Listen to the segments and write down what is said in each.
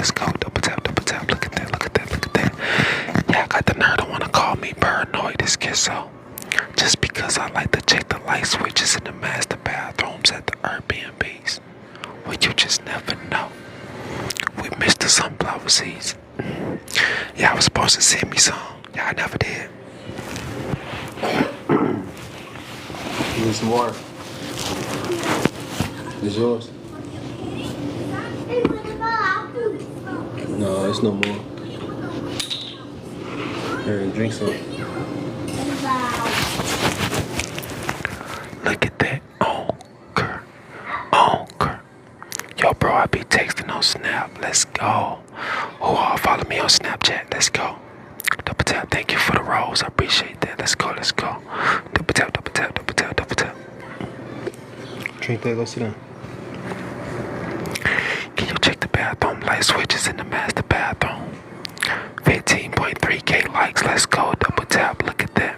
let's go. Double tap, double tap. Look at that, look at that, look at that. Yeah, I got the nerve to wanna call me paranoid, this kid, so. Just because I like to check the light switches in the master bathrooms at the Airbnbs. Well, you just never know. We missed the sunflower seeds. Yeah, I was supposed to send me some. Yeah, I never did. You need some more? It's yours? No, it's no more. Here, drink some. Look at that. Onker. Onker. Yo, bro, I be texting on Snap. Let's go. Oh, follow me on Snapchat. Let's go. Double tap. Thank you for the rolls. I appreciate that. Let's go. Let's go. Double tap. Double tap. Double tap. Double tap. Drink that. Go sit down. Can you check the bathroom light switches in the master bathroom? 15.3K likes. Let's go. Double tap. Look at that.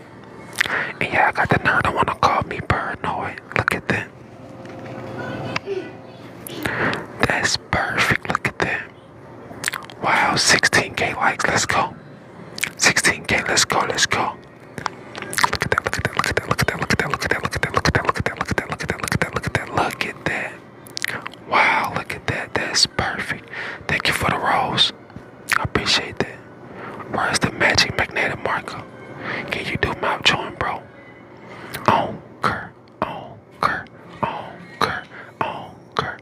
And yeah, I got the nerve that wanna call me paranoid. Look at that. That's perfect. Look at that. Wow, 16K likes. Let's go. 16K. Let's go. Let's go. Look at that. Look at that. Look at that. Look at that. Look at that. Look at that. Look at that. Look at that. Look at that. Look at that. Look at that. Look at that. Look at that. Look at that. Wow. Look at that. That's perfect. Thank you for the rose. I appreciate that. Where's the magic magnetic marker? Can you do mouth chewing, bro? Onker, onker, onker, onker.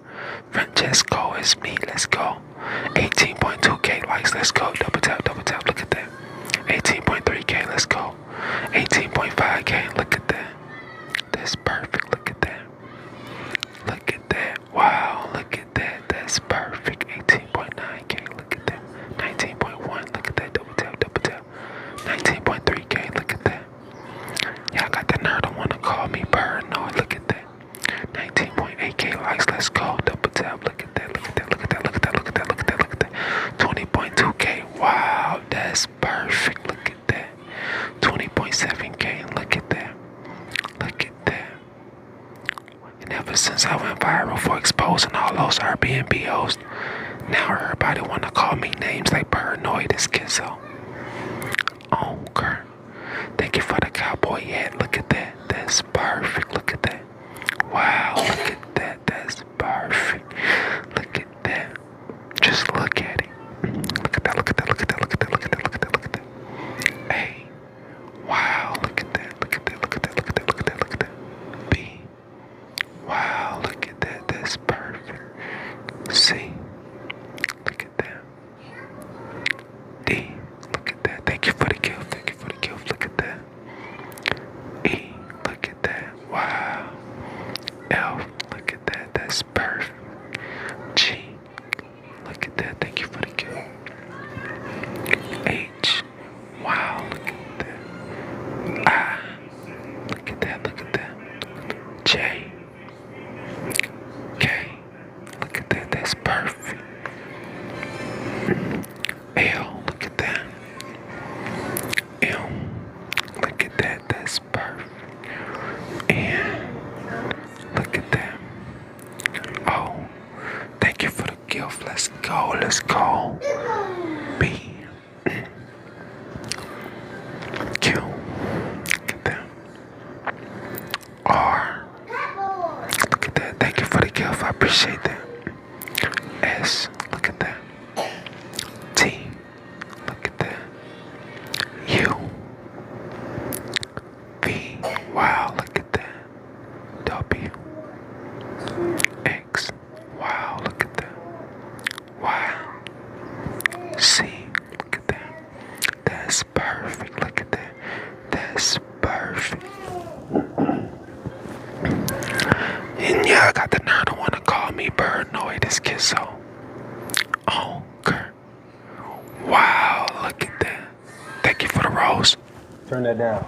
Francesco is me. Let's go. 18.2K likes. Let's go. Double tap, double tap. Look at that. 18.3K. Let's go. 18.5K. Look at that. That's perfect. Look at that. Look at that. Wow. Look at that. That's perfect. 18.9K. Look at that. 19.1. Look at that. Double tap, double tap. 19.3K. Look at that. Yeah, I got the nerve to wanna call me paranoid. Look at that. 19.8K likes. Let's go. Double tap. Look at that. Look at that. Look at that. Look at that. Look at that. Look at that. Look at that. 20.2K. Wow, that's perfect. Look at that. 20.7K. Look at that. Look at that. And ever since I went viral for exposing all those Airbnb hosts, now everybody wanna call me names like paranoid as Kizzo. Onker. Thank you for the cowboy hat. Look at that. That's perfect. Look at that. Wow. Look at that. That's perfect. Look at that. Just look at it. Look at that. Look at that. Look at that. Look at that. Look at that. Look at that. Look at that. Hey. Wow. Look at that. Look at that. Look at that. Look at that. Look at that. Look at that. B. Wow. Look at that. That's perfect. C. Look at that. D. Look at that. Thank you for the gift. Thank you for the gift. Look at that. E. Look at that. Wow. F. Look at that. That's perfect. G. Look at that. Thank you for the gift. H. Wow. Look at that. I. Look at that. Look at that. J. K. Look at that. That's perfect. L. Look at that. M. Look at that. That's perfect. N. Look at that. O. Thank you for the gift. Let's go. Let's go. B. Q. Look at that. R. Look at that. Thank you for the gift. I appreciate that. S. Look at that. T. Look at that. U. V. Wow, look at that. W. X. Wow, look at that. Y. C. Look at that. That's perfect. Look at that. That's perfect. And yeah, I got the nerve to wanna call me paranoid as Kizzo. Onker. Wow, look at that. Thank you for the rose. Turn that down.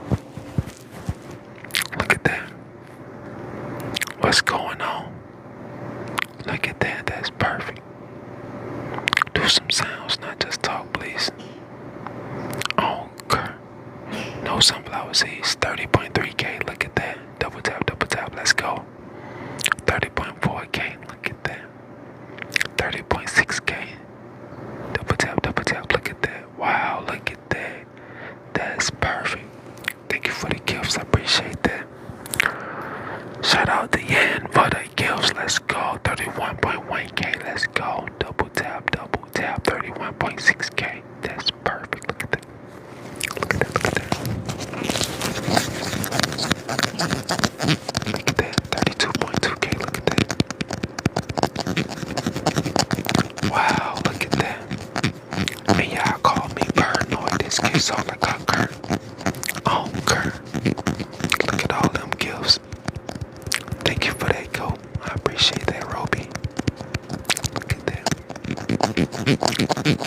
Look at that. What's going on? Look at that. That's perfect. Do some sounds, not just talk, please. Onker. No sunflower seeds. 30.3K. Look at that. Double tap, double tap. Let's go. 30.4K. Look at that. 30.6K.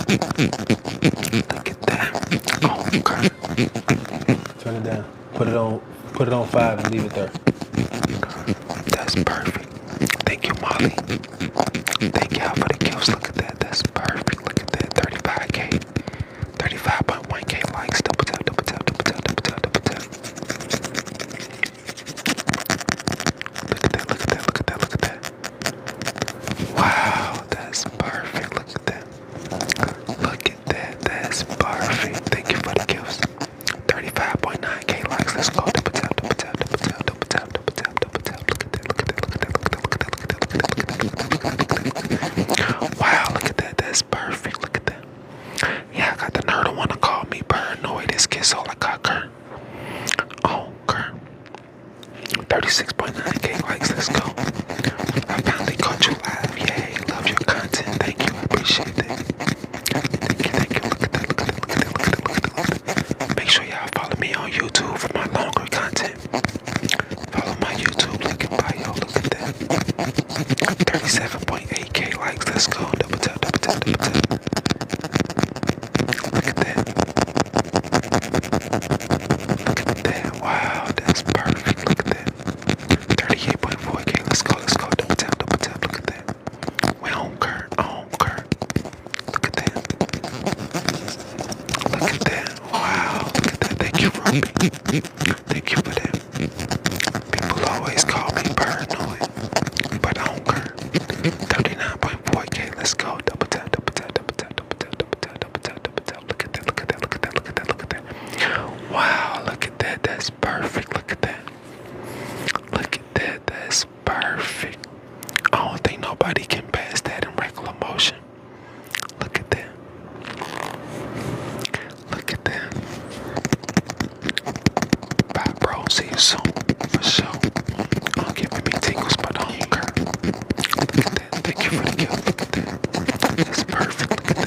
Look at that. Oh, okay. Turn it down. Put it on 5 and leave it there. That's perfect. Thank you, Molly. Thank y'all for the gifts. Look at that. That's perfect. Look at that. 35K. 35.1K likes. Double tap, double tap, double tap, double tap, double tap. Look at that, look at that, look at that, look at that. Wow, that's perfect. Look at that. Look at that. That's perfect. Thank you for the gifts. 35.9K likes. Let's go. Double tap, double tap, double tap, double tap, double tap, double tap. Look at that, look at that, look at that, look at that, look at that, look at that, look at that, look at that. Wow, look at that. That's perfect. Look at that. Yeah, I got the nerd who wanna call me paranoid. This kid's all I got, Kurt. Oh, Kurt. 36.9K likes. Let's go. I finally caught you live. Yay. Love your content. Thank you. I appreciate that. Thank you, thank you. Look at that, look at that, look at that, look at that, look at that, look at that. Make sure y'all follow me on YouTube for my longer content. Follow my YouTube link in bio. Look at that. 37.8K likes. Let's go. Double tap, double tap, double tap. Look at that. Look at that. Wow, that's perfect. Look at that. 38.4K. Let's go, let's go. Double tap, double tap. Look at that. We on Kurt. On Kurt. Look at that. Look at that. Wow. Look at that. Thank you, Ruby. Thank you for that. People always call me paranoid, but on Kurt. 39.4K. Let's go. Double tap, double tap, double tap, double tap, double tap, double tap, double tap. Look at that, look at that, look at that, look at that, look at that. Wow, look at that. That's perfect. Look at that. Look at that. That's perfect. I don't think nobody can pass that in regular motion. Look at that. Look at that. Bye, bro. See you soon. For sure. Giving me tingles, but I don't care. Look at that. Thank you for the gift. Look at that. That's perfect. Look at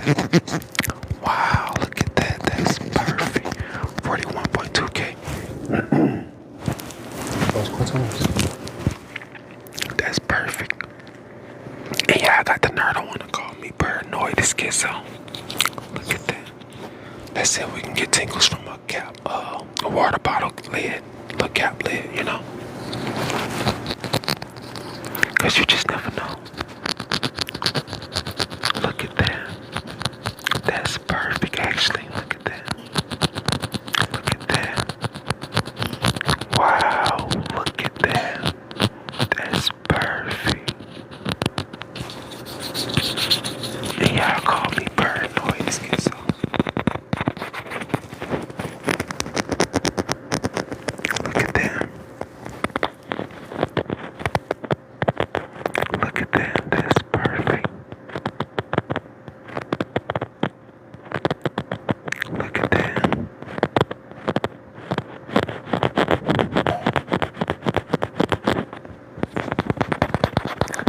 that. Wow. Look at that. That's perfect. 41.2K. Those cartoons. That's perfect. And yeah, I got the nerd. I want to call me paranoid. This schizo. Look at that. Let's see if we can get tingles from a cap, a water bottle lid, a cap lid, you know. Cause you just never know. Look at that. That's perfect, actually. Look at that. Look at that. Wow. Look at that. That's perfect. And y'all call me paranoid. This gets so. Look at that. Look at that. That's perfect. Look at that.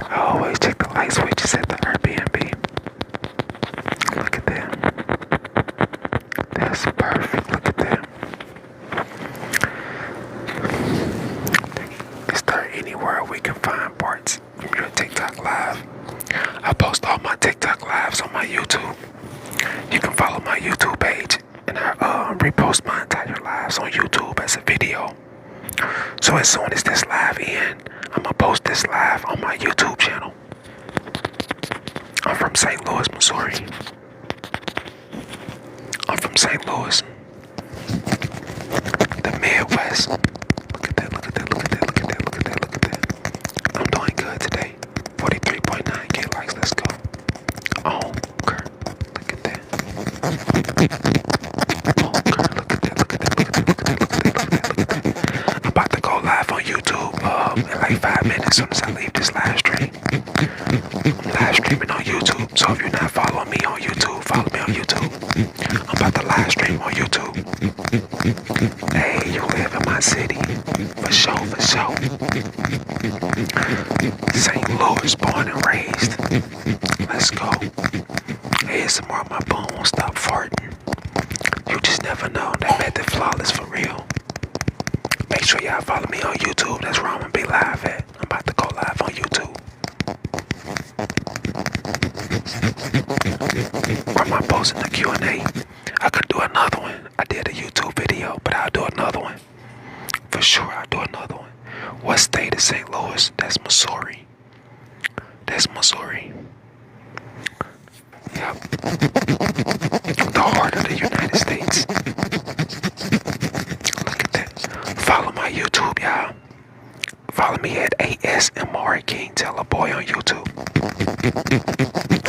I always check the light switches at the Airbnb. Look at that. That's perfect. Look at that. Is there anywhere we can find parts from your TikTok live? I post all my TikTok lives on my YouTube. You can follow my YouTube page, and I repost my entire lives on YouTube as a video. So as soon as this live ends, I'm gonna post this live on my YouTube channel. I'm from St. Louis, Missouri. I'm from St. Louis, the Midwest. Look at that, look at that, look at that, look at that, look at that, look at that. I'm doing good today. 43.9K likes, let's go. Oh, girl, look at that. Oh, girl, look at that, look at that, look at that, look at that, look at that, look at that, look at that. I'm about to go live on YouTube in like 5 minutes as soon as I leave this live stream. I'm live streaming on YouTube, so if you're not following me on YouTube, follow me on YouTube. I'm about to live stream on YouTube. Hey, you live in my city. For sure, for sure. St. Louis, born and raised. Let's go. ASMR, my bone won't stop farting. You just never know. That method flawless for real. Make sure y'all follow me on YouTube. That's where I'm gonna be live at. I'm about to go live on YouTube. Where time I post in the Q&A, I could do another one. I did a YouTube video, but I'll do another one. For sure, I'll do another one. What state is St. Louis? That's Missouri. That's Missouri. Yep. The heart of the United States. Look at that. Follow my YouTube, y'all. Follow me at ASMR King TelaBoy on YouTube.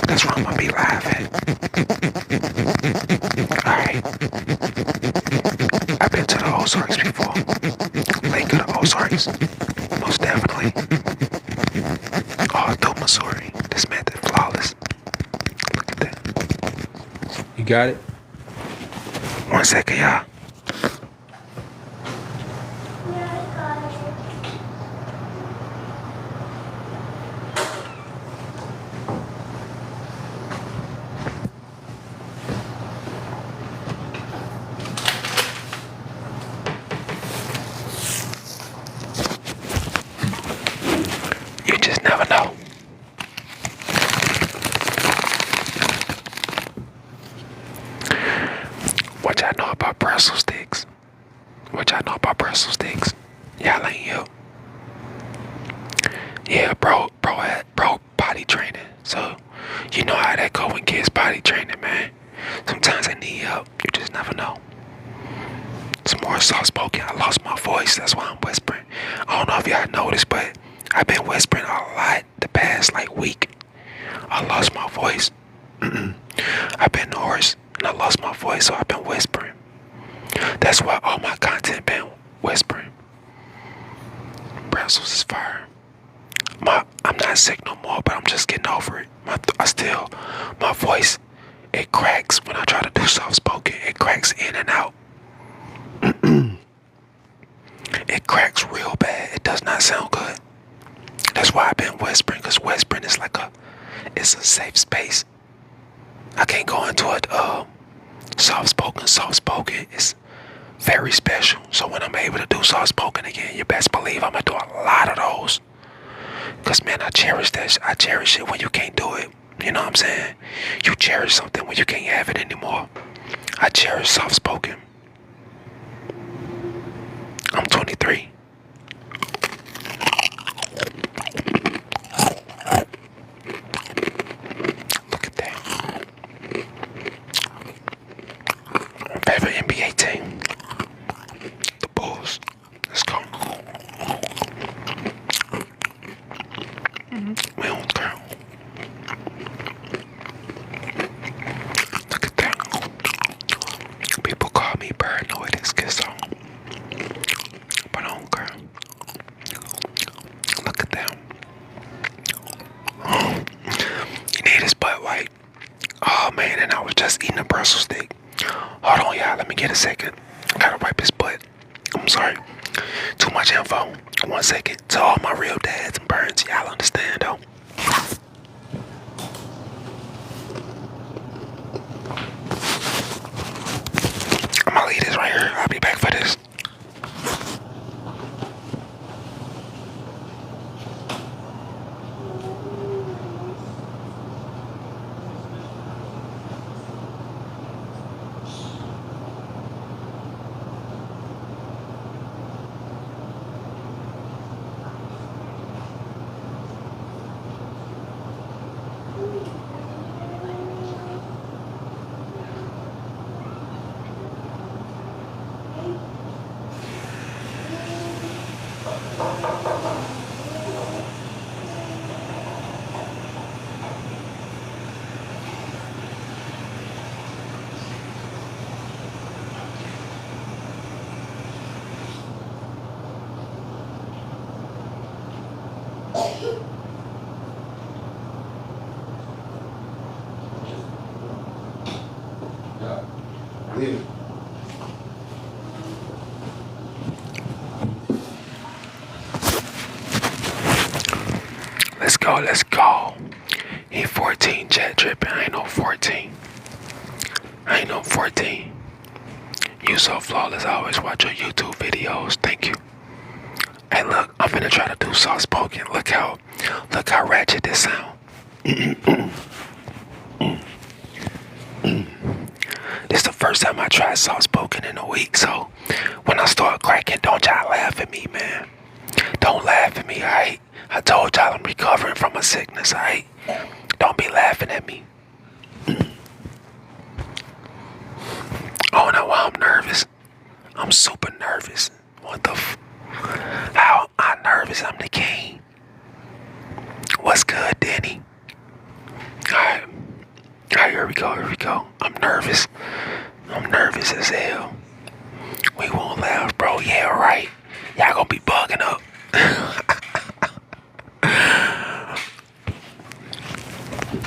That's where I'm gonna be live at. Alright. I've been to the Ozarks before. Lake of the Ozarks. Most definitely. All through Missouri. This method flawless. Look at that. You got it? 1 second, y'all. You just never know. What y'all know about pretzel sticks? What y'all know about pretzel sticks? Y'all ain't you. Yeah, bro potty training. So, you know how that go when kids potty training, man. Sometimes they need help. You just never know. Some more soft spoken. I lost my voice. That's why I'm whispering. I don't know if y'all noticed, but I've been whispering a lot the past week. I lost my voice. I've been hoarse and I lost my voice, so I've been whispering. That's why all my content been whispering. Pretzels is fire. I'm not sick no more, but I'm just getting over it. My voice, it cracks when I try to do soft spoken. It cracks in and out. It cracks real bad. It does not sound good. That's why I've been whispering, because whispering is it's a safe space. I can't go into it soft spoken is very special. So when I'm able to do soft spoken again, you best believe I'm gonna do a lot of those. Cause man, I cherish that. I cherish it when you can't do it. You know what I'm saying? You cherish something when you can't have it anymore. I cherish soft spoken. I'm 23. Look at that. Favorite NBA team? The Bulls. Let's go. We don't care. Look at that. People call me paranoid and schizo. But I don't care. Look at them. You need his butt white. Oh man, and I was just eating a pretzel stick. Hold on, y'all. Let me get a second. I gotta wipe his butt. I'm sorry. Too much info. 1 second. To all my real dads and burns, y'all understand though. I'm gonna leave this right here. I'll be back for this. Leave it. Let's go. He 14 jet tripping. I ain't no 14. You so flawless. I always watch your YouTube videos. Thank you. Hey, look, I'm finna try to do soft spoken. Look how ratchet this sound. first time I tried soft spoken in a week, so when I start cracking, don't y'all laugh at me, man. Don't laugh at me, alright? I told y'all I'm recovering from a sickness, alright? Don't be laughing at me. Oh no, I'm nervous. I'm super nervous. What the How I'm nervous, I'm the king. What's good, Denny? Alright, here we go. I'm nervous. I'm nervous as hell. We won't laugh, bro. Yeah, right. Y'all gonna be bugging up.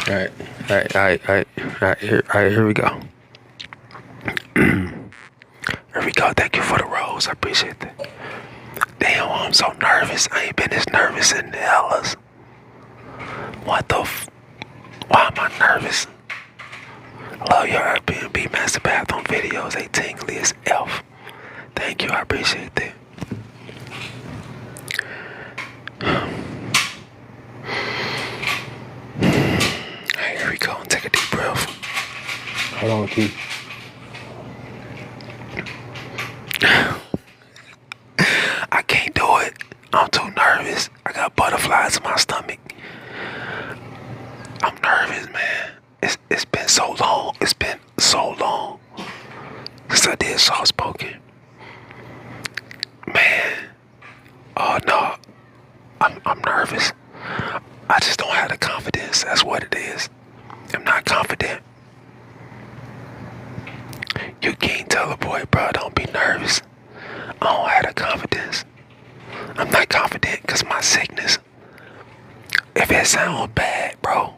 Alright, here we go. Here we go. Thank you for the rose. I appreciate that. Damn, I'm so nervous. I ain't been this nervous in the hellas. What the Why am I nervous? I love your Airbnb master bathroom videos. They tingly as F. Thank you. I appreciate that. Alright, here we go. Take a deep breath. Hold on, Keith. I can't do it. I'm too nervous. I got butterflies in my stomach. I'm nervous, man. It's been so long. It's been so long since I did soft spoken. Man. Oh no. I'm nervous. I just don't have the confidence. That's what it is. I'm not confident. You can't tell a boy, bro, don't be nervous. I don't have the confidence. I'm not confident because my sickness. If it sounds bad, bro,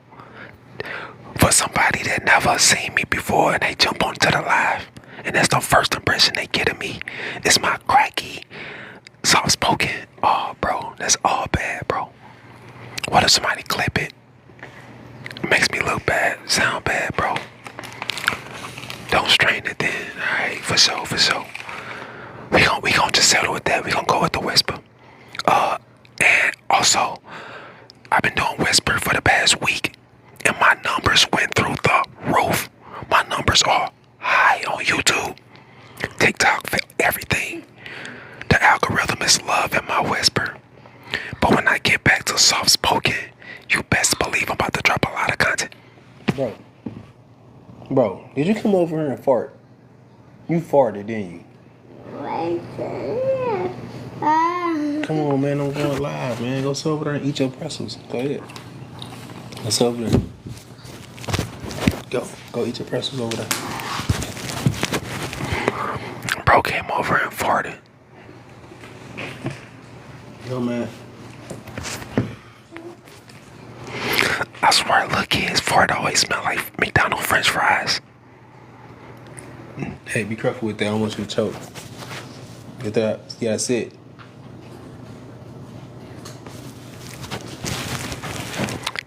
for somebody that never seen me before and they jump onto the live, and that's the first impression they get of me, it's my cracky, soft spoken. Oh, bro, that's all bad, bro. What if somebody clip it? It makes me look bad, sound bad, bro. Don't strain it then. Alright, for sure. We gon' just settle with that. We gon' go with the whisper. And also, I've been doing whisper for the past week, and my numbers went through the roof. My numbers are high on YouTube, TikTok, everything. The algorithm is loving my whisper. But when I get back to soft spoken, you best believe I'm about to drop a lot of content. Bro, did you come over here and fart? You farted, didn't you? Come on, man, I'm going live, man. Go sit over there and eat your pretzels. Go ahead. Go sit over there. Go eat your pretzels over there. Bro came over and farted. Yo, man. I swear, look, kids, fart always smell like McDonald's French fries. Hey, be careful with that. I don't want you to choke. Get that. Yeah, that's it.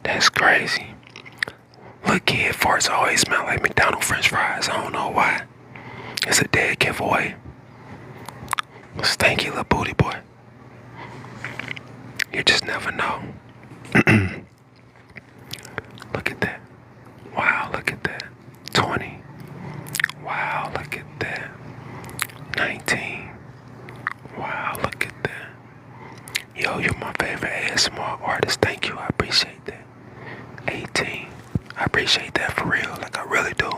That's crazy. Look, kid, farts always smell like McDonald's French fries. I don't know why. It's a dead giveaway. Stanky little booty boy. You just never know. Look at that. Wow, look at that. 20. Wow, look at that. 19. Wow, look at that. Yo, you're my favorite ASMR artist. Thank you. I appreciate that. 18. I appreciate that for real. Like, I really do.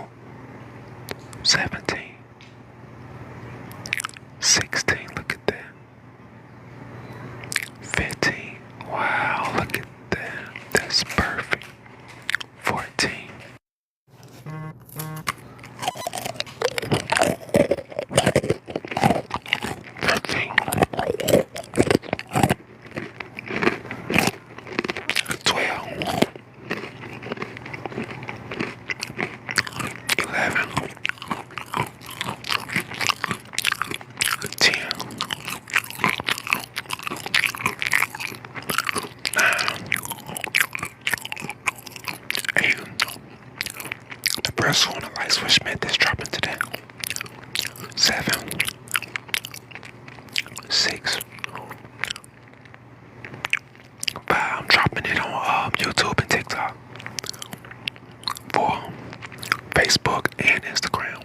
17. 16. Look at that. 15. Wow, look at that. That's perfect. 14. 13. 12. 11. 10. 9. 8. The press on the light switch meant is dropping today. 7. 6. 5. I'm dropping it on YouTube and TikTok. 4. Facebook and Instagram.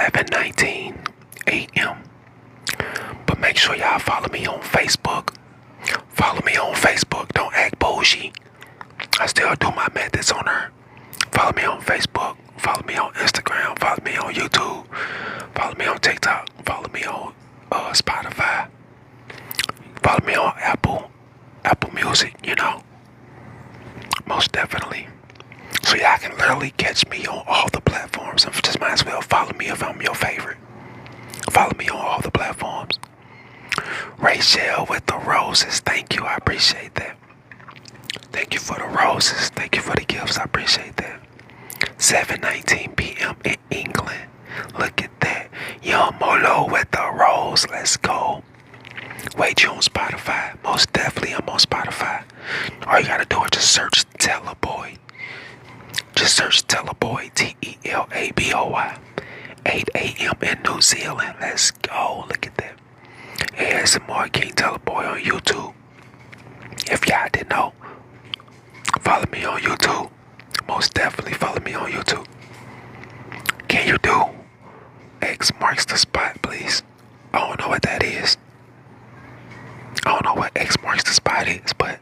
11:19 a.m. But make sure y'all follow me on Facebook. Follow me on Facebook. Don't act bougie. I still do my methods on her. Follow me on Facebook. Follow me on Instagram. Follow me on YouTube. Follow me on TikTok. Follow me on Spotify. Follow me on Apple Music, Most definitely. So y'all can literally catch me on all the platforms. And just might as well follow me if I'm your favorite. Follow me on all the platforms. Rachel with the roses. Thank you. I appreciate that. Thank you for the roses. Thank you for the gifts. I appreciate that. 7:19 p.m. in England. Look at that. Young Molo with the rose. Let's go. Wait, you on Spotify? Most definitely I'm on Spotify. All you gotta do is just search TelaBoy. Just search TelaBoy. TelaBoy. 8 a.m. in New Zealand. Let's go. Look at that. ASMR King TelaBoy on YouTube. If y'all didn't know, follow me on YouTube. Most definitely follow me on YouTube. Can you do X marks the spot, please? I don't know what that is. I don't know what X marks the spot is, but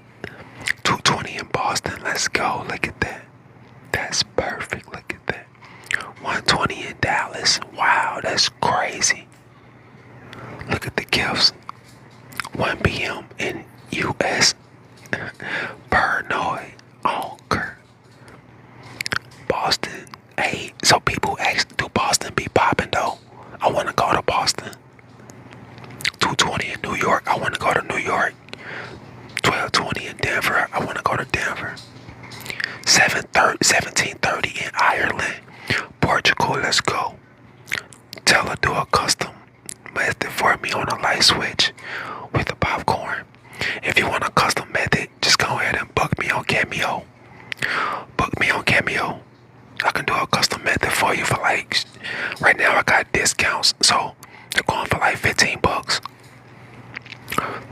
220 in Boston. Let's go. Look at that. That's perfect. Look at that. 120 in Dallas. Wow, that's crazy. Look at the gifts. 1 p.m. in U.S. Paranoid. Anchor. Boston. Hey, so people ask, do Boston be popping though? I want to go to Boston. 220 in New York. I want to go to New York. 12:20 in Denver. I want to go to Denver. 17:30 in Ireland. Portugal. Let's go. Tell her do a custom method for me on a light switch with the popcorn. If you want a custom method, just go ahead and book me on Cameo. Book me on Cameo. I can do a custom method for you for right now I got discounts, so they're going for like $15.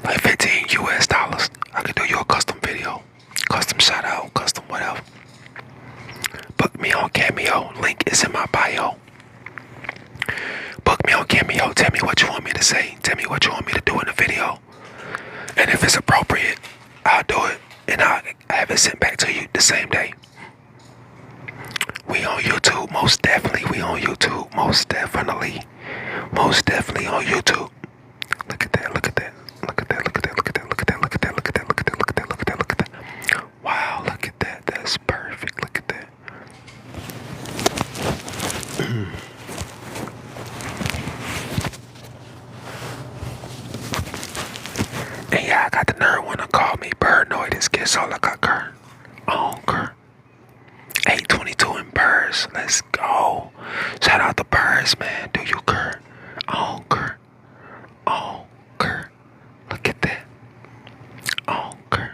Like 15 US dollars. I can do you a custom video, custom shout out, custom whatever. Book me on Cameo. Link is in my bio. Book me on Cameo. Tell me what you want me to say. Tell me what you want me to do in the video. And if it's appropriate, I'll do it. And I'll have it sent back to you the same day. We on YouTube. Most definitely we on YouTube. Most definitely. Most definitely on YouTube. Look at that. Look at that. Look at that. Look at that. Look at that. Look at that. Look at that. Look at that. Look at that. Look at that. Look at that. Look at that. Wow. Look at that. That's perfect. Look at that. And yeah, I got the nerve when I call me Paranoid. This gets all I got cur. On cur. 822 in Birds. Let's go. Shout out to Birds, man. Do you cur? On cur. On cur. Look at that. On cur.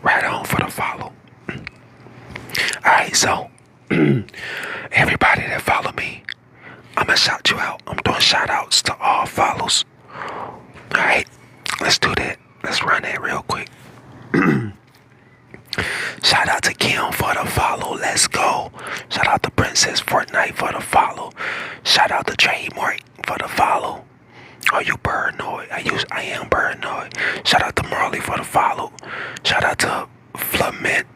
Right on for the follow. Alright, so everybody that follow me, I'm gonna shout you out. I'm doing shout outs to all follows. Alright, let's do that. Let's run that real quick. Shout out to Kim for the follow. Let's go. Shout out to Princess Fortnite for the follow. Shout out to Trademark for the follow. Are you paranoid? I am paranoid. Shout out to Marley for the follow. Shout out to Flaminista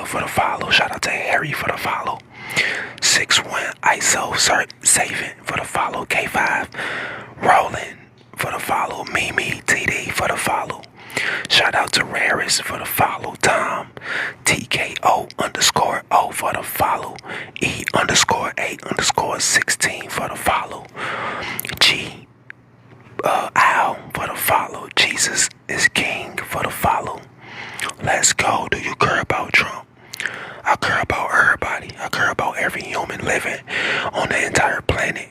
for the follow. Shout out to Harry for the follow. 6-1 ISO Saving for the follow. K5 Roland for the follow. Mimi TD for the follow. Shout out to Raris for the follow. Tom TKO_O for the follow. E_8_16 for the follow. G Al for the follow. Jesus is King for the follow. Let's go. Do you care about Trump? I care about everybody. I care about every human living on the entire planet.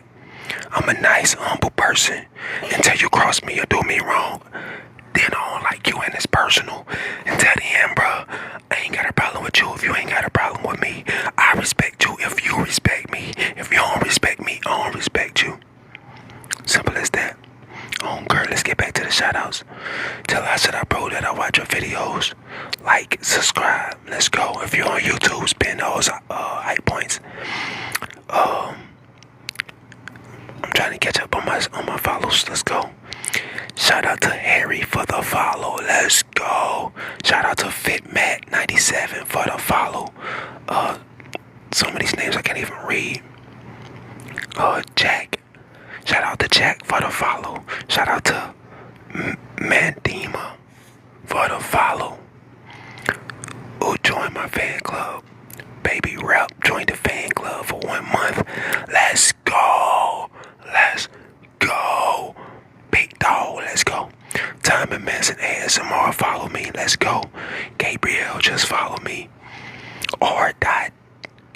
I'm a nice, humble person until you cross me or do me wrong. Then I don't like you and it's personal. Until the end, bro, I ain't got a problem with you if you ain't got a problem with me. I respect you if you respect me. If you don't respect me, I don't respect you. Simple as that. Girl, let's get back to the shout shout outs. Tell I said I bro that I watch your videos. Like, subscribe. Let's go. If you're on YouTube, spin those high points. I'm trying to catch up on my follows. Let's go. Shout out to Harry for the follow. Let's go. Shout out to FitMat97 for the follow. Some of these names I can't even read. Jack. Shout out to Jack for the follow. Shout out to Mandima for the follow. Who joined my fan club? Baby Rep joined the fan club for 1 month. Let's go. Let's go. Big dog, let's go. Time and Manson ASMR, follow me. Let's go. Gabriel, just follow me. R. Dot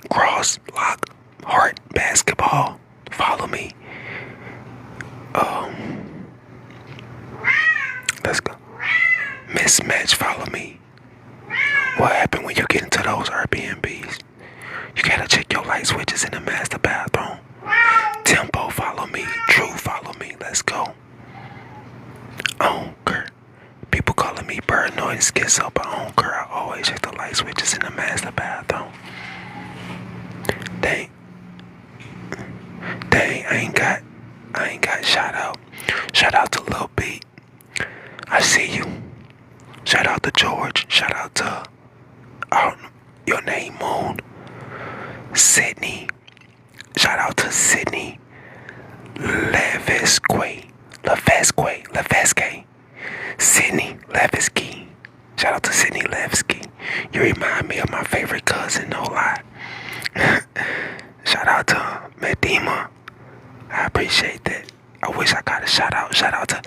Cross Lock Heart Basketball. Follow me. Let's go. Mismatch, follow me. What happened when you get into those Airbnbs? You gotta check your light switches in the master bathroom. Tempo, follow me. True, follow me. Let's go. Kurt. People calling me paranoid and schizo, but Kurt, I always check the light switches in the master bathroom. Dang, I ain't got shout out. Shout out to Lil B. I see you. Shout out to George. Shout out to your name Moon. Sydney. Shout out to Sydney. Levesque. Sydney Levesque. Shout out to Sydney Levesque. You remind me of my favorite cousin, no lie. Shout out to Medima. I appreciate that. I wish I got a shout out. Shout out to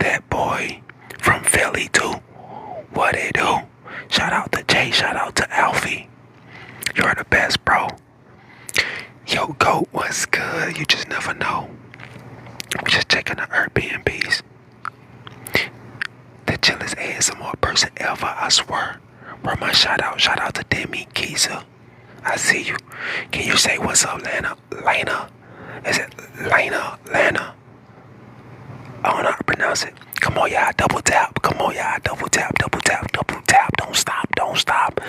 that boy from Philly too. What it do? Shout out to Jay. Shout out to Alfie. You're the best, bro. Yo, GOAT, what's good? You just never know. We just checking the Airbnbs. The chillest ASMR person ever, I swear. Where my shout out? Shout out to Demi Keisa. I see you. Can you say what's up, Lana? Is it Lana? I don't know how to pronounce it. Come on, y'all, double tap. Double tap. Don't stop.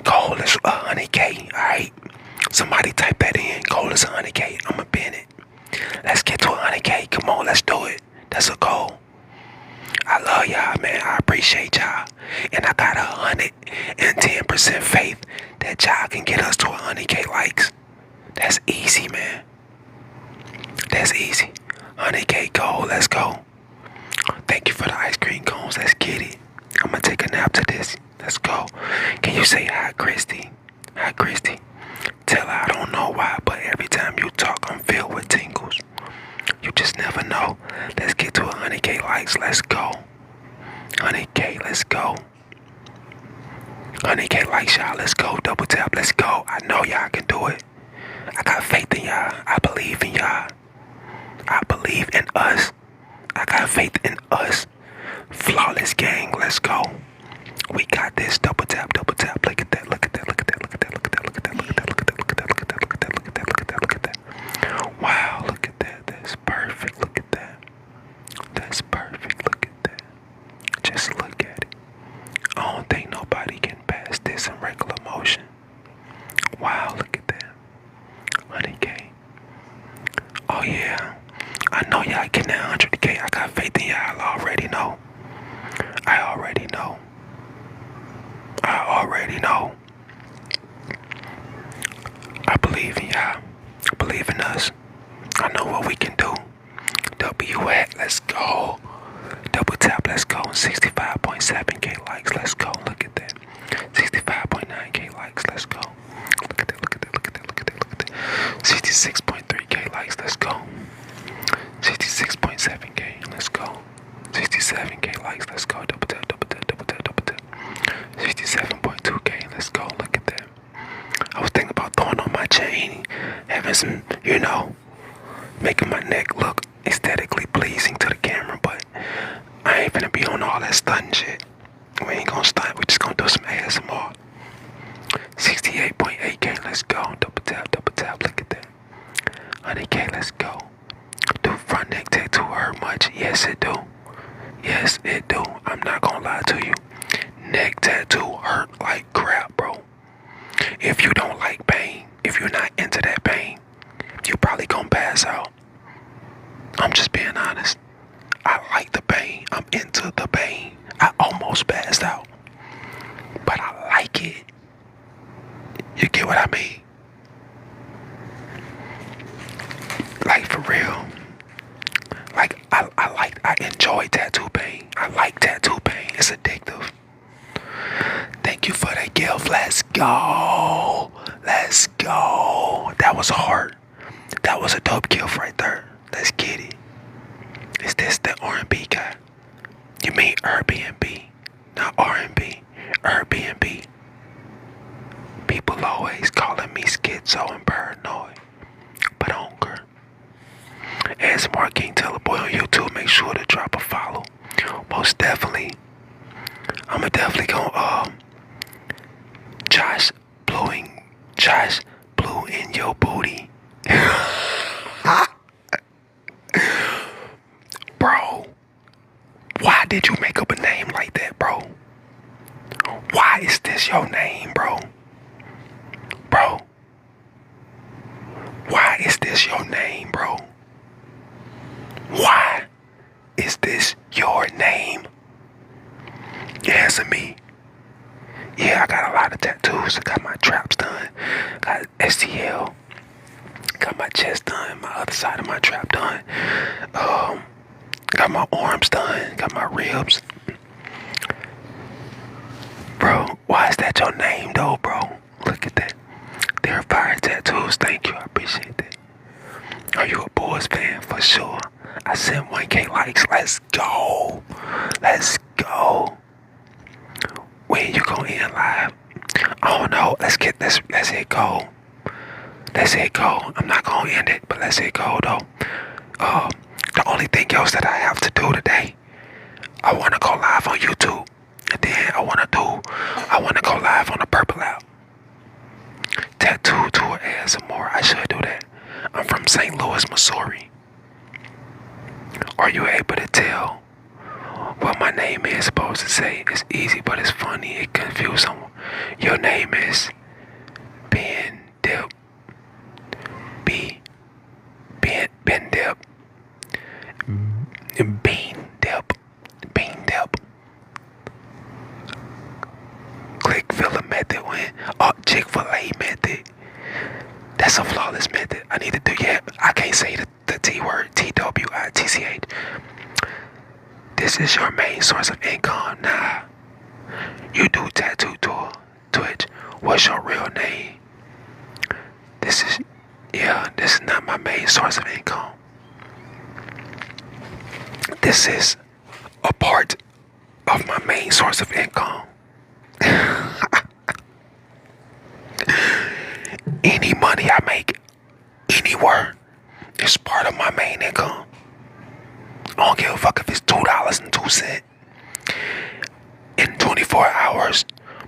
Goal is 100K, alright? Somebody type that in. Goal is 100K. I'ma pin it. Let's get to 100K. Come on, let's do it. That's a goal. I love y'all, man. I appreciate y'all. And I got 110% faith that y'all can get us to 100K likes. That's easy, man. That's easy. 100K goal. Let's go. Thank you for the ice cream cones. Let's get it. I'm gonna take a nap to this. Let's go. Can you say hi, Christy? Hi, Christy. Tell her I don't know why, but every time you talk, I'm filled with tingles. You just never know. Let's get to 100K likes. Let's go. 100K. Let's go. 100K likes, y'all. Let's go. Double tap. Let's go. I know y'all can do it. I got faith in y'all. I believe in y'all. I believe in us. I got faith in us. Flawless gang. Let's go. We got this. Double tap. Look at that. Wow, look at that. That's perfect. Look at that. That's perfect. Look at that. Just look at it. I don't think nobody can pass this in regular motion. Wow, look at that. 100K. Oh yeah. I know y'all getting that 100K. I got faith in y'all. I already know. I believe in y'all. I believe in us. I know what we can do. W at, let's go. Double tap, let's go. 65.7K likes, let's go. Look at that. 65.9K likes, let's go. Look at that. 66.3K likes, let's go. 66.7K, let's go. 67K likes, let's go. Double tap. 67.2K, let's go. Look at that. I was thinking about throwing on my chain, having some, making my neck look aesthetically pleasing to the camera, but I ain't finna be on all that stunting shit. We ain't gonna stunt, we just gonna do some ASMR. 68.8K, let's go. Double tap, look at that. 100K, let's go. Do front neck tattoo hurt much? Yes, it do. Yes, it do. I'm not gonna lie to you. Neck tattoo hurt like crap, bro. If you don't like pain, if you're not into that pain, you probably gonna pass out. I'm just being honest. I like the pain. I'm into the pain. I almost passed out. But I like it. You get what I mean? Like for real. Like I enjoy tattoo pain. I like tattoo pain. It's addictive. Thank you for the gift. Let's go. Let's go. That was hard. That was a dope gift right there. Let's get it. Is this the R&B guy? You mean Airbnb, not R&B. Airbnb. People always calling me schizo and paranoid, but I don't care. As Mark King TelaBoy on YouTube, make sure to drop a follow. Most definitely. I'ma definitely go Josh Blue in your booty. Bro, why did you make up a name like that, bro? Why is this your name, bro? Bro, why is this your name, bro? Why is this your name? Answer me. Yeah, I got a lot of tattoos. I got my traps done. Got STL. Got my chest done. My other side of my trap done. Got my arms done. Got my ribs. Bro, why is that your name though, bro? Look at that. They're fire tattoos. Thank you. I appreciate that. Are you a Bulls fan? For sure. I sent 1K likes. Let's go. Let's go. When you gonna end live? I don't know. Let's hit go. Let's hit go. I'm not gonna end it, but let's hit go though. The only thing else that I have to do today, I wanna go live on YouTube. And then I wanna go live on the Purple app. Tattoo tour add some more. I should do that. I'm from St. Louis, Missouri. Are you able to tell what my name is supposed to say? It's easy, but it's funny. It confuses someone. Your name is Ben Dip. Ben Dip. Bean Dip. Bean Dip. Click filler method when Chick-fil-A method. That's a flawless method. I need to do I can't say the T word. TWITCH. This is your main source of income. Nah. You do tattoo tour. Twitch. What's your real name? This is not my main source of income. This is a part of my main source of income. Any money I make anywhere is part of my main income. I don't give a fuck if it's $2.02. In 24 hours,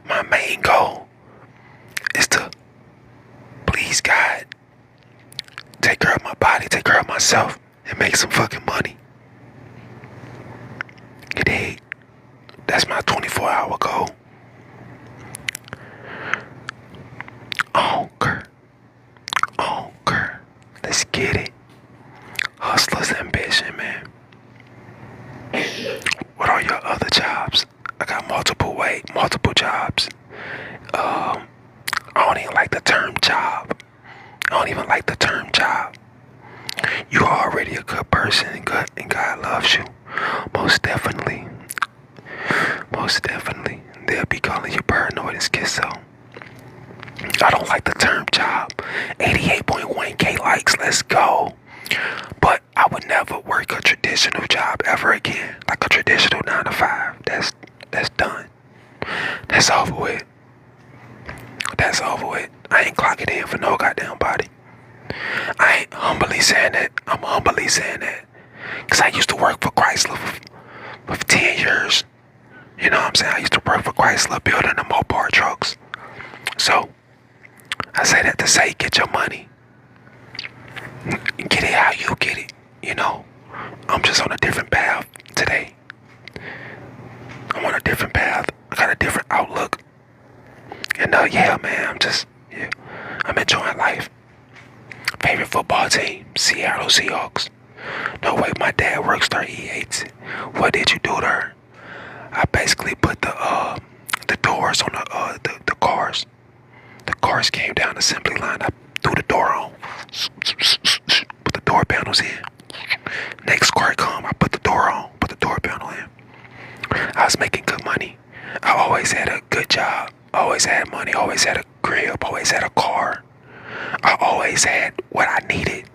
my main goal is to please God, take care of my body, take care of myself, and make some fucking money. You dig? That's my 24-hour goal. Okay. Let's get it. Hustler's ambition, man. What are your other jobs? I got multiple jobs. I don't even like the term job. You are already a good person and God loves you. Most definitely. They'll be calling you paranoid and schizo. I don't like the term job. 88.1K likes, let's go. But I would never work a traditional job ever again. Like a traditional 9 to 5. That's done. That's over with. I ain't clocking in for no goddamn body. I ain't humbly saying that. I'm humbly saying that. Because I used to work for Chrysler for 10 years. You know what I'm saying? I used to work for Chrysler building the Mopar trucks. So, I say that to say, get your money. Get it how you get it, you know. I'm just on a different path today. outlook. And yeah, man, yeah, I'm enjoying life. Favorite football team, Seattle Seahawks. No way, my dad works there. He hates it. What did you do there? I basically put the doors on the cars. The cars came down the assembly line. I threw the door on. Put the door panels in. Next car come, I put the door on. Put the door panel in. I was making good money. I always had a good job. Always had money. Always had a crib. Always had a car. I always had what I needed.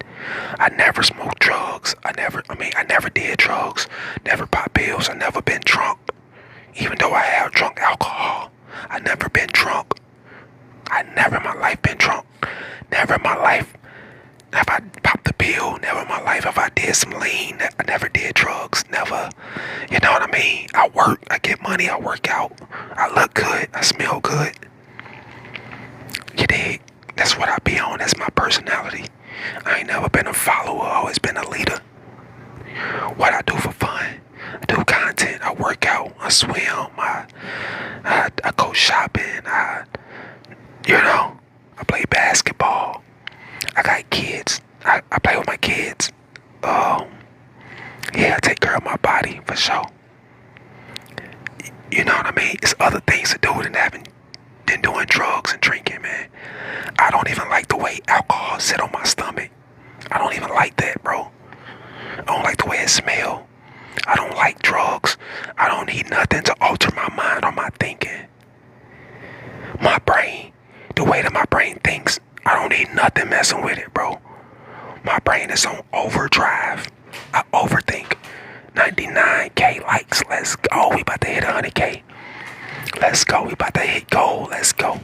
I never smoked drugs. I never did drugs. Never popped pills. I never been drunk. Even though I have drunk alcohol, I never been drunk. I never in my life been drunk. Never in my life have I popped a pill. Never in my life have I did some lean. I never did drugs. Never. You know what I mean? I work. I get money. I work out. I look good. I smell good. You dig? That's what I be on. That's my personality. I ain't never been a follower. Always been a leader. What I do for fun. I do content. I work out. I swim. I go shopping. I play basketball. I got kids. I play with my kids. Yeah, I take care of my body for sure. You know what I mean? It's other things to do than doing drugs and drinking, man. I don't even like the way alcohol sit on my stomach. I don't even like that, bro. I don't like the way it smells. I don't like drugs. I don't need nothing to alter my mind or my thinking. My brain, the way that my brain thinks, I don't need nothing messing with it, bro. My brain is on overdrive. I overthink. 99K likes. Let's go. We about to hit 100K. Let's go. We about to hit goal. Let's go.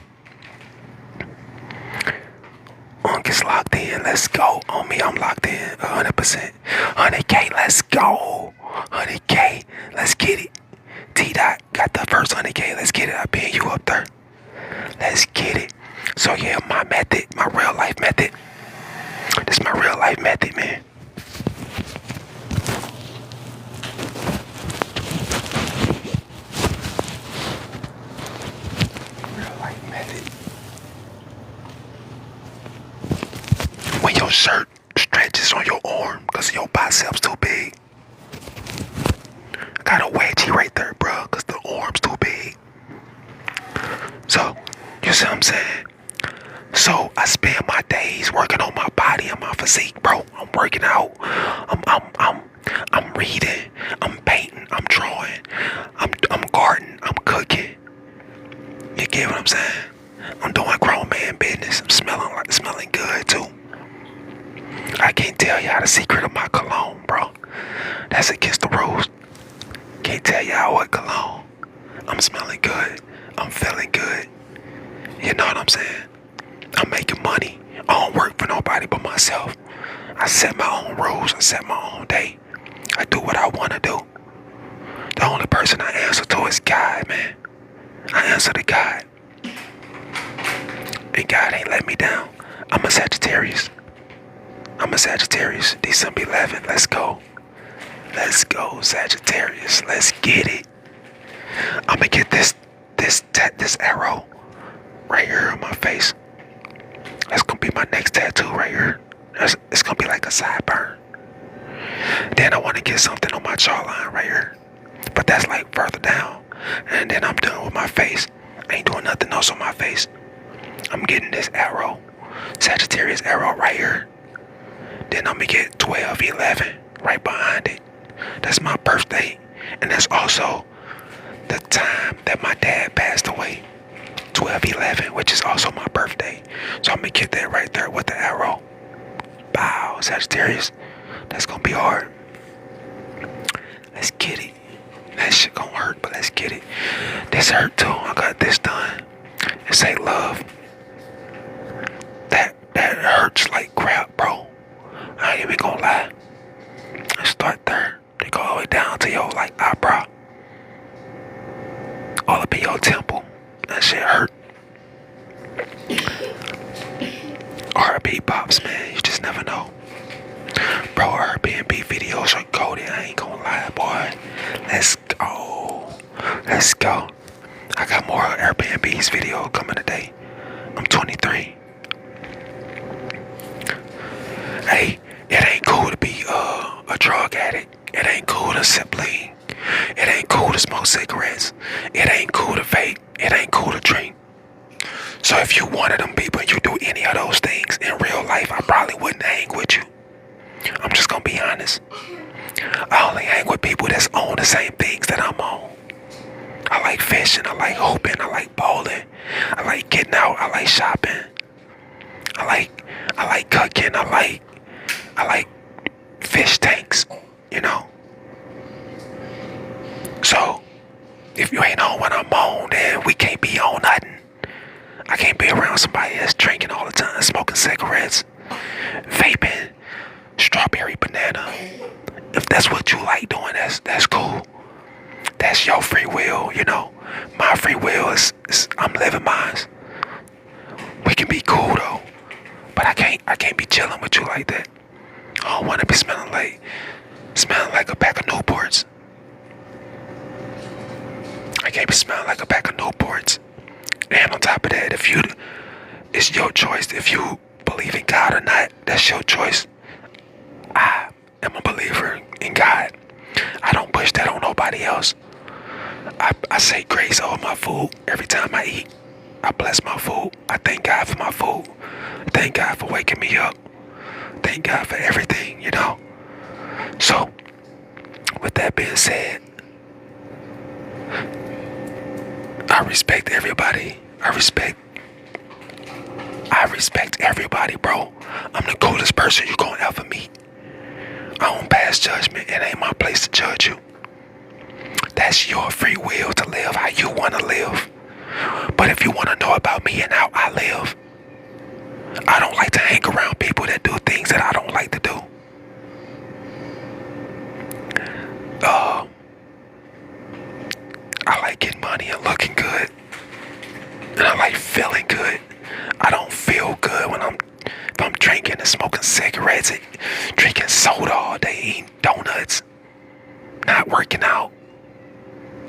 Unk is locked in. Let's go. On me, I'm locked in 100%. 100K. Let's go. 100K. Let's get it. T-Dot got the first 100K. Let's get it. I pin you up there. Let's get it. So yeah, my method, my real life method. This is my real life method, man. Real life method. When your shirt stretches on your arm because your biceps too big. I got a wedgie right there, bro, because the arm's too big. So, you see what I'm saying? So I spend my days working on my body and my physique, bro. I'm working out. I'm reading. I'm painting. I'm drawing. I'm gardening. I'm cooking. You get what I'm saying? I'm doing grown man business. I'm smelling good too. I can't tell y'all the secret of my cologne, bro. That's against the rules. Can't tell y'all what cologne. I'm smelling good. I'm feeling good. You know what I'm saying? I'm making money. I don't work for nobody but myself. I set my own rules. I set my own day. I do what I want to do. The only person I answer to is God, man. I answer to God. And God ain't let me down. I'm a Sagittarius. December 11th. Let's go. Let's go, Sagittarius. Let's get it. I'm gonna get this arrow right here on my face. That's gonna be my next tattoo right here. It's gonna be like a sideburn. Then I want to get something on my jawline right here, but that's like further down. And then I'm done with my face. I ain't doing nothing else on my face. I'm getting this arrow, Sagittarius arrow right here. Then I'm gonna get 12/11 right behind it. That's my birthday, and that's also the time that my dad passed away. 12/11, which is also my birthday. So I'm gonna get that right there with the arrow. Bow, Sagittarius. That's gonna be hard. Let's get it. That shit gonna hurt, but let's get it. This hurt too. I got this done. It say love. That hurts like crap, bro. I ain't even gonna lie. Let's start there. They go all the way down to your like eyebrow. All up in your temple. That shit hurt. R&B pops, man. You just never know. Bro, Airbnb videos are golden. I ain't gonna lie, boy. Let's go. Let's go. I got more Airbnb's video coming today. I'm 23. Hey, it ain't cool to be a drug addict. It ain't cool to sip lean. It ain't cool to smoke cigarettes. It ain't cool to vape. It ain't cool to drink. So if you one of them people and you do any of those things in real life, I probably wouldn't hang with you. I'm just gonna be honest. I only hang with people that's on the same things that I'm on. I like fishing, I like hooping, I like bowling, I like getting out, I like shopping. I like cooking, I like fish tanks, you know. So if you ain't on what I'm on, then we can't be on nothing. I can't be around somebody that's drinking all the time, smoking cigarettes, vaping, strawberry banana. If that's what you like doing, that's cool. That's your free will, you know. My free will is I'm living mine. We can be cool though, but I can't be chilling with you like that. I don't want to be smelling like a pack of Newports. I can't be smelling like a pack of Newports. And on top of that, it's your choice. If you believe in God or not, that's your choice. I am a believer in God. I don't push that on nobody else. I say grace over my food every time I eat. I bless my food. I thank God for my food. Thank God for waking me up. Thank God for everything, you know. So, with that being said, I respect everybody. I respect everybody, bro. I'm the coolest person you gonna ever meet. I don't pass judgment. It ain't my place to judge you. That's your free will to live how you want to live. But if you want to know about me and how I live, I don't like to hang around people that do things that I don't like to do. I like getting money and looking good. And I like feeling good. I don't feel good if I'm drinking and smoking cigarettes and drinking soda all day, eating donuts, not working out,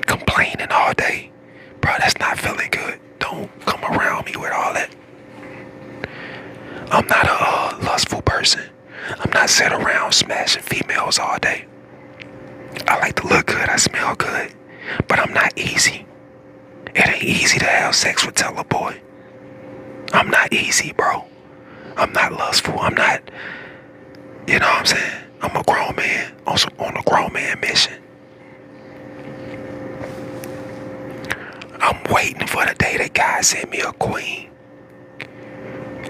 complaining all day. Bro, that's not feeling good. Don't come around me with all that. I'm not a lustful person. I'm not sitting around smashing females all day. I like to look good. I smell good. But I'm not easy. It ain't easy to have sex with TelaBoy. I'm not easy, bro. I'm not lustful. I'm not, you know what I'm saying? I'm a grown man on a grown man mission. I'm waiting for the day that God send me a queen.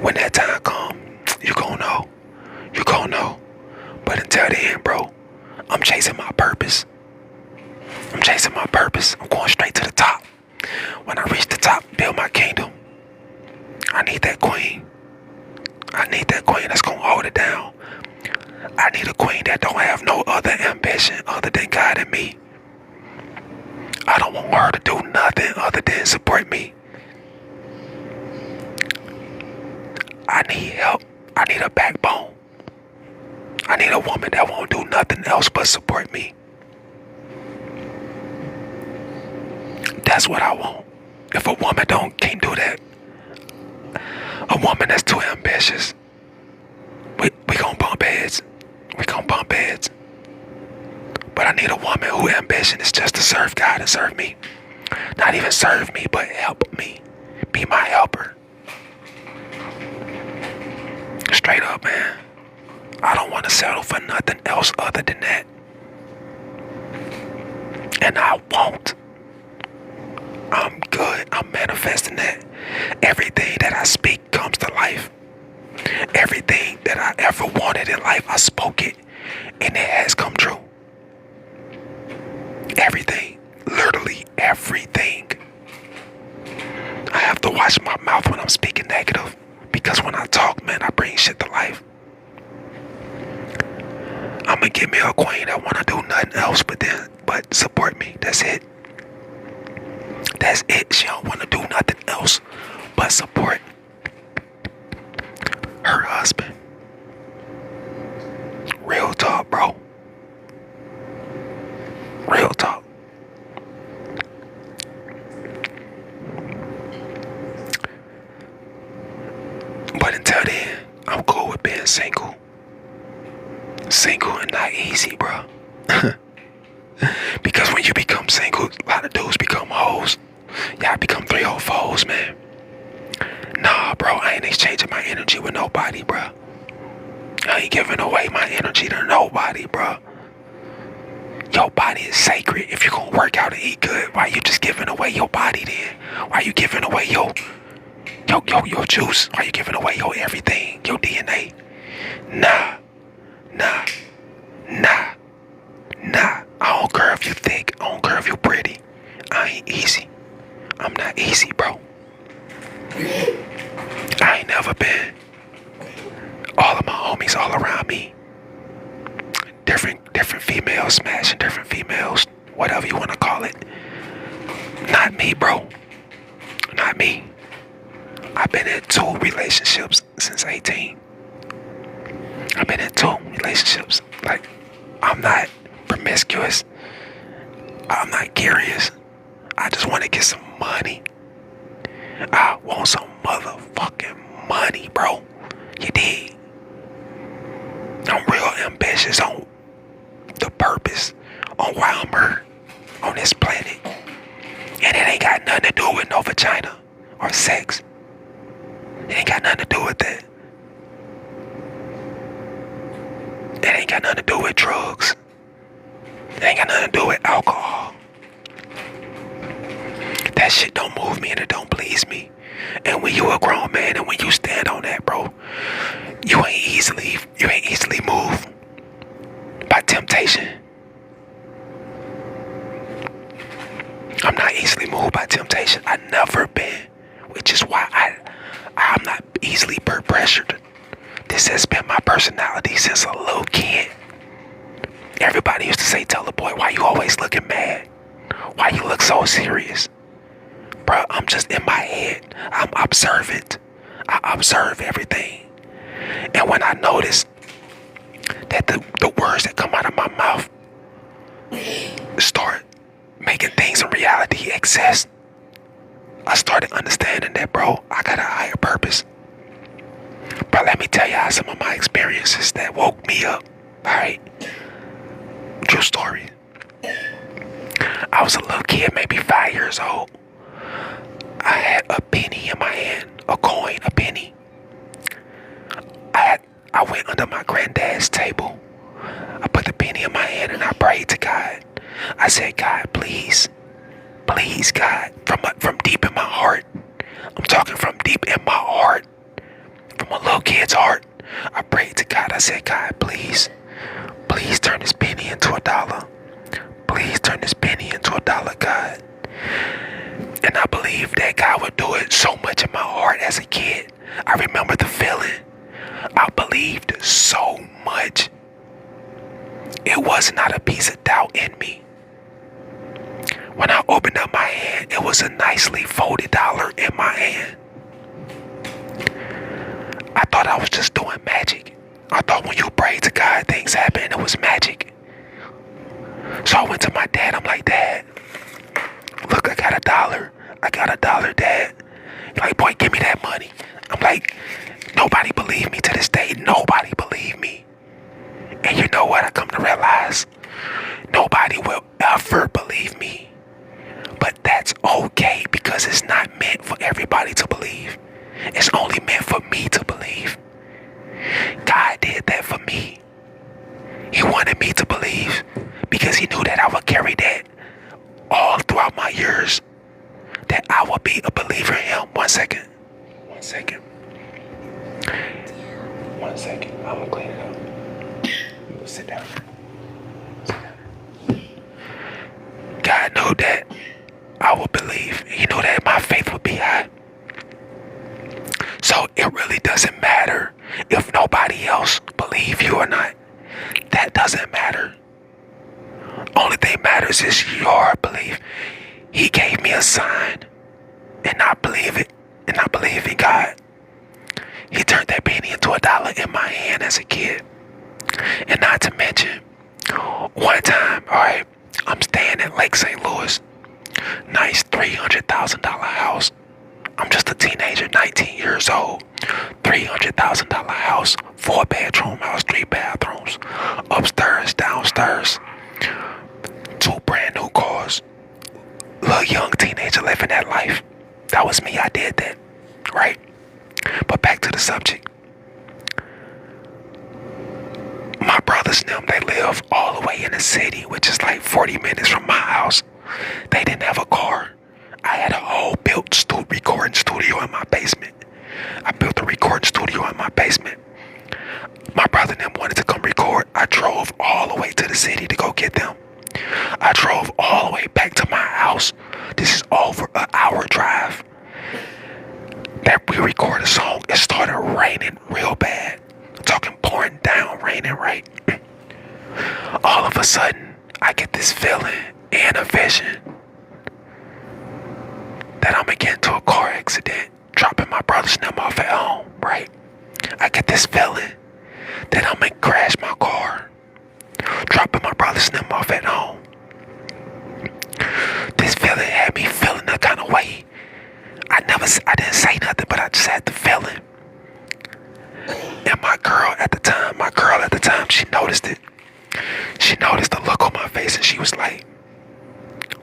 When that time come, you gon' know. You gon' know. But until then, bro, I'm chasing my purpose. I'm chasing my purpose. I'm going straight to the top. When I reach the top, build my kingdom. I need that queen. I need that queen that's gonna hold it down. I need a queen that don't have no other ambition other than God and me. I don't want her to do nothing other than support me. I need help. I need a backbone. I need a woman that won't do nothing else but support me. That's what I want. If a woman can't do that, a woman that's too ambitious, we gon' bump heads. We gon' bump heads. But I need a woman whose ambition is just to serve God and serve me. Not even serve me, but help me. Be my helper. Straight up, man. I don't want to settle for nothing else other than that. And I won't. I'm good. I'm manifesting that. Everything that I speak comes to life. Everything that I ever wanted in life, I spoke it. And it has come true. Everything. Literally everything. I have to watch my mouth when I'm speaking negative. Because when I talk, man, I bring shit to life. I'ma get me a queen that wanna do nothing else but support me. That's it. That's it. She don't wanna do nothing else but support her husband. Real talk, bro. Real talk. being single. Single and not easy, bro. Because when you become single, a lot of dudes become hoes. Y'all become 304s, man. Nah, bro, I ain't exchanging my energy with nobody, bro. I ain't giving away my energy to nobody, bro. Your body is sacred. If you're gonna work out and eat good, why you just giving away your body then? Why you giving away your juice? Why you giving away your everything? Your DNA? Nah. I don't care if you thick. I don't care if you pretty. I ain't easy. I'm not easy, bro. I ain't never been. All of my homies all around me. Different females smashing different females. Whatever you want to call it. Not me, bro. Not me. I've been in 2 relationships since 18. I've been in 2 relationships. Like, I'm not promiscuous. I'm not curious. I just want to get some money. I want some motherfucking money, bro. You dig? I'm real ambitious on the purpose, on why I'm here on this planet. And it ain't got nothing to do with no vagina or sex. It ain't got nothing to do with that. It ain't got nothing to do with drugs. It ain't got nothing to do with alcohol. That shit don't move me and it don't please me. And when you a grown man and when you stand on that, bro, you ain't easily moved by temptation. I'm not easily moved by temptation. I never been, which is why I'm not easily pressured. This has been my personality since a little kid. Everybody used to say, TelaBoy, why you always looking mad? Why you look so serious? Bro, I'm just in my head. I'm observant. I observe everything. And when I notice that the words that come out of my mouth start making things in reality exist, I started understanding that, bro, I got a higher purpose. But let me tell y'all some of my experiences that woke me up. Alright? True story. I was a little kid, maybe 5 years old. I had a penny in my hand, a coin, a penny. I went under my granddad's table. I put the penny in my hand and I prayed to God. I said, God, please, God, from deep in my heart. I'm talking from deep in my heart, from a little kid's heart. I prayed to God. I said, God, please turn this penny into $1. Please turn this penny into $1, God. And I believe that God would do it so much in my heart as a kid. I remember the feeling. I believed so much. It was not a piece of doubt in me. When I opened up my hand, it was a nicely folded dollar in my hand. I thought I was just doing magic. I thought when you prayed to God, things happen. It was magic. So I went to my dad. I'm like, Dad, look, I got $1. I got $1, Dad. He's like, boy, give me that money. I'm like, nobody believed me to this day. Nobody believed me. And you know what? I come to realize nobody will ever believe me. But that's okay because it's not meant for everybody to believe. It's only meant for me to believe. God did that for me. He wanted me to believe because he knew that I would carry that all throughout my years. That I would be a believer in him. One second. I'm gonna clean it up. You sit down. God knew that I would believe. He knew that my faith would be high. So it really doesn't matter if nobody else believes you or not. That doesn't matter. Only thing matters is your belief. He gave me a sign, and I believe it, and I believe in God. He turned that penny into $1 in my hand as a kid. And not to mention, one time, alright, I'm staying in Lake St. Louis. Nice $300,000 house. I'm just a teenager, 19 years old. $300,000 house, 4-bedroom house, 3 bathrooms, upstairs, downstairs, 2 brand new cars. Little young teenager living that life. That was me. I did that, right? But back to the subject. My brothers and them, they live all the way in the city, which is like 40 minutes from my house. They didn't have a car. I had a whole built recording studio in my basement. I built a recording studio in my basement. My brother and them wanted to come record. I drove all the way to the city to go get them. I drove all the way back to my house. This is over an hour drive. That we record a song. It started raining real bad. I'm talking pouring down, raining, right? All of a sudden, I get this feeling and a vision that I'm gonna get into a car accident, dropping my brothers and them off at home, right? I get this feeling that I'm gonna crash my car, dropping my brothers and them off at home. This feeling had me feeling that kind of way. I didn't say nothing, but I just had the feeling. And my girl at the time, she noticed it. She noticed the look on my face and she was like,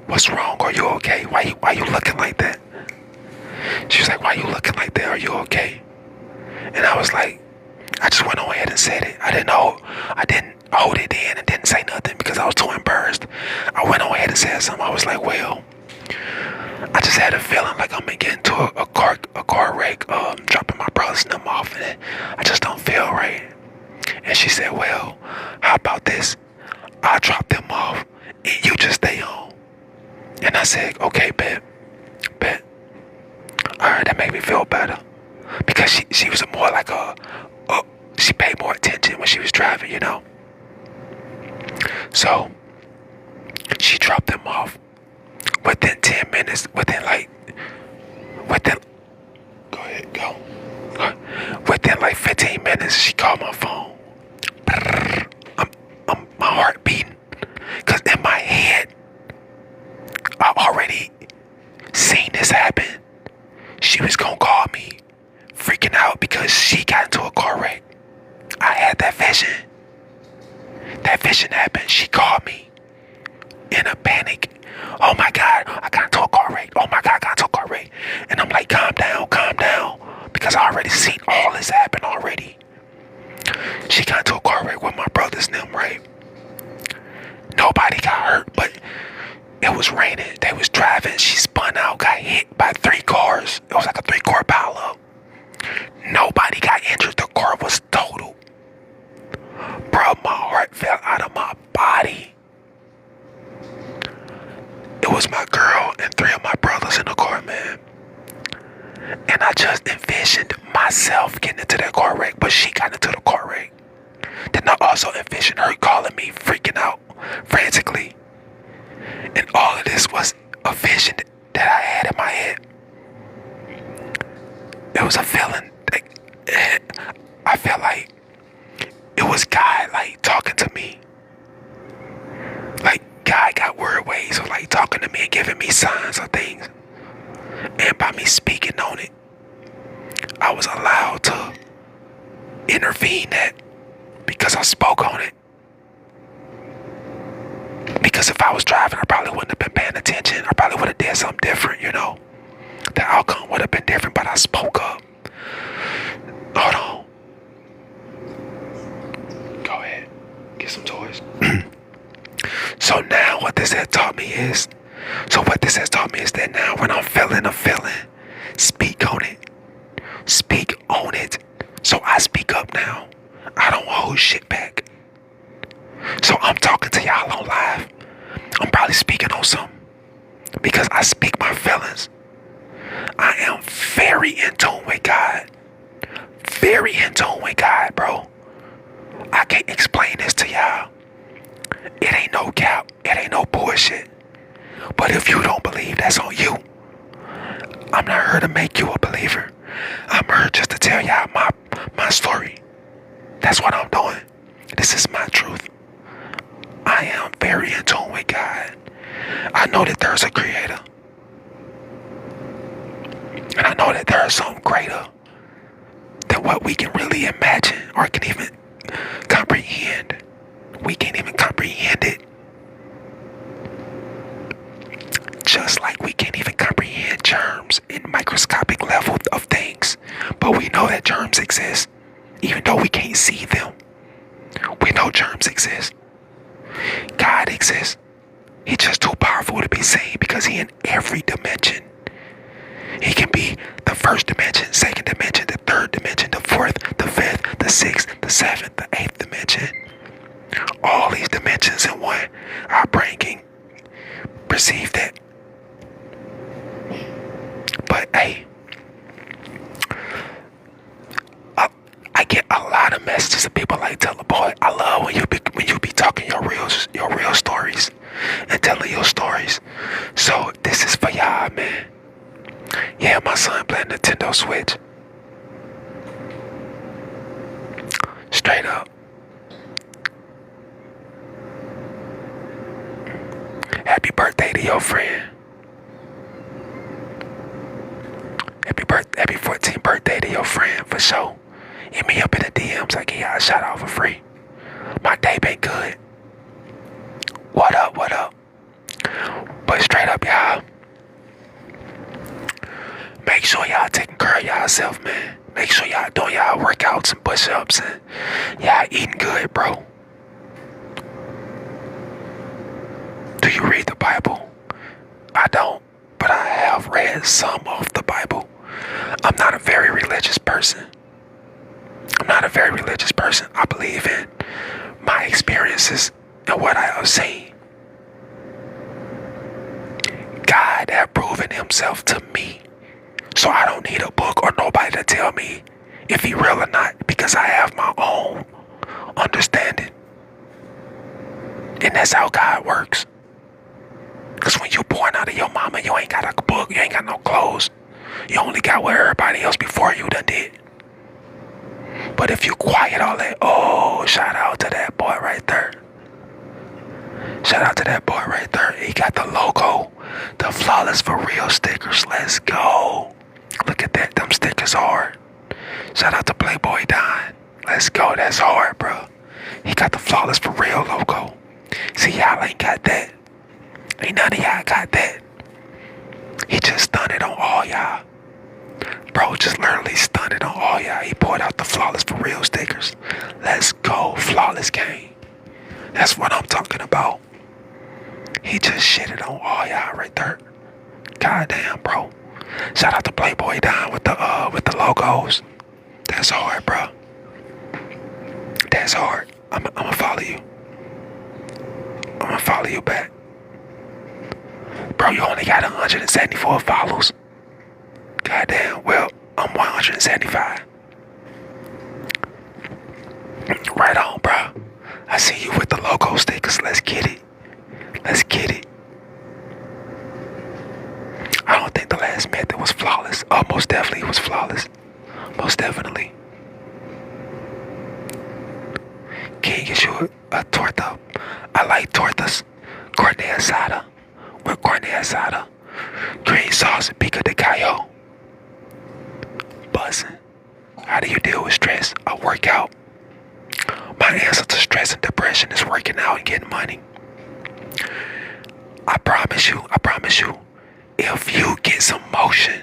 "What's wrong? Are you okay? Why you looking like that?" She was like, "Why you looking like that? Are you okay?" And I was like, I just went on ahead and said it. I didn't hold it in and didn't say nothing because I was too embarrassed. I went on ahead and said something. I was like, "Well, I just had a feeling like I'm gonna get into a car wreck, dropping my brothers and them off, and I just don't feel right." And she said, "Well, how about this? I'll drop them off and you just stay home." And I said, "Okay, bet. Alright, that made me feel better. Because she was more like she paid more attention when she was driving, you know. So she dropped them off within 10 minutes, within like 15 minutes, she called my phone. My heart beating. Because in my head, I already seen this happen. She was going to call me freaking out because she got into a car wreck. I had that vision. That vision happened. She called me in a panic. "Oh my God, I got into a car wreck. Oh my God, I got into a car wreck." And I'm like, calm down. Because I already seen all this happen already. She got into a car wreck with my brothers and them, right? Nobody got hurt, but it was raining. They was driving. She spun out, got hit by 3 cars. It was like a 3-car pileup. Nobody got injured. The car was total. Bro, my heart fell out of my body. It was my girl and 3 of my brothers in the car, man. And I just envisioned myself getting into that car wreck, but she got into the car wreck. Then I also envisioned her calling me, freaking out frantically. And all of this was a vision that I had in my head. It was a feeling. I felt like it was God, like, talking to me. Like, God got word ways of, like, talking to me and giving me signs of things. And by me speaking on it, I was allowed to intervene that because I spoke on it. Because if I was driving, I probably wouldn't have been paying attention. I probably would have did something different, you know. The outcome would have been different, but I spoke up. Hold on. Go ahead. Get some toys. So now what this has taught me is that now when I'm feeling a feeling, speak on it. Speak on it. So I speak up now. I don't hold shit back. So I'm talking to y'all on live. I'm probably speaking on something because I speak my feelings. I am very in tune with God. Very in tune with God, bro. I can't explain this to y'all. It ain't no cap. It ain't no bullshit. But if you don't believe, that's on you. I'm not here to make you a believer. I'm here just to tell y'all my story. That's what I'm doing. This is my truth. I am very in tune with God. I know that there's a creator. And I know that there is something greater than what we can really imagine or can even comprehend. We can't even comprehend it. Just like we can't even comprehend germs in microscopic level of things. But we know that germs exist. Even though we can't see them. We know germs exist. God exists. He's just too powerful to be seen because he in every dimension. He can be the first dimension, second dimension, the third dimension, the fourth, the fifth, the sixth, the seventh, the eighth dimension. All these dimensions in one. Our brain can perceive that. But hey, I get a lot of messages of people like TelaBoy. I love when you be talking your real stories and telling your stories. So this is for y'all, man. Yeah, my son playing Nintendo Switch. Straight up. Happy birthday to your friend. Happy 14th birthday to your friend for sure. Hit me up in the DMs. I give y'all a shout out for free. My day been good. What up, what up? But straight up, y'all. Make sure y'all taking care of y'allself, man. Make sure y'all doing y'all workouts and push-ups and y'all eating good, bro. Do you read the Bible? I don't, but I have read some of the Bible. I'm not a very religious person. I believe in my experiences and what I have seen. God has proven himself to me. So I don't need a book or nobody to tell me if he real or not, because I have my own understanding. And that's how God works. Because when you born out of your mama, you ain't got a book, you ain't got no clothes. You only got what everybody else before you done did. But if you quiet all that, oh, shout out to that boy right there. Shout out to that boy right there. He got the logo, the Flawless for Real stickers. Let's go. Look at that. Them stickers hard. Shout out to Playboy Don. Let's go. That's hard, bro. He got the Flawless for Real logo. See, y'all ain't got that. Ain't none of y'all got that. He just stunned it on all y'all. Bro, just literally stunned it on all y'all. He poured out the Flawless for Real stickers. Let's go. Flawless game. That's what I'm talking about. He just shitted on all y'all right there. Goddamn, bro. Shout out to Playboy Don with the logos. That's hard, bro. That's hard. I'ma follow you. I'ma follow you back. Bro, you only got 174 follows. Goddamn, well, I'm 175. Right on, bro. I see you with the logo stickers. Let's get it. Let's get it. I don't think the last method was flawless. Oh, most definitely it was flawless. Most definitely. Can you get you a torta? I like tortas. Carne asada. With carne asada. Green sauce and pico de gallo. Buzzing. How do you deal with stress? I work out. My answer to stress and depression is working out and getting money. I promise you, if you get some motion,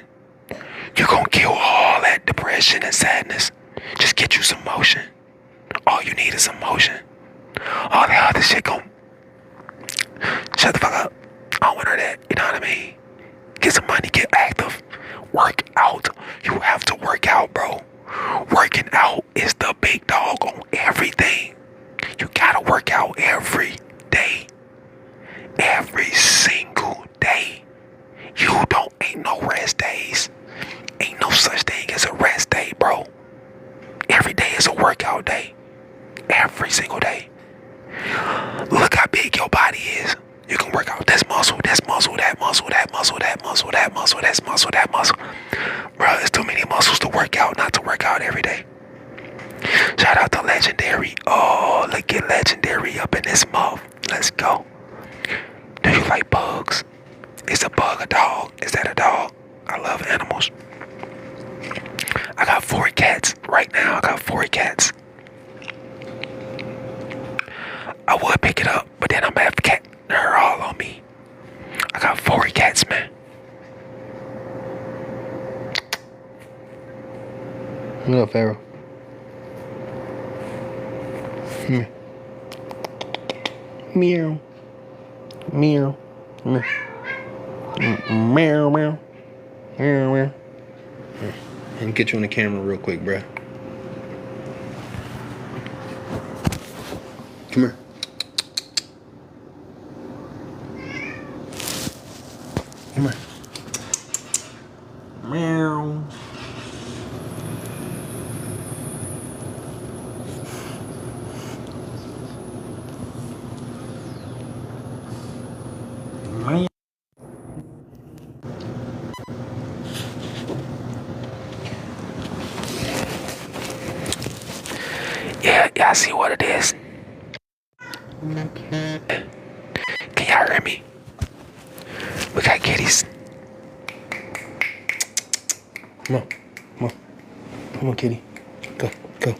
you're gonna kill all that depression and sadness. Just get you some motion. All you need is some motion. All that other shit gon' shut the fuck up. I don't want to hear that. You know what I mean? Get some money, get active. Work out. You have to work out, bro. Working out is the big dog on everything. You gotta work out every day. Every single day. Ain't no rest days. Ain't no such thing as a rest day, bro. Every day is a workout day. Every single day. Look how big your body is. You can work out this muscle, that muscle, that muscle, that muscle, that muscle, this muscle, that muscle. Bro, there's too many muscles to work out, not to work out every day. Shout out to Legendary. Oh, look at Legendary up in this month. Let's go. Do you like bugs? Is a bug a dog? Is that a dog? I love animals. I got 4 cats right now. I got 4 cats. I would pick it up, but then I'm gonna have cat hair all on me. I got 4 cats, man. What up, Pharaoh? Meow. Meow. Meow. Meow. Meow. Meow. Meow. And get you on the camera real quick, bruh. Come here. Come here. Meow. Meow. Yeah, I see what it is. Can y'all hear me? We got kitties. Come on. Come on. Come on, kitty. Go. Go.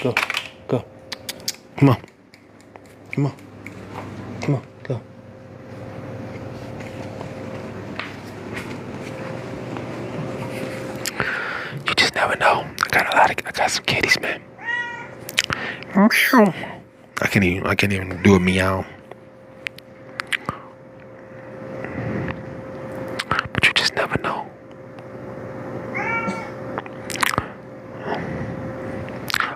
Go. Go. Come on. Come on. Come on. Go. You just never know. I got some kitties, man. Meow. I can't even do a meow. But you just never know.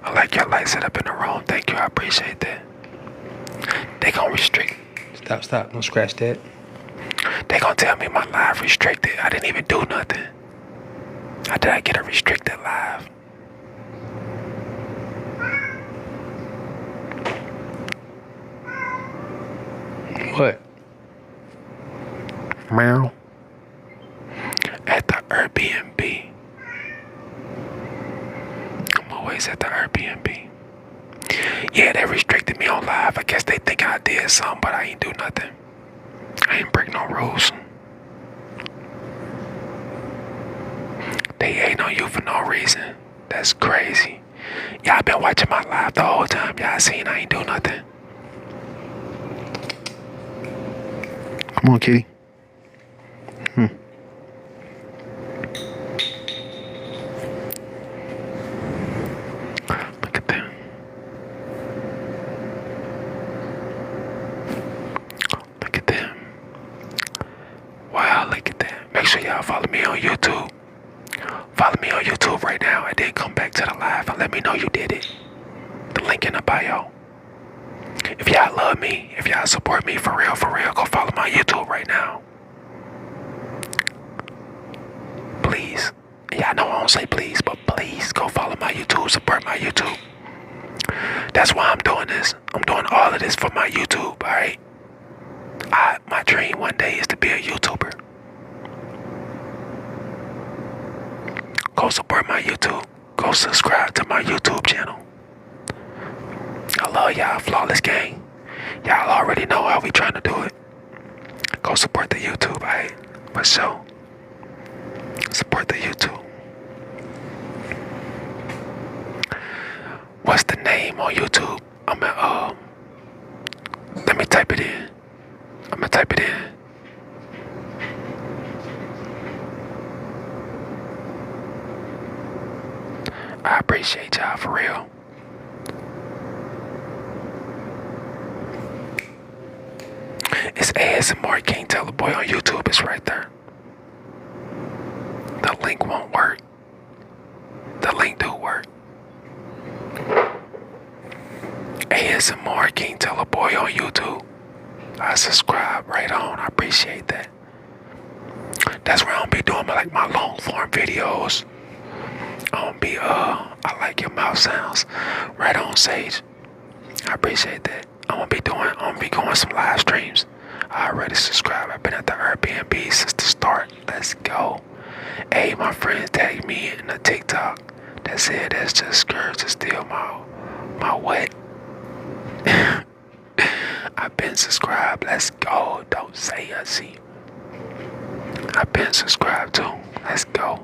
I like your light set up in the room. Thank you. I appreciate that. They gonna restrict. Stop. Don't scratch that. They gonna tell me my live restricted. I didn't even do nothing. How did I get a restricted live? What? Meow. At the Airbnb. I'm always at the Airbnb. Yeah, they restricted me on live. I guess they think I did something, but I ain't do nothing. I ain't break no rules. They hate on you for no reason. That's crazy. Y'all been watching my live the whole time. Y'all seen I ain't do nothing. Come on, kitty. Look at that. Look at that. Wow, look at that. Make sure y'all follow me on YouTube. Follow me on YouTube right now and then come back to the live and let me know you did it. The link in the bio. If y'all love me, if y'all support me for real, go follow my YouTube right now. Please. Y'all know I don't say please, but please go follow my YouTube, support my YouTube. That's why I'm doing this. I'm doing all of this for my YouTube, alright? My dream one day is to be a YouTuber. Go support my YouTube. Go subscribe to my YouTube channel. I love y'all, Flawless Gang. Y'all already know how we trying to do it. Go support the YouTube, alright? For sure. Support the YouTube. What's the name on YouTube? Let me type it in. I'm gonna type it in. I appreciate y'all for real. It's ASMR King TelaBoy on YouTube. It's right there. The link won't work. The link do work. ASMR King TelaBoy on YouTube. I subscribe right on. I appreciate that. That's where I'm gonna be doing my long form videos. I like your mouth sounds. Right on, Sage. I appreciate that. I'm gonna be going some live streams. I already subscribed. I've been at the Airbnb since the start. Let's go. Hey, my friends tagged me in the TikTok. That said, that's just girls to steal my wet. I've been subscribed. Let's go. Don't say I see. I've been subscribed too. Let's go.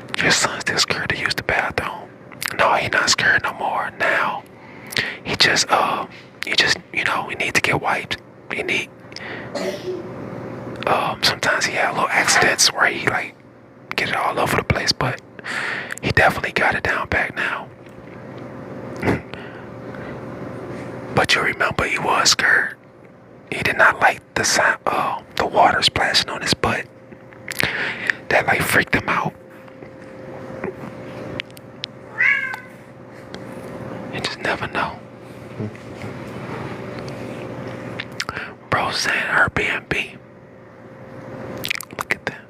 Your son's still scared to use the bathroom. No, he not scared no more now. He just, he need to get wiped. He need, sometimes he had little accidents where he like get it all over the place, but he definitely got it down back now. But you remember he was scared. He did not like the sound, the water splashing on his butt. That like freaked him out. You just never know. Bro saying Airbnb. Look at that.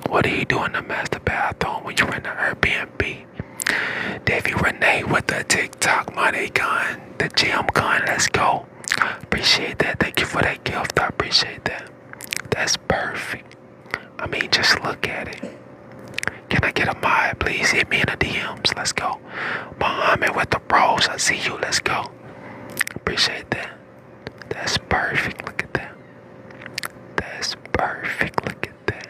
What are you doing in the master bathroom when you're in the Airbnb? Davey Renee with the TikTok money gun, the gym gun. Let's go. Appreciate that. Thank you for that gift. I appreciate that. That's perfect. I mean, just look at it. Can I get a mod, please? Hit me in the DMs. Let's go. Muhammad with the bros. I see you. Let's go. Appreciate that. That's perfect. Look at that. That's perfect. Look at that.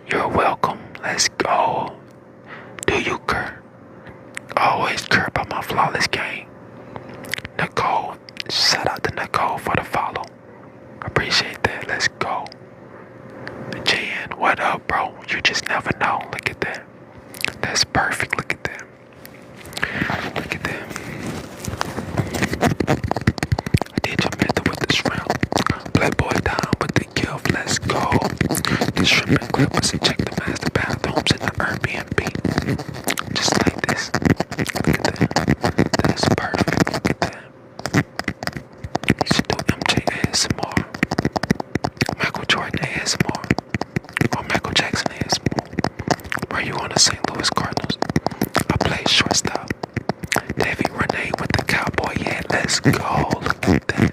You're welcome. Let's go. Do you care? Always care about my flawless game. Nicole. Shout out to Nicole for the follow. Appreciate that. Let's go. Jan, what up, bro? You just never know. Look at that. That's perfect. Look at that. Look at that. I did your method with the shrimp. Playboy down with the gift. Let's go. The shrimp and clippers and check the master bathrooms in the Airbnb. Just like this. Look at that. That's perfect. Look at that. You should do MJ ASMR. Michael Jordan ASMR. Or Michael Jackson ASMR. Were you on the St. Louis Cardinals? I play shortstop. Davey Renee with the cowboy hat. Let's go. Look at that.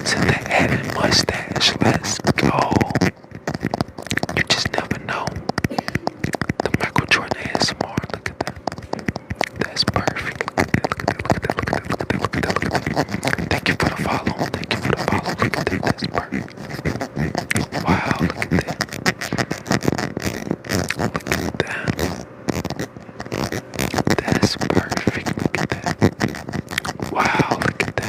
It's in the head and mustache. Let's go. You just never know. The Michael Jordan ASMR. Look at that. That's perfect. Look at that. Look at that. Look at that. Look at that. Look at that. Look at that. Thank you for the follow. Thank you for the follow. Look at that. That's perfect. Wow. Look at that. Look at that. That's perfect. Look at that. Wow. Look at that.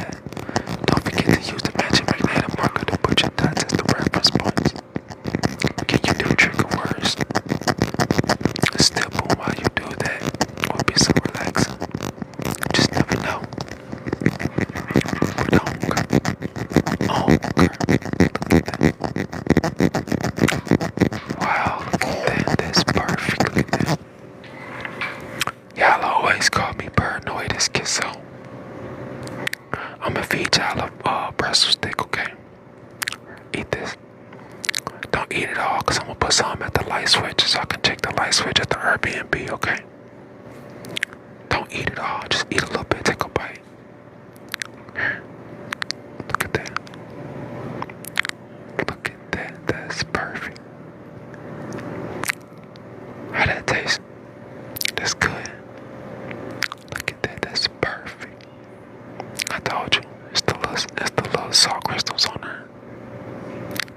Don't eat it all, cause I'm gonna put some at the light switch so I can check the light switch at the Airbnb, okay? Don't eat it all, just eat a little bit, take a bite. Look at that. Look at that, that's perfect. How that taste? That's good. Look at that, that's perfect. I told you, it's the little salt crystals on there.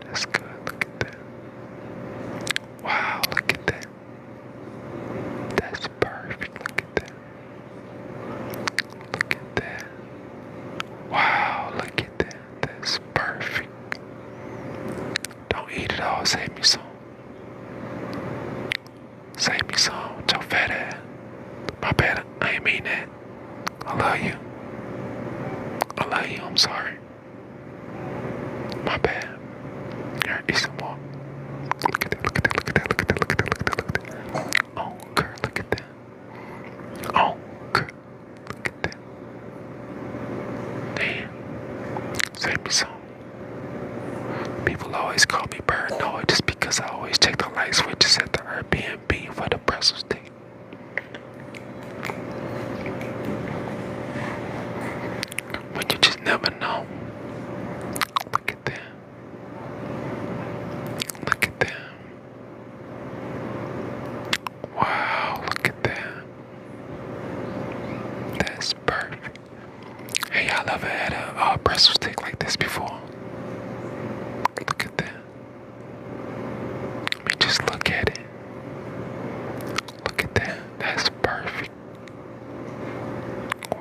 That's good, look at that. Wow, look at that. That's perfect, look at that. Look at that. Wow, look at that. That's perfect. Don't eat it all, save me some. Save me some with your fat ass. My bad, I ain't mean that. I love you. I love you, I'm sorry. My bad. Here, eat some more. Look at that, look at that, look at that, look at that, look at that, look at that, look at that. Oh, girl, look at that. Oh, girl, look at that. Damn. Save me some. People always call me paranoid just because I always check the light switches at the Airbnb for the pretzel stick. But you just never know. Look at that. Look at that. Wow, look at that. That's perfect. Hey, y'all ever had a pretzel stick like this before? Look at that. I mean, just look at it. Look at that. That's perfect.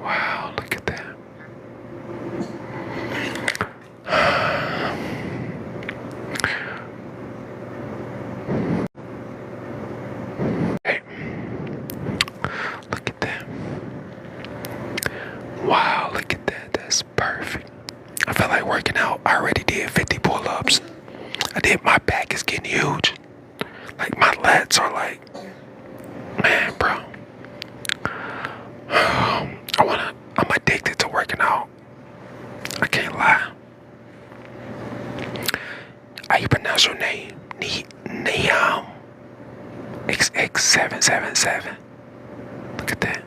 Wow, look at that. Hey, look at that. Wow, look at that. That's perfect. I feel like working out. I already did 50 pull-ups. My back is getting huge. Like my lats are like, man, bro. I'm addicted to working out. I can't lie. How you pronounce your name? Neam XX777. Look at that.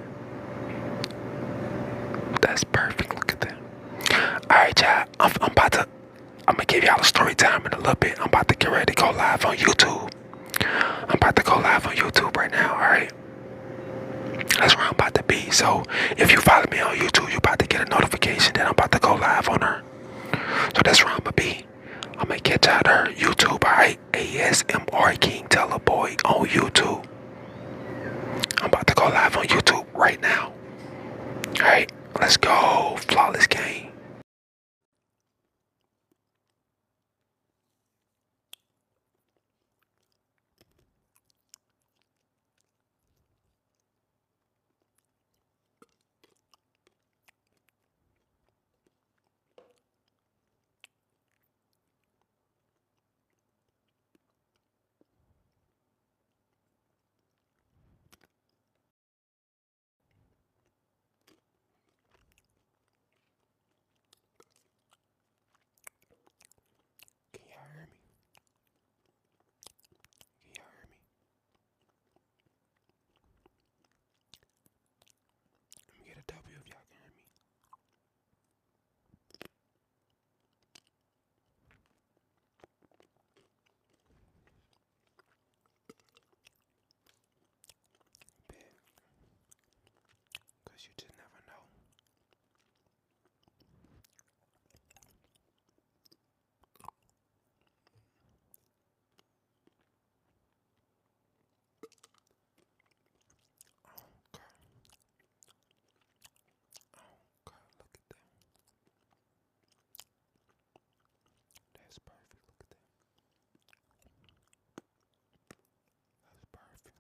That's perfect. Look at that. Alright, y'all. I'm gonna give y'all a story time in a little bit. I'm about to get ready to go live on YouTube. I'm about to go live on YouTube right now, alright? That's where I'm about to be. So if you follow me on YouTube, you're about to get a notification that I'm about to go live on her. So that's where I'm gonna be. I'm gonna catch out her YouTube, alright? ASMR King TelaBoy on YouTube. I'm about to go live on YouTube right now. Alright, let's go. Flawless game. Can y'all hear me? Can y'all hear me? Let me get a W if y'all can hear me. Bet. Cause you just never know. Oh God. Oh God, look at that. That's perfect. Look at that. That's perfect.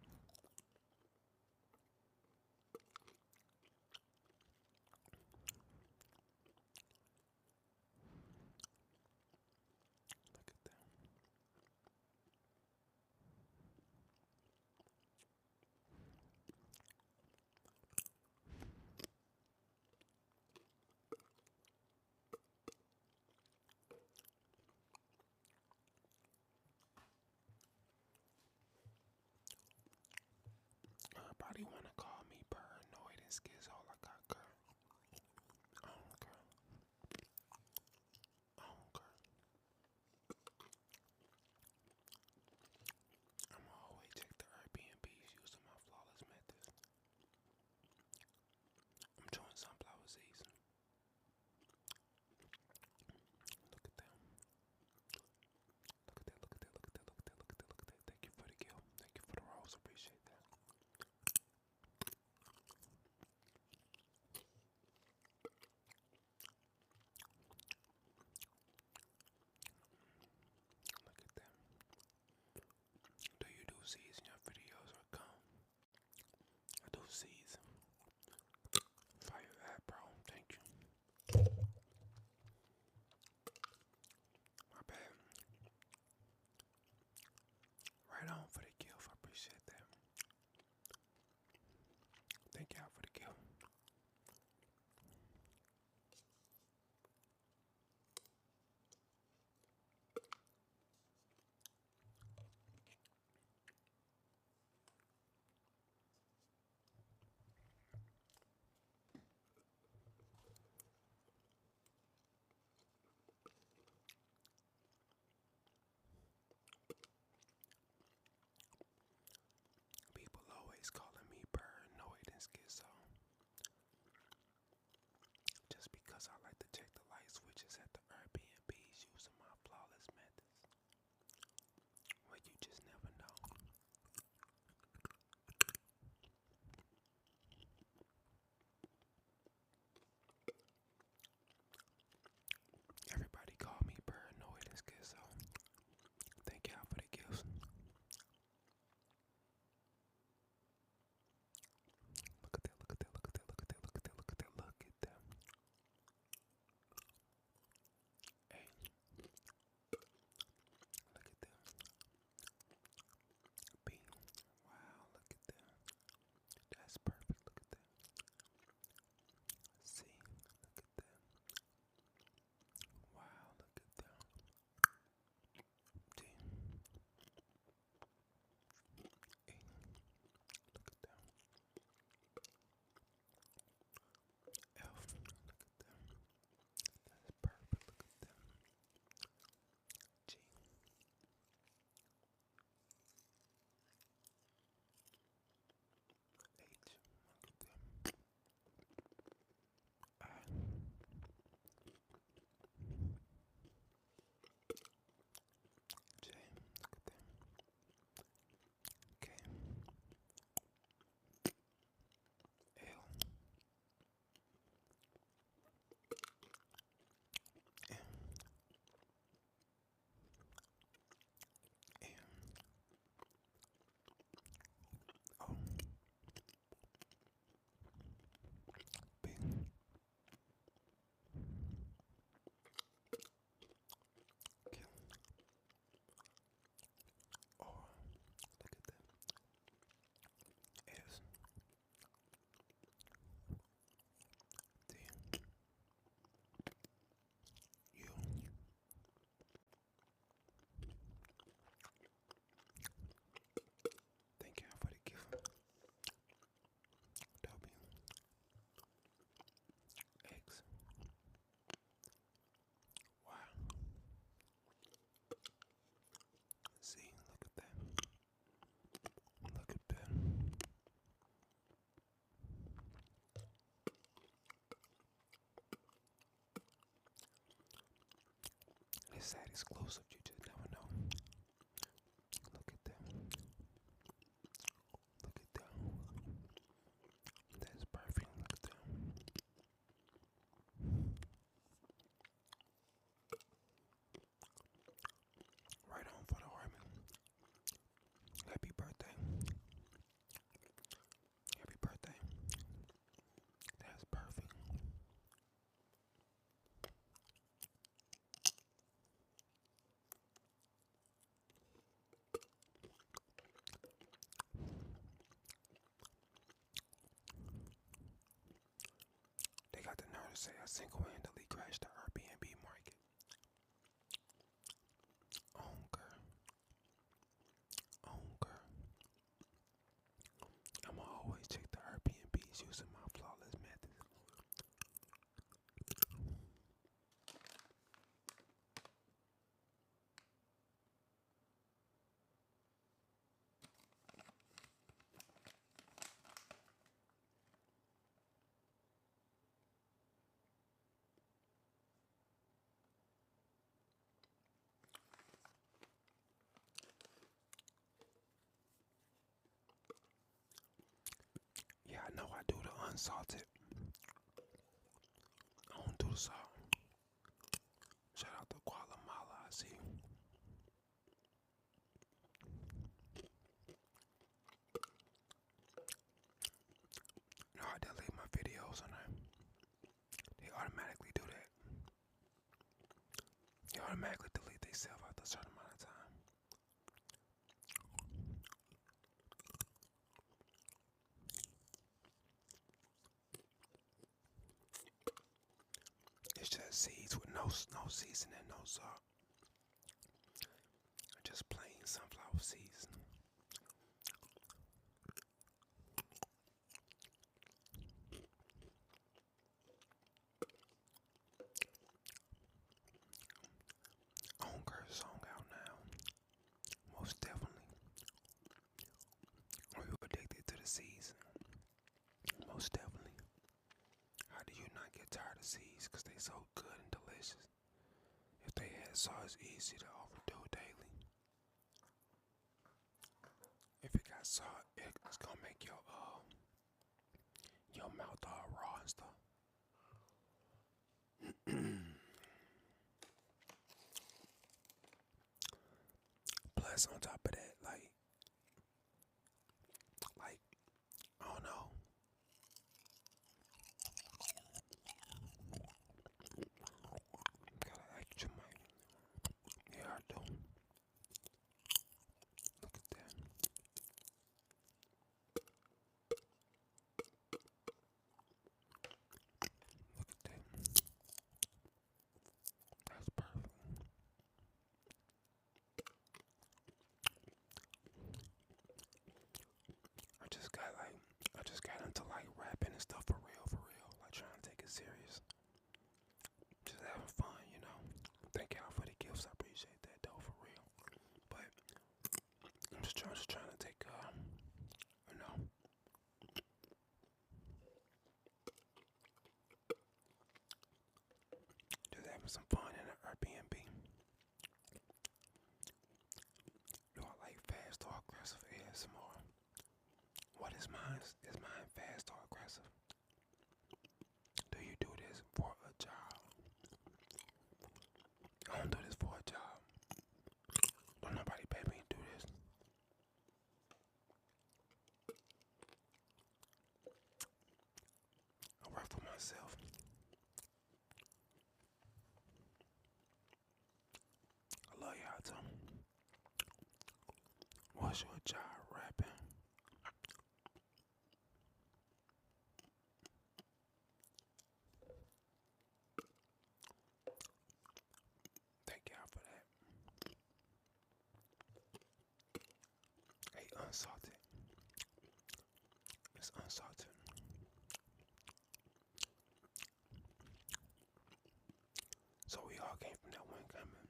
Sometimes I like to check the light switches at the Airbnbs using my flawless methods. Well, you just never know. Everybody call me paranoid and schizo. Thank y'all for the gifts. Look at that, look at that, look at that, look at that, look at that, look at that, look at that. Hey, look at that. Bing. Wow, look at that. That's perfect, look at that. See, look at that. Wow, look at that. D. E. Look at that. F. Look at that. That's perfect. Look at that. G. H. Look at that. I. J. Look at that. K. L. M. N. O. P. Q. R. Look at that. S. T. U. Thank y'all for the gift. W. X. Y. Z. Look at that. Look at that. This side exclusive, you just never know. Look at that. Look at that. That's perfect. Look at that. Right on for the army. Happy birthday. Happy birthday. That's perfect. They got the nerve to say I single-handedly crashed the Airbnb market. Girl. Girl. I'ma always check the Airbnbs using my flawless methods. Yeah, I know I do the unsalted. I don't do the salt. Shout out to Guatemala, I see. No, I delete my videos on there. They automatically do that. They automatically delete themselves after a certain amount of time. It's just seeds with no seasoning, no salt. Just plain sunflower seeds. Girl song out now. Most definitely. Are you addicted to the seeds? Most definitely. How do you not get tired of seeds? Because they so it's easy to overdo daily. If it got salt, it's gonna make your mouth all raw and stuff. Plus, on top of that, like I don't know. Got an extra mic. Yeah, I do. Look at that. Look at that. That's perfect. I just got into like rapping and stuff for real. Like trying to take it serious. Just having fun, you know. Thank y'all for the gifts. I appreciate that though, for real. But I'm just trying to take you know, just having some fun in an Airbnb. Do I like fast or aggressive ASMR? What is mine? Is mine fast or aggressive? Do you do this for a job? I don't do this for a job. Don't nobody pay me to do this. I work for myself. I love y'all too. What's your job, rapping? Thank y'all for that. Hey, unsalted. It's unsalted. So we all came from that one coming.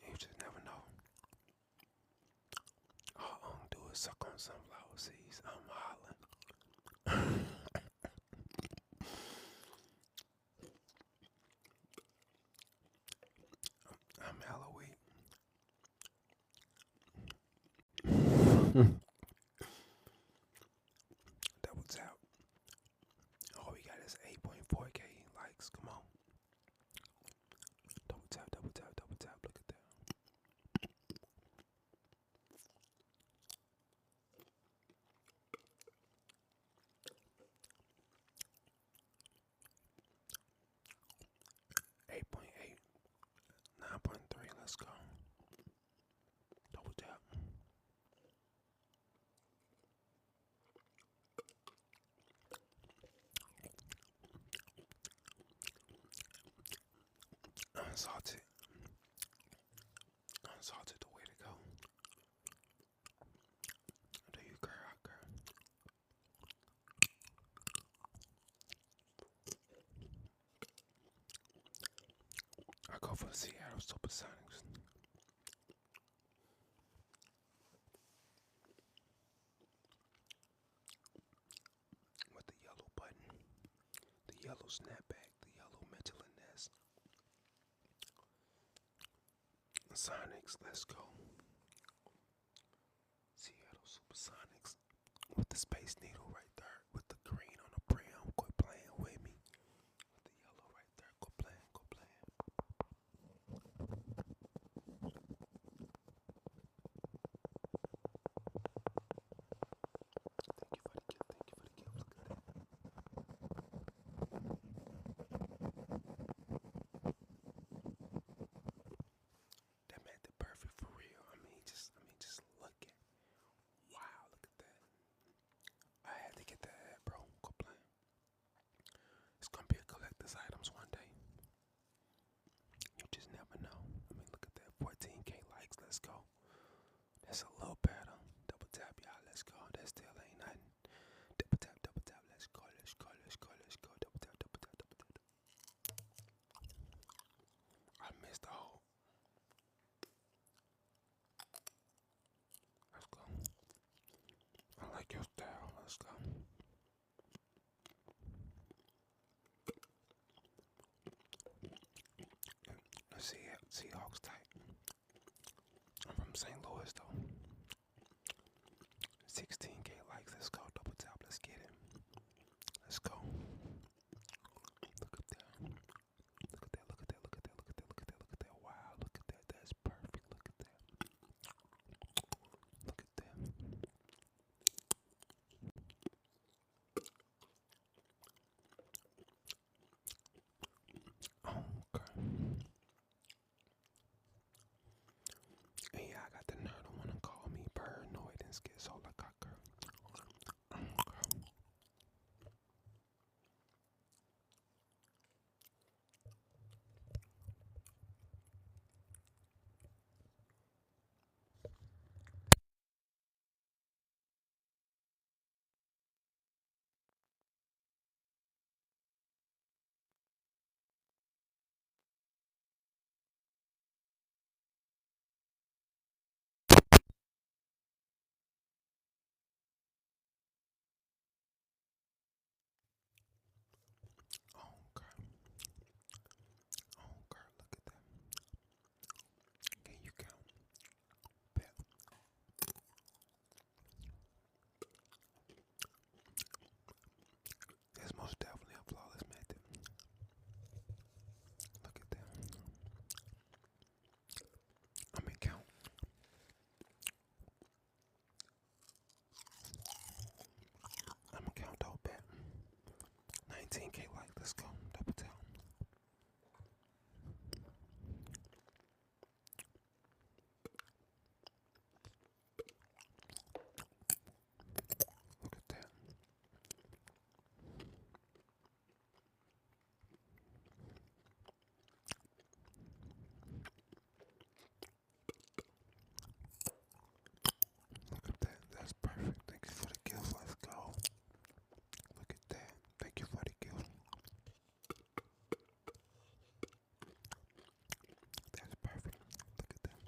You just never know. All I'm do is suck on sunflower seeds. I'm hollering. I'm hella weak. Double tap. All we got is 8.4K likes. Come on. Double tap, double tap, double tap. Look at that. 8.8. 9.3. Let's go. Double tap. Unsalted. Unsalted the way to go. Do you girl, girl? I go for the Seattle Supersonics. With the yellow button, the yellow snapback, the yellow Michelin Ness. Sonics, let's go. Seattle Supersonics with the Space Needle right there, with the green on the brim. Quit playing with me. With the yellow right there, go playing, go playing. Thank you for the gift, look at that. That man did perfect for real. I mean, just look at. Wow, look at that. I had to get that, bro. Go playing. It's gonna be a collector's items one day. You just never know. I mean, look at that. 14K likes. Let's go. That's a little better. Double tap, y'all. Let's go. That still ain't nothing. Double tap, double tap. Let's go. Let's go. Let's go. Let's go. Double tap, double tap, double tap. I missed the hole. Let's go. Seahawks type. I'm from St. Louis though. 16K likes. Let's go. Double tap. Let's get it. Let's go. Look at that. Look at that. Look at that. Look at that. Look at that. Look at that. Look at that. Wow. Look at that. That's perfect. Look at that. Look at that. Okay. And yeah, I got the nerd who wanna call me paranoid and schizoid. Okay. Okay. Look at that. Can you count? Bet. That's most definitely a flawless method. Look at that. I'm gonna count. I'm gonna count though. Bet. 19K like. Let's go. Double tap. Look at that. Look at that. That's perfect. Thank you for the gift. Let's go. Look at that. Thank you for the gift. That's perfect. Look at that.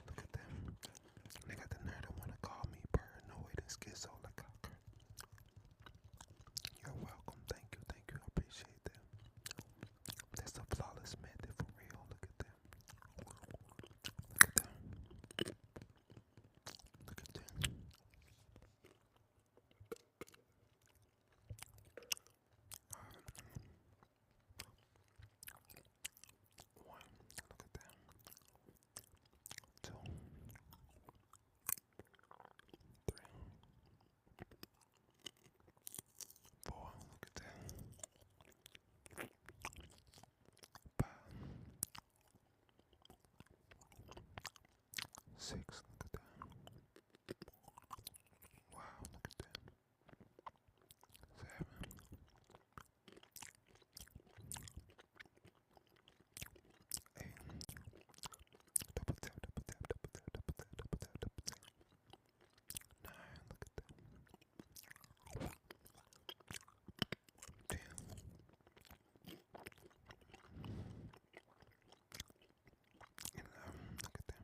Look at that. They got the nerd that wanna call me paranoid and schizoid. You're welcome. Thank you. Thank you. I appreciate that. That's a flawless method for real. Look at that. Look at that. Look at that. One. Look at that. Two. Three. Four. Look at that. Five. Six. Look at that. Wow. Look at that. 7. 8. Double tap. Double tap. Double tap. Double tap. Double tap. Double tap. 9. Look at that. 10. 11. Look at that.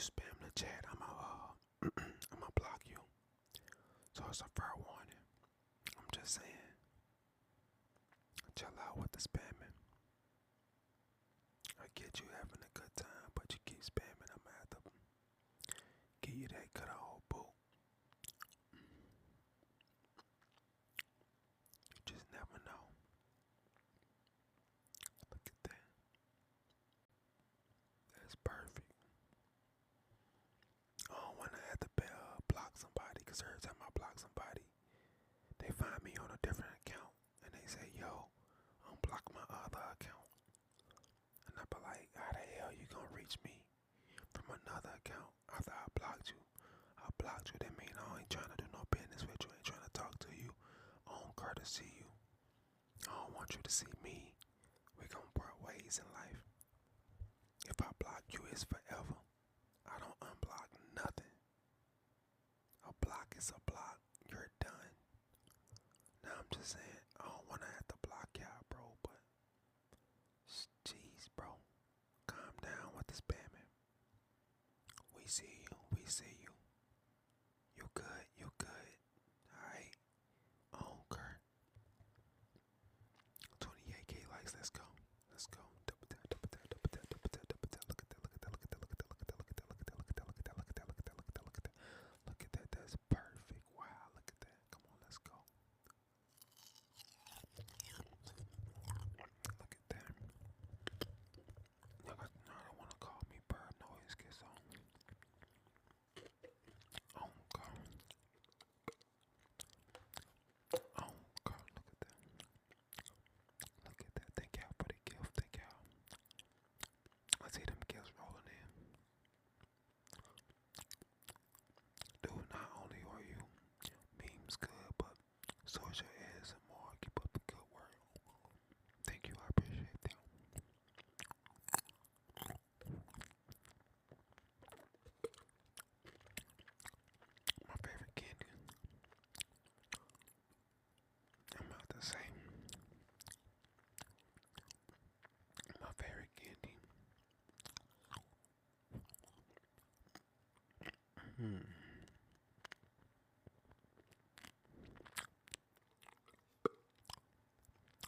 spam the chat, I'ma block you. So it's a fair warning. I'm just saying, chill out with the spamming. I get you having a good time, but you keep spamming. I'ma have to give you that good old boot. You just never know. Look at that. That's perfect. I don't want to have to block somebody, because every time I block somebody, they find me on a different account and they say, yo, unblock my other account. And I be like, how the hell you gonna reach me from another account after I blocked you? I blocked you, that mean I ain't trying to do no business with you, ain't trying to talk to you. I don't care to see you. I don't want you to see me. We gonna part ways in life. If I block you, it's forever. I don't unblock nothing. A block is a block. You're done. Now I'm just saying, I don't wanna have to block y'all, bro, but jeez, bro. Calm down with the spamming. We see you, we see you. You good, you good. Alright. I don't care. 28K likes, let's go. Let's go. Double tap, double tap, double tap, double tap, double tap. Look at that, look at that, look at that, look at that, look at that, look at that, look at that, look at that, look at that, look at that, look at that, look at that, look at that. Look at that, that's perfect. Wow, look at that. Come on, let's go. Look at that. I don't wanna call me bird noise, cause oh god. Oh god, look at that. Look at that. Thank y'all for the gift. Thank y'all. I see them gifts rolling in. Dude, not only are you memes good, but so is your ASMR. Keep up the good work. Thank you, I appreciate them. My favorite candy. I'm about to say. My favorite candy.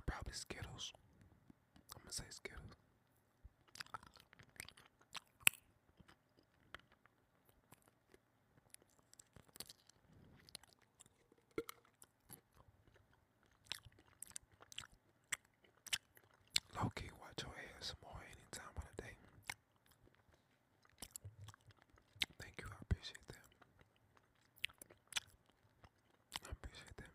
Probably Skittles. I'm gonna say Skittles. Low key, watch your ASMR any time of the day. Thank you, I appreciate that. I appreciate that.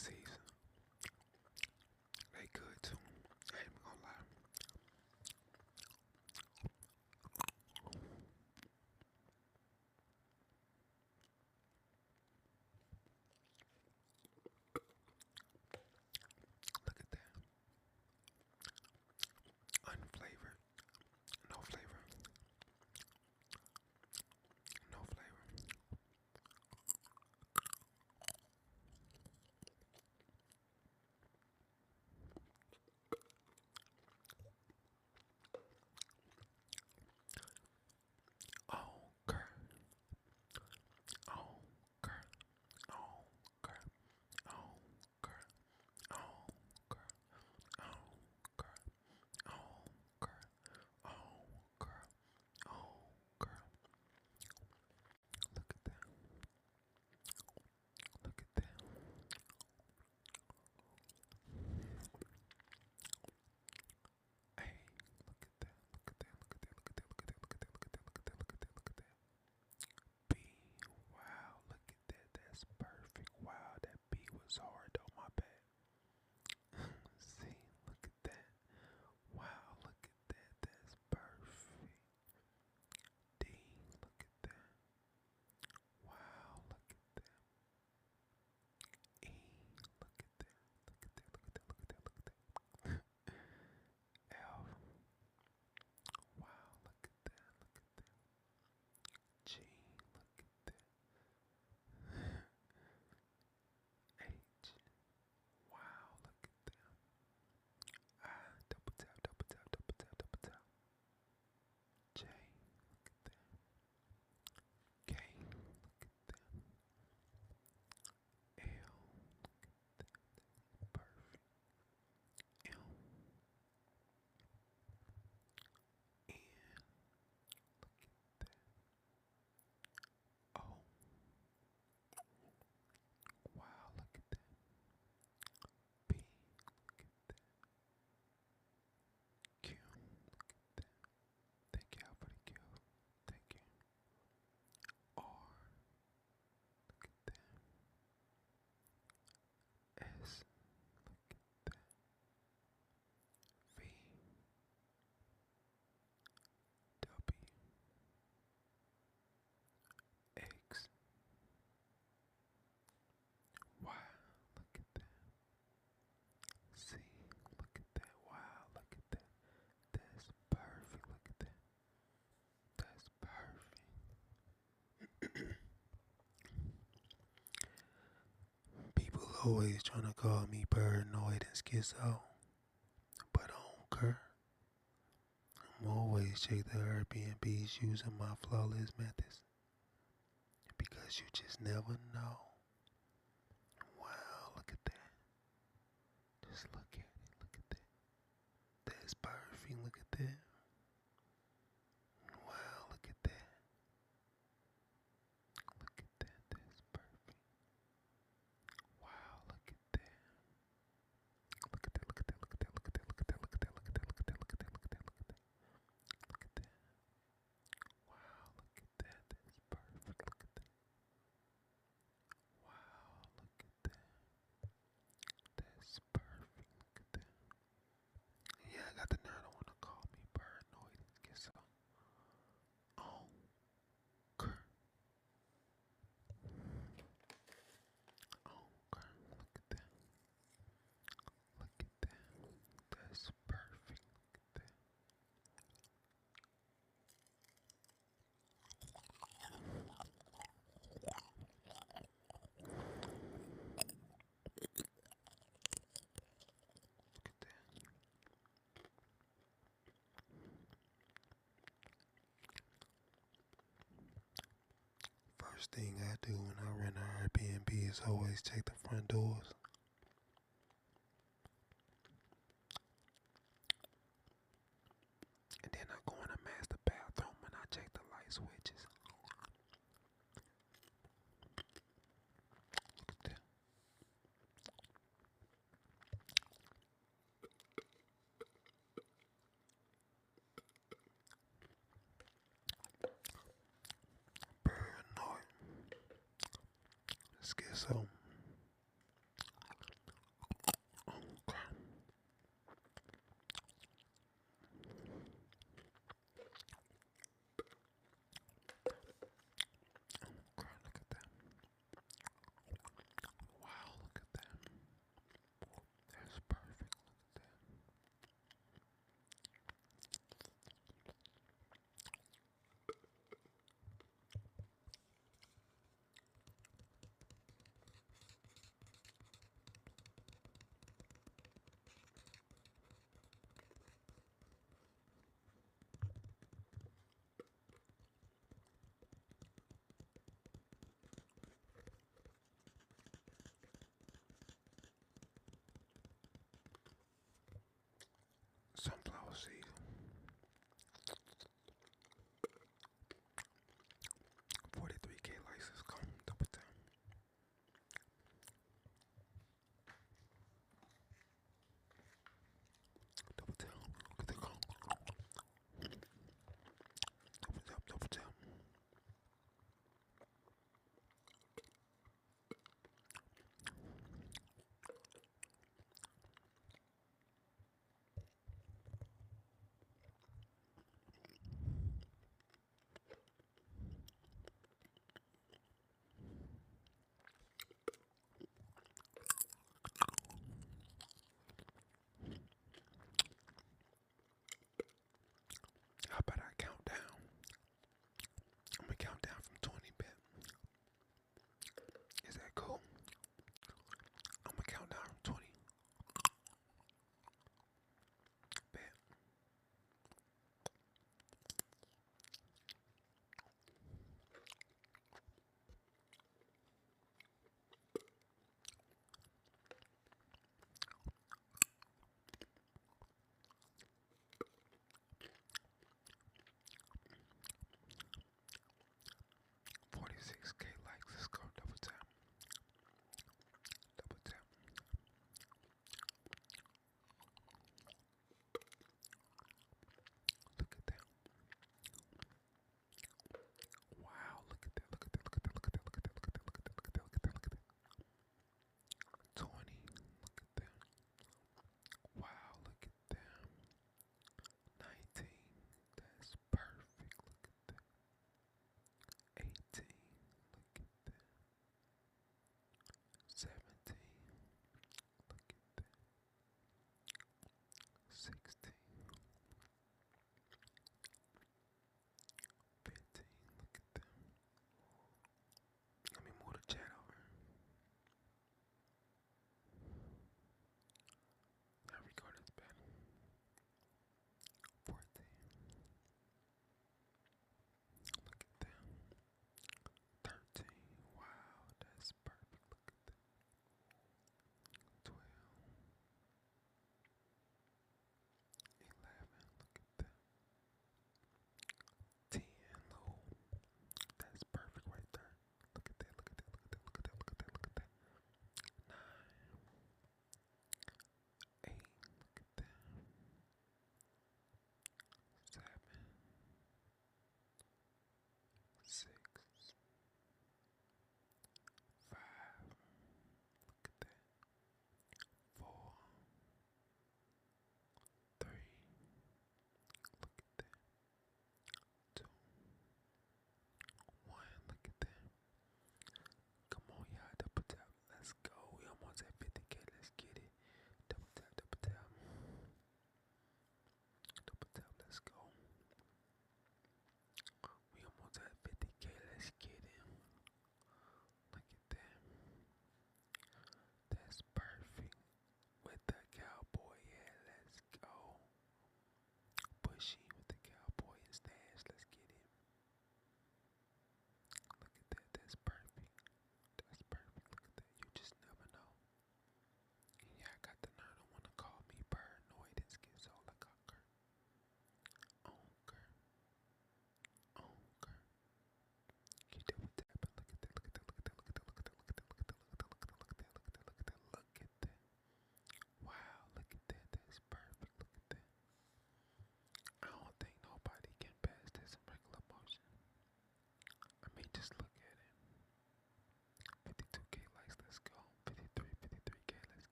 overseas. They good too. I ain't even gonna lie. Look at that. Unflavored. No flavor. No flavor. Oh, girl. Oh, girl. Oh, girl. Oh, girl. Oh, girl. Oh, girl. Oh, girl. Oh, girl. Oh, girl. Look at that. Look at that. Hey, look at that. Look at that. Look at that. Look at that. Look at that. Look at that. Look at that. Look at that. Look at that. Look at that. B. Wow. Look at that. That's perfect. Wow. That B was hard though. My bad. See. Look at that. Wow. Look at that. That's perfect. D. Look at that. Wow. Look at that. E. Look at that. Look at that. Look at that. Look at that. Look at that. F. Wow, look at that, look at that. G, look at that. H, wow, look at that. I, double tap, double tap, double tap, double tap. J, look at that. K, look at that. L, look at that. Perfect. M, N, look at that. O, wow, look at that. P, look at that. Q, look at that. Thank y'all for the Q. Thank you. R, look at that. S, look at that. V, W, X, Y, look at that. C, look at that. Wow, look at that. That's perfect. Look at that. That's perfect. People always trying to call me paranoid and schizo, but I don't care. I'm always check the Airbnbs using my flawless methods because you just never know. Wow, look at that. Just look at it. Look at that. That's perfect. Look at that. Wow, look at that. Look at that. That's perfect. Wow, look at that. Look at that. Look at that. Look at that. Look at that. Look at that. Look at that. Look at that. Look at that. Look at that. Look at that. Look at that. Look at that. Wow, look at that. That's perfect. Look at that. Wow, look at that. That's perfect. Look at that. Yeah, I got the nerve. Don't want to call me paranoid. Get so. Oh, girl. Oh, girl. Look at that. Look at that. That's perfect. Look at that. Look at that. First thing I do when I rent an Airbnb is always check the front doors. And then I go in the master bathroom and I check the light switches. Look at that. Paranoid. Let's get some.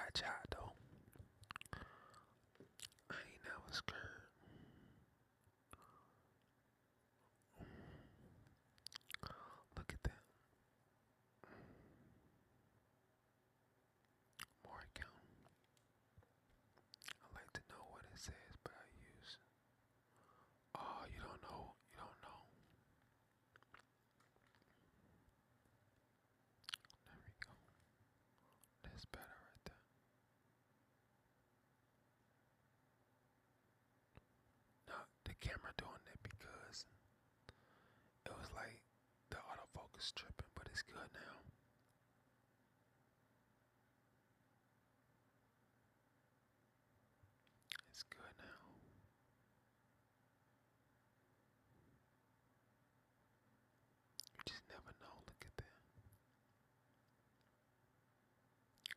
got shot though. I ain't never scared. Look at that. More account. I like to know what it says, but I use. Oh, you don't know. You don't know. There we go. That's better right there. Now, the camera doing that because it was like the autofocus tripping, but it's good now. It's good now. You just never know. Look at that.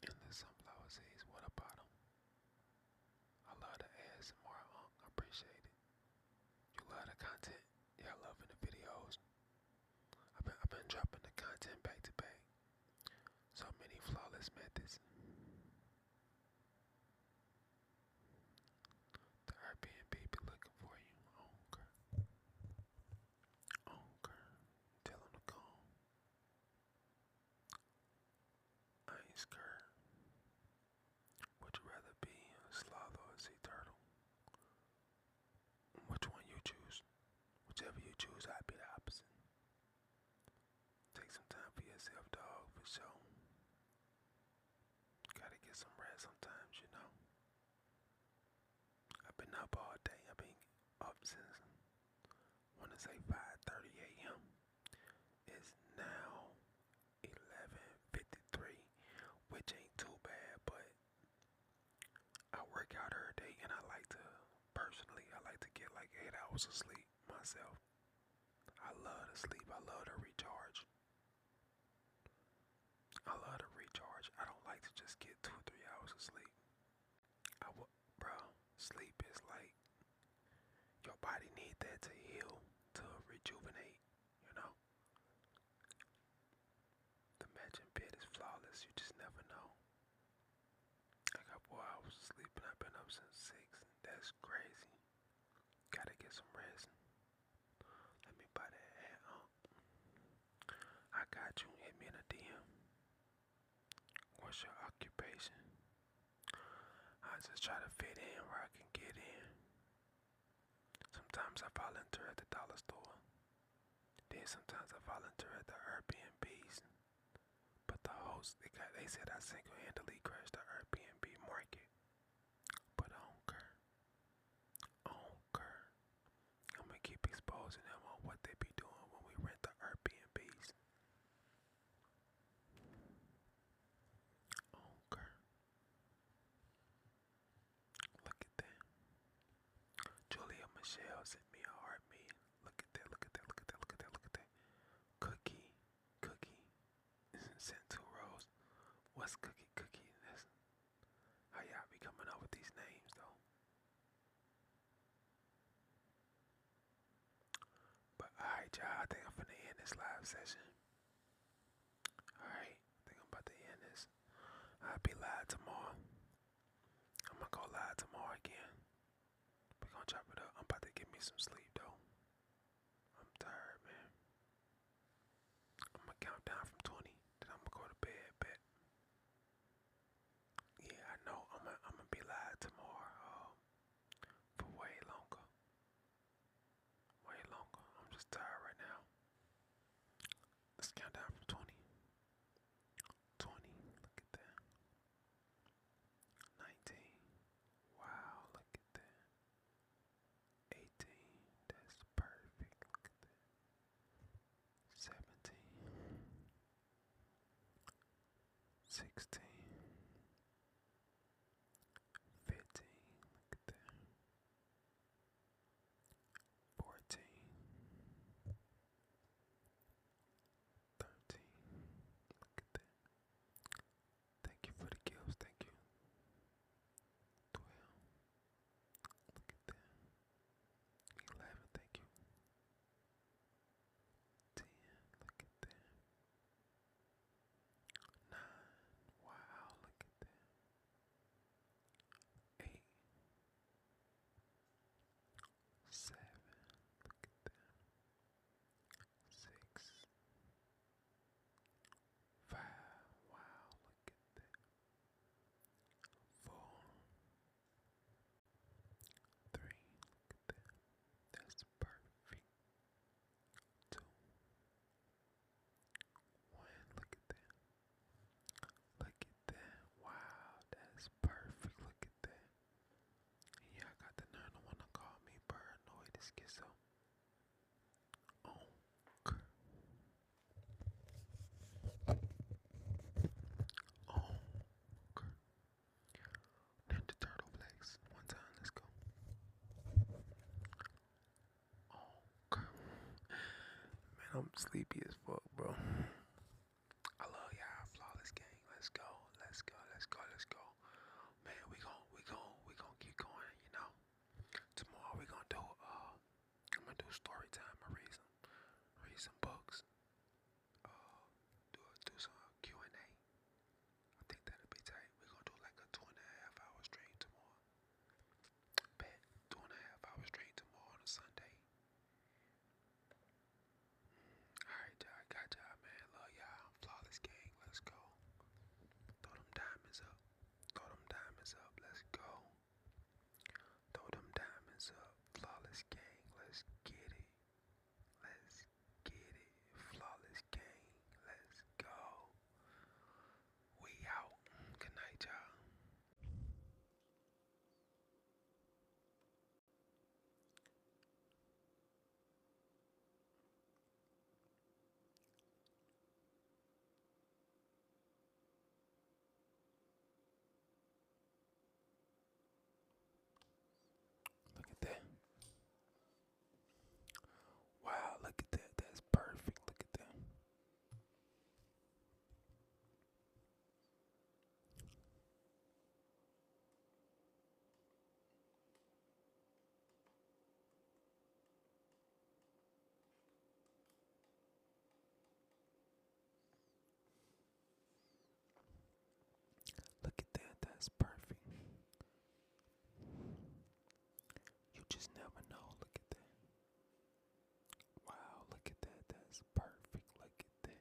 And the sunflower seeds, what about them? I love the ads more. I appreciate it. You love the content. Yeah, I loving the videos. I've been dropping the content back to back. So many flawless methods. The Airbnb be looking for you. Oh, girl. Oh, girl. Tell them to come. I ain't scared. Would you rather be a sloth or a sea turtle? Which one you choose? Whichever you choose, I'd be the opposite. Take some time for yourself, dog, for sure. Gotta get some rest sometimes, you know. I've been up all day. I've been up since, I want to say 5:30 a.m. It's now 11:53, which ain't too bad, but I work out every day and I like to get like 8 hours of sleep myself. I love to sleep. I love to recharge. I don't like to just get 2 or 3 hours of sleep. Bro, sleep is like your body need that to heal, to rejuvenate, you know? The matching bed is flawless, you just never know. I got 4 hours of sleep and I've been up since 6. That's crazy. Gotta get some rest. Let me buy that hat on. I got you. Hit me in a DM. What's your occupation? I just try to fit in where I can get in. Sometimes I volunteer at the dollar store. Then sometimes I volunteer at the Airbnbs. But the host, they said I single-handedly crashed the Airbnb market. But I don't care. I don't care. I'm gonna keep exposing them on what they be doing when we rent the Airbnbs. I don't care. Look at that. Julia Michelle sent me a heartbeat. Look at that, look at that, look at that, look at that, look at that. Cookie. Sent 2 rows. What's Cookie? That's how y'all be coming up with these names though. But alright, y'all, I think I'm finna end this live session. Alright, I think I'm about to end this. I'll be live tomorrow. I'm gonna go live tomorrow again. We're gonna chop it up. I'm about to get me some sleep though. I'm tired, man. I'm gonna count down from 20. Then I'm gonna go to bed, bet. Yeah, I know. I'm gonna be live tomorrow. For way longer. Way longer. I'm just tired right now. Let's count down from 20. 20. Look at that. 19. Wow, look at that. 18. That's perfect. Look at that. 17. 16. 15. Look at that. 14. 13. Look at that. Thank you for the gifts. Thank you. 12. Look at that. 11. Thank you. 10. Look at that. 9. Wow. I'm sleepy as fuck, bro. I love y'all, flawless gang. Let's go, let's go, let's go, let's go. Man, we gon' keep going. You know. Tomorrow we gonna do I'm gonna do story time. I read some books. Do some Q&A. I think that'll be tight. We're gonna do like a 2.5 hour stream tomorrow. Bet 2.5 hour stream tomorrow on a Sunday. Alright, y'all. Got y'all, man. Love y'all. Flawless gang. Let's go. Throw them diamonds up. Throw them diamonds up. Let's go. Throw them diamonds up. Flawless gang. Let's get it. Let's get it. Flawless gang. Let's go. We out. Good night, y'all. Look at that. Wow, look at that. That's perfect. Look at that. Look at that. That's perfect. You just never know. Look at that. Wow, look at that. That's perfect. Look at that.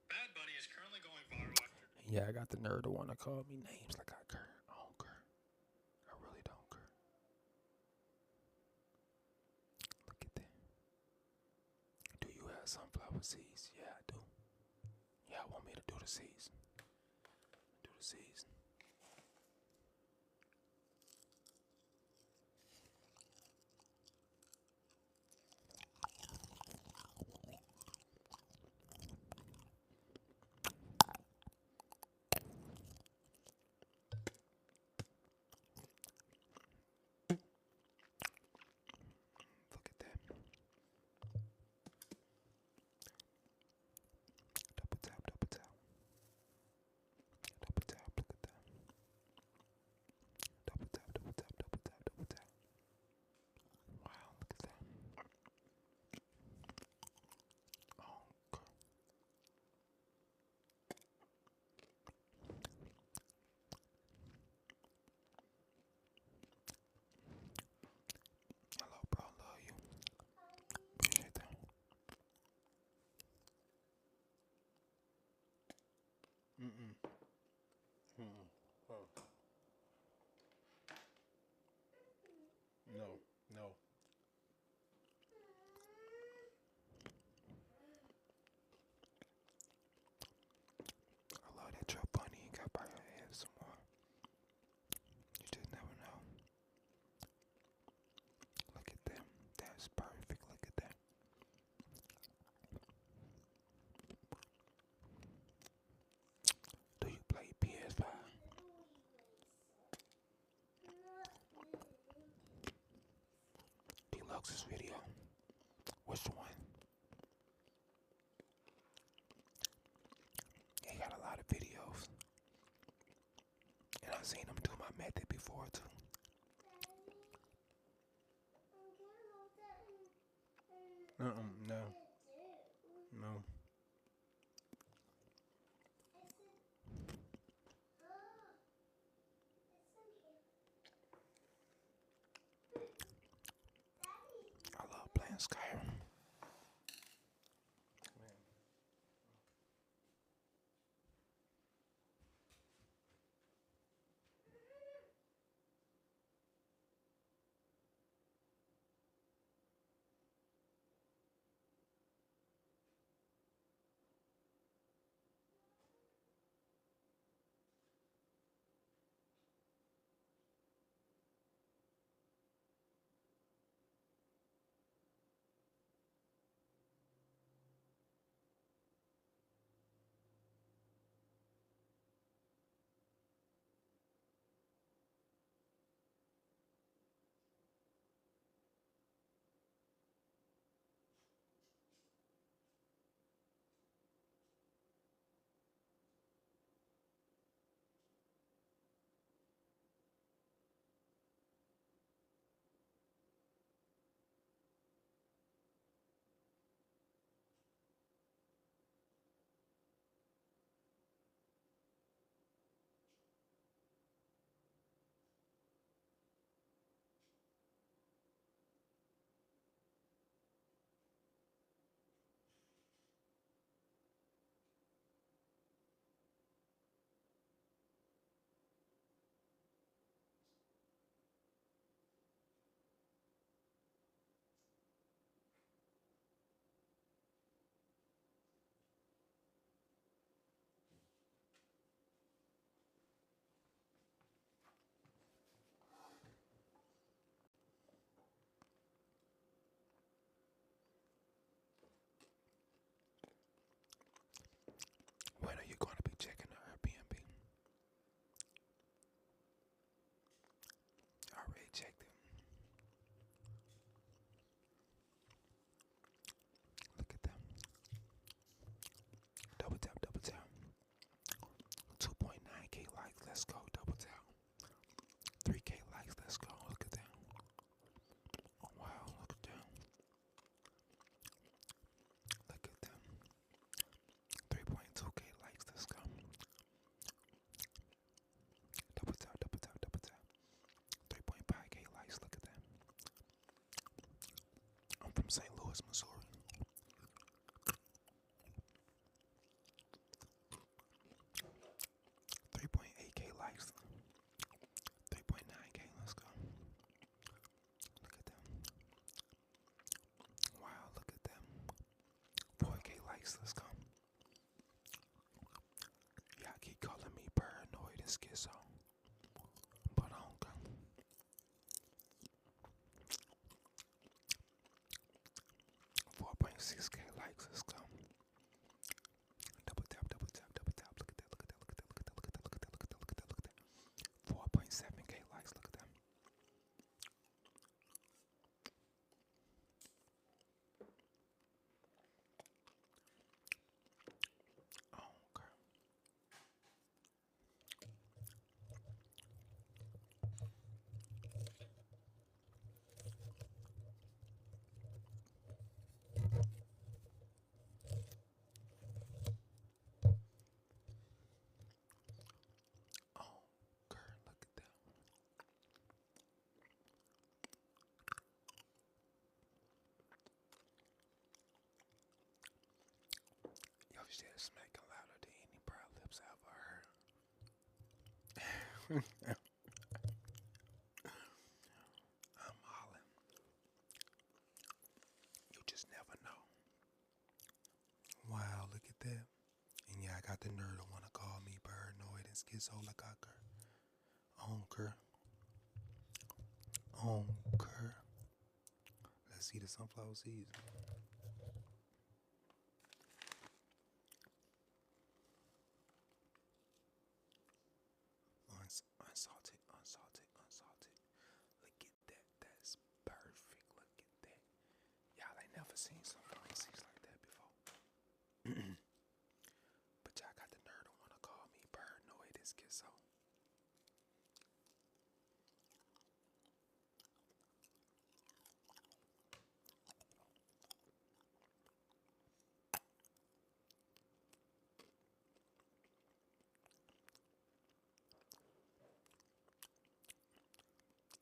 Bad Bunny is currently going viral after. Yeah, I got the nerd to want to call me names like I care. I don't care. I really don't care. Look at that. Do you have sunflower seeds? Yeah, I do. Yeah, I want me to do the seeds. Do the seeds. Look at that. Double tap, double tap. Double tap, look at that. Double tap, double tap, double tap, double tap. Wow, look at that. Oh, God. Hello, bro. Love you. Appreciate that. Mm-mm. Mm-mm. Oh. No, no. I love that your bunny got by your head some more. You just never know. Look at them. That's perfect. Look at that. Do you play PS5? Deluxe's video. Which one? He got a lot of videos. And I've seen him do my method before too. No. No. I love playing Skyrim. Man. Let's go. Double tap. 3K likes. Let's go. Look at that. Oh, wow. Look at that. Look at them. 3.2K likes. Let's go. Double tap. Double tap. Double tap. 3.5K likes. Look at that. I'm from St. Louis, Missouri. 3.8K likes. 3.9K. Let's go. Look at them. Wow, look at them. 4K likes. Let's go. Y'all keep calling me paranoid and schizo, but I don't go. 4.6K likes. Let's go. Double tap, double tap, double tap. Look at that, look at that, look at that, look at that, look at that, look at that, look at that, look at that, look at that. 4.7K likes. Look at that. Oh, girl. Oh, girl, look at that. Yo, shit is smacking louder than any brow lips I've ever heard. I'm hollering. You just never know. Wow, look at that. And yeah, I got the nerd to want to call me paranoid and schizo like I girl. Girl. Girl. Let's see the sunflower seeds. Unsalted, unsalted, unsalted. Look at that. That's perfect. Look at that. Y'all ain't never seen sunflower seeds like that before. But y'all got the nerd to want to call me paranoid and schizo.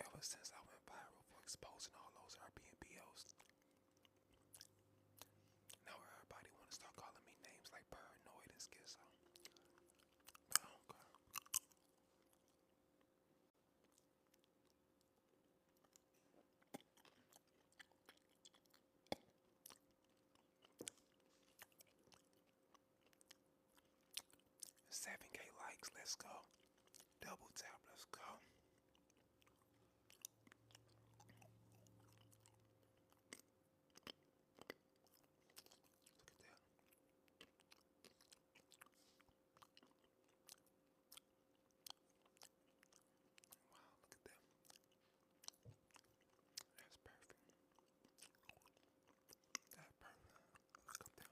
Ever since I went viral for exposing all those Airbnbs, now everybody want to start calling me names like paranoid and schizo. But I don't care. 7K likes, let's go. Double tap, let's go. Look at that. Wow, look at that. That's perfect. That's perfect. Look at that.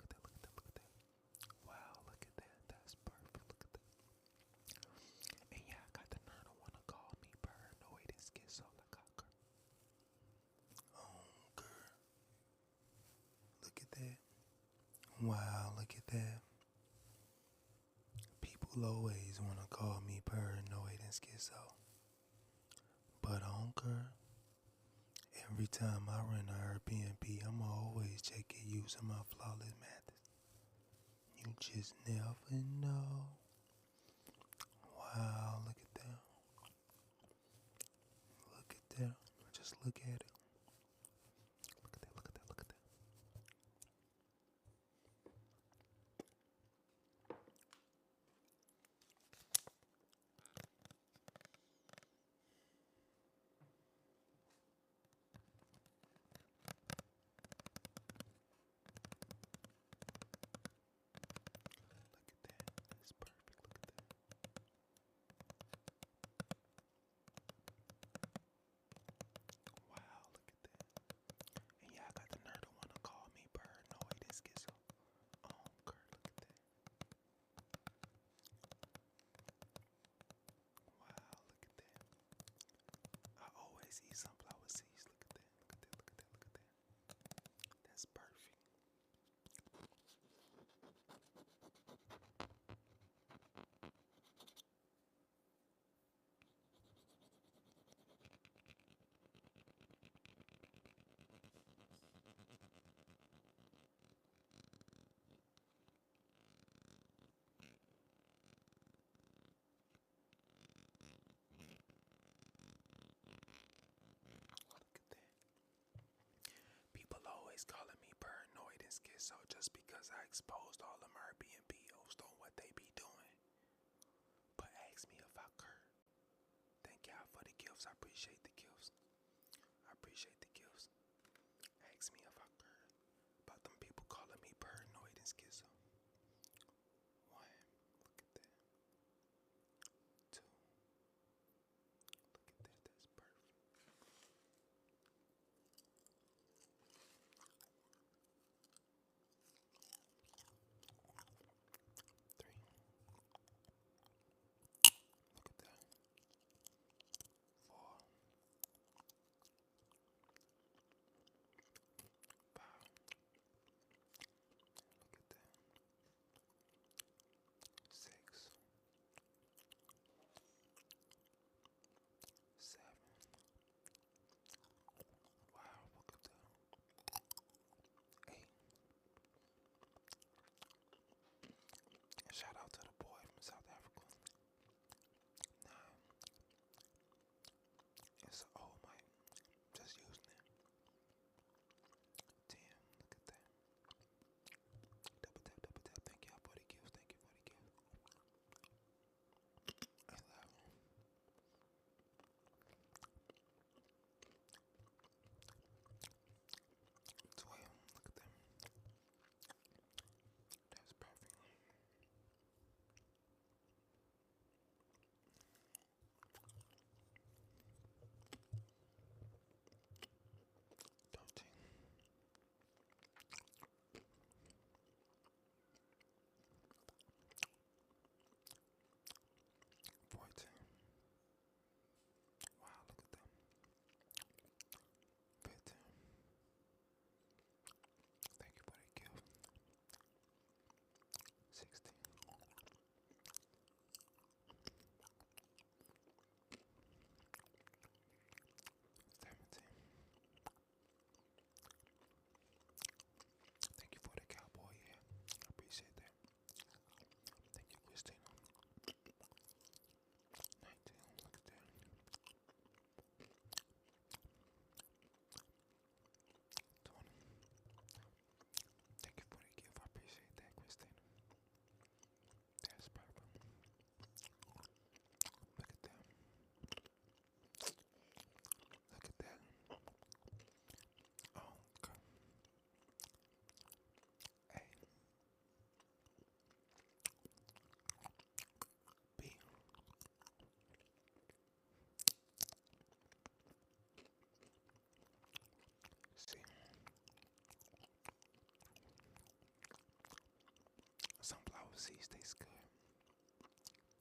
Look at that, look at that, look at that. Wow, look at that. That's perfect. Look at that. And yeah, I got the nerve to wanna call me paranoid and schizo like I girl. Oh, girl. Look at that. Wow, look at that. People always wanna call me paranoid and schizo. But girl, every time I rent an Airbnb, I'ma always check it using my flawless methods. You just never know. Wow, look at that. Look at that. Just look at it. Look at that, look at that, look at that. Look at that. That's perfect. Look at that. Wow, look at that. And yeah, I got the nerve to wanna call me paranoid and schizo. Oh, girl, look at that. Wow, look at that. I always eat sunflower seeds. Look at that. Look at that. Look at that. Look at that. That's perfect. Look at that. People always calling me paranoid and schizo just because I exposed all them Airbnb hosts on what they be doing. But ask me if I could. Thank y'all for the gifts. I appreciate the gifts. I appreciate the gifts. Ask me if I could. About them people calling me paranoid and schizo. One, look at that. Two, look at that. That's perfect. Three, look at that. Four,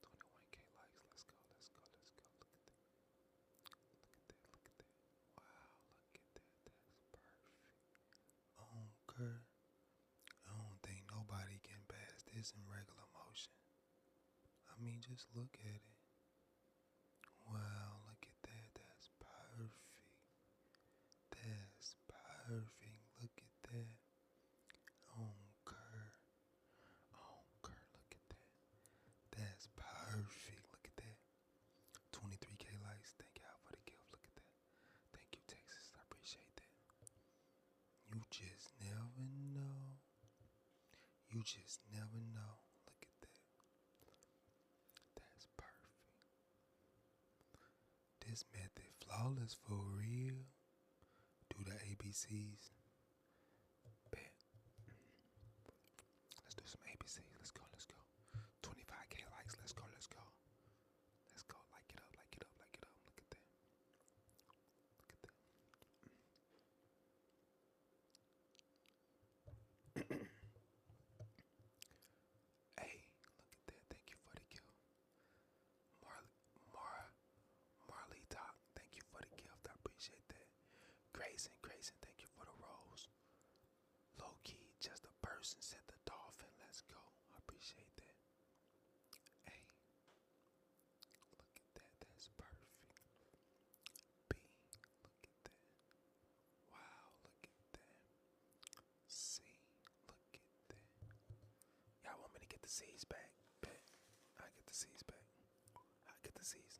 21K likes. Let's go. Let's go. Let's go. Look at that. Look at that. Look at that. Wow. Look at that. That's perfect. Okay. I don't think nobody can pass this in regular motion. I mean, just look at it. Wow, look at that. That's perfect. That's perfect. Look at that. Okay. Okay, look at that. That's perfect. Look at that. 23K likes. Thank y'all for the gift. Look at that. Thank you, Texas. I appreciate that. You just never know. You just never know. Look at that. That's perfect. This method flawless for real. Do the ABCs. Bet. Let's do some ABCs. Let's go. Let's go. 25K likes. Let's go. Let's go. Let's go. Like it up. Like it up. Like it up. Look at that. Look at that. Hey, look at that. Thank you for the kill. Marley Talk. C's back. Bet. I get the C's back. I get the C's.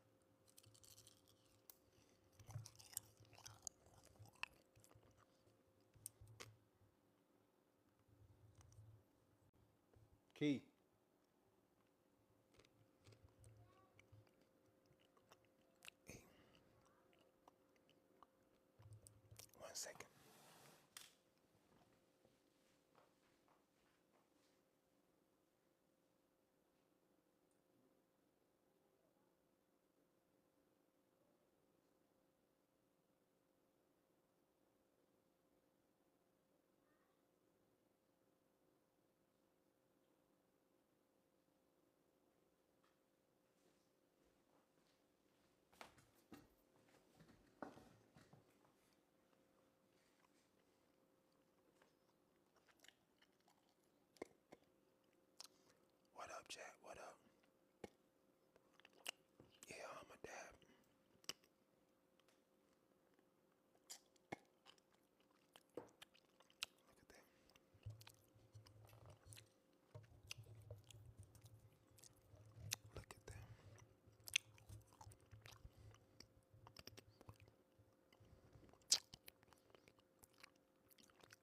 Key. 1 second. What up, chat? What up? Yeah, I'm a dab. Look at that. Look at that.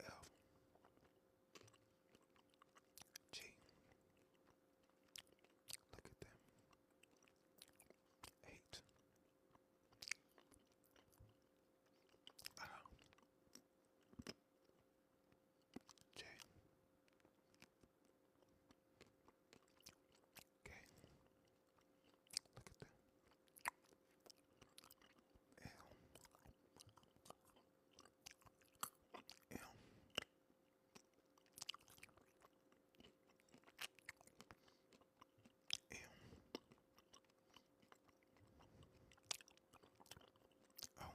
L G. Look at that. 8. J. K. Look at that. L. M. M. O.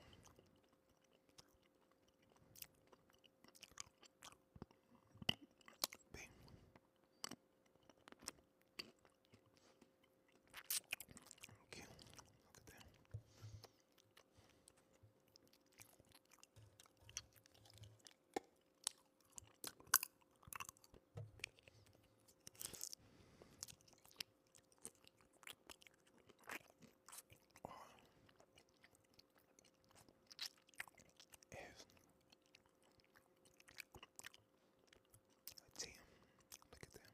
B. Q. Look at that. R. S. T. Look at that.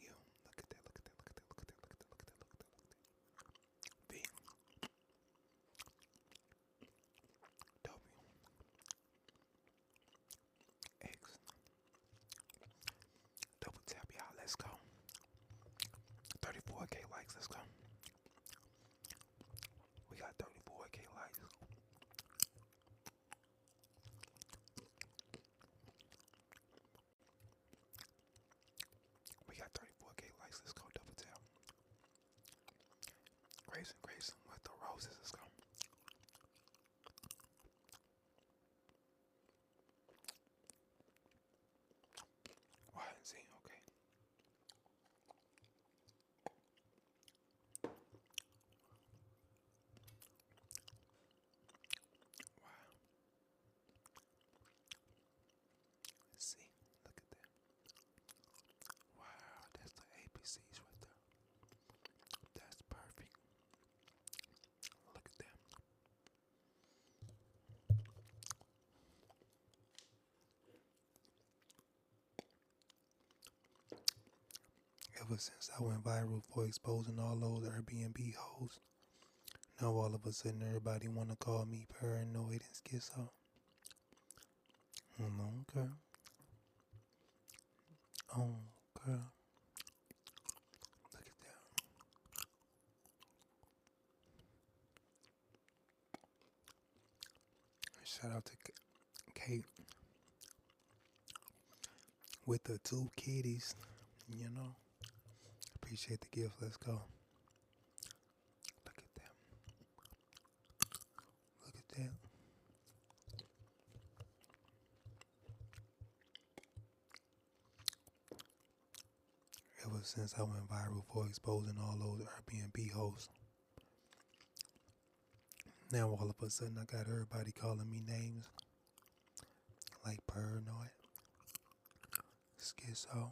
U. Look at that. Look at that. Look at that. Look at that. Look at that. Look at that. Look at that. Look at that. V. W. X. Double tap, y'all. Let's go. 34K likes. Let's go. We got 34K likes. We got 34K likes. Let's go. Double tap. Grayson with the roses. Let's go. Y and Z. Okay. Wow. See, look at that. Wow, that's the ABCs right there. That's perfect. Look at that. Ever since I went viral for exposing all those Airbnb hoes, now all of a sudden everybody wanna call me paranoid and schizo. Oh, girl. Oh, girl. Look at that. Shout out to Kate with the 2 kitties, you know. Appreciate the gift. Let's go. Look at that. Look at that. Ever since I went viral for exposing all those Airbnb hosts, now all of a sudden I got everybody calling me names like paranoid, schizo,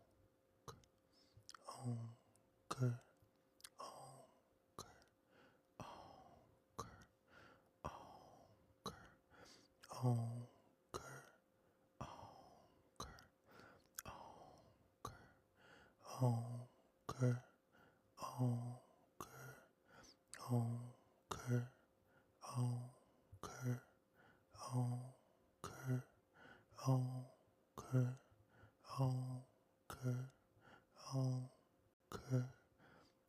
onker, onker, onker, onker, onker, onker, onker, onker, onker, onker.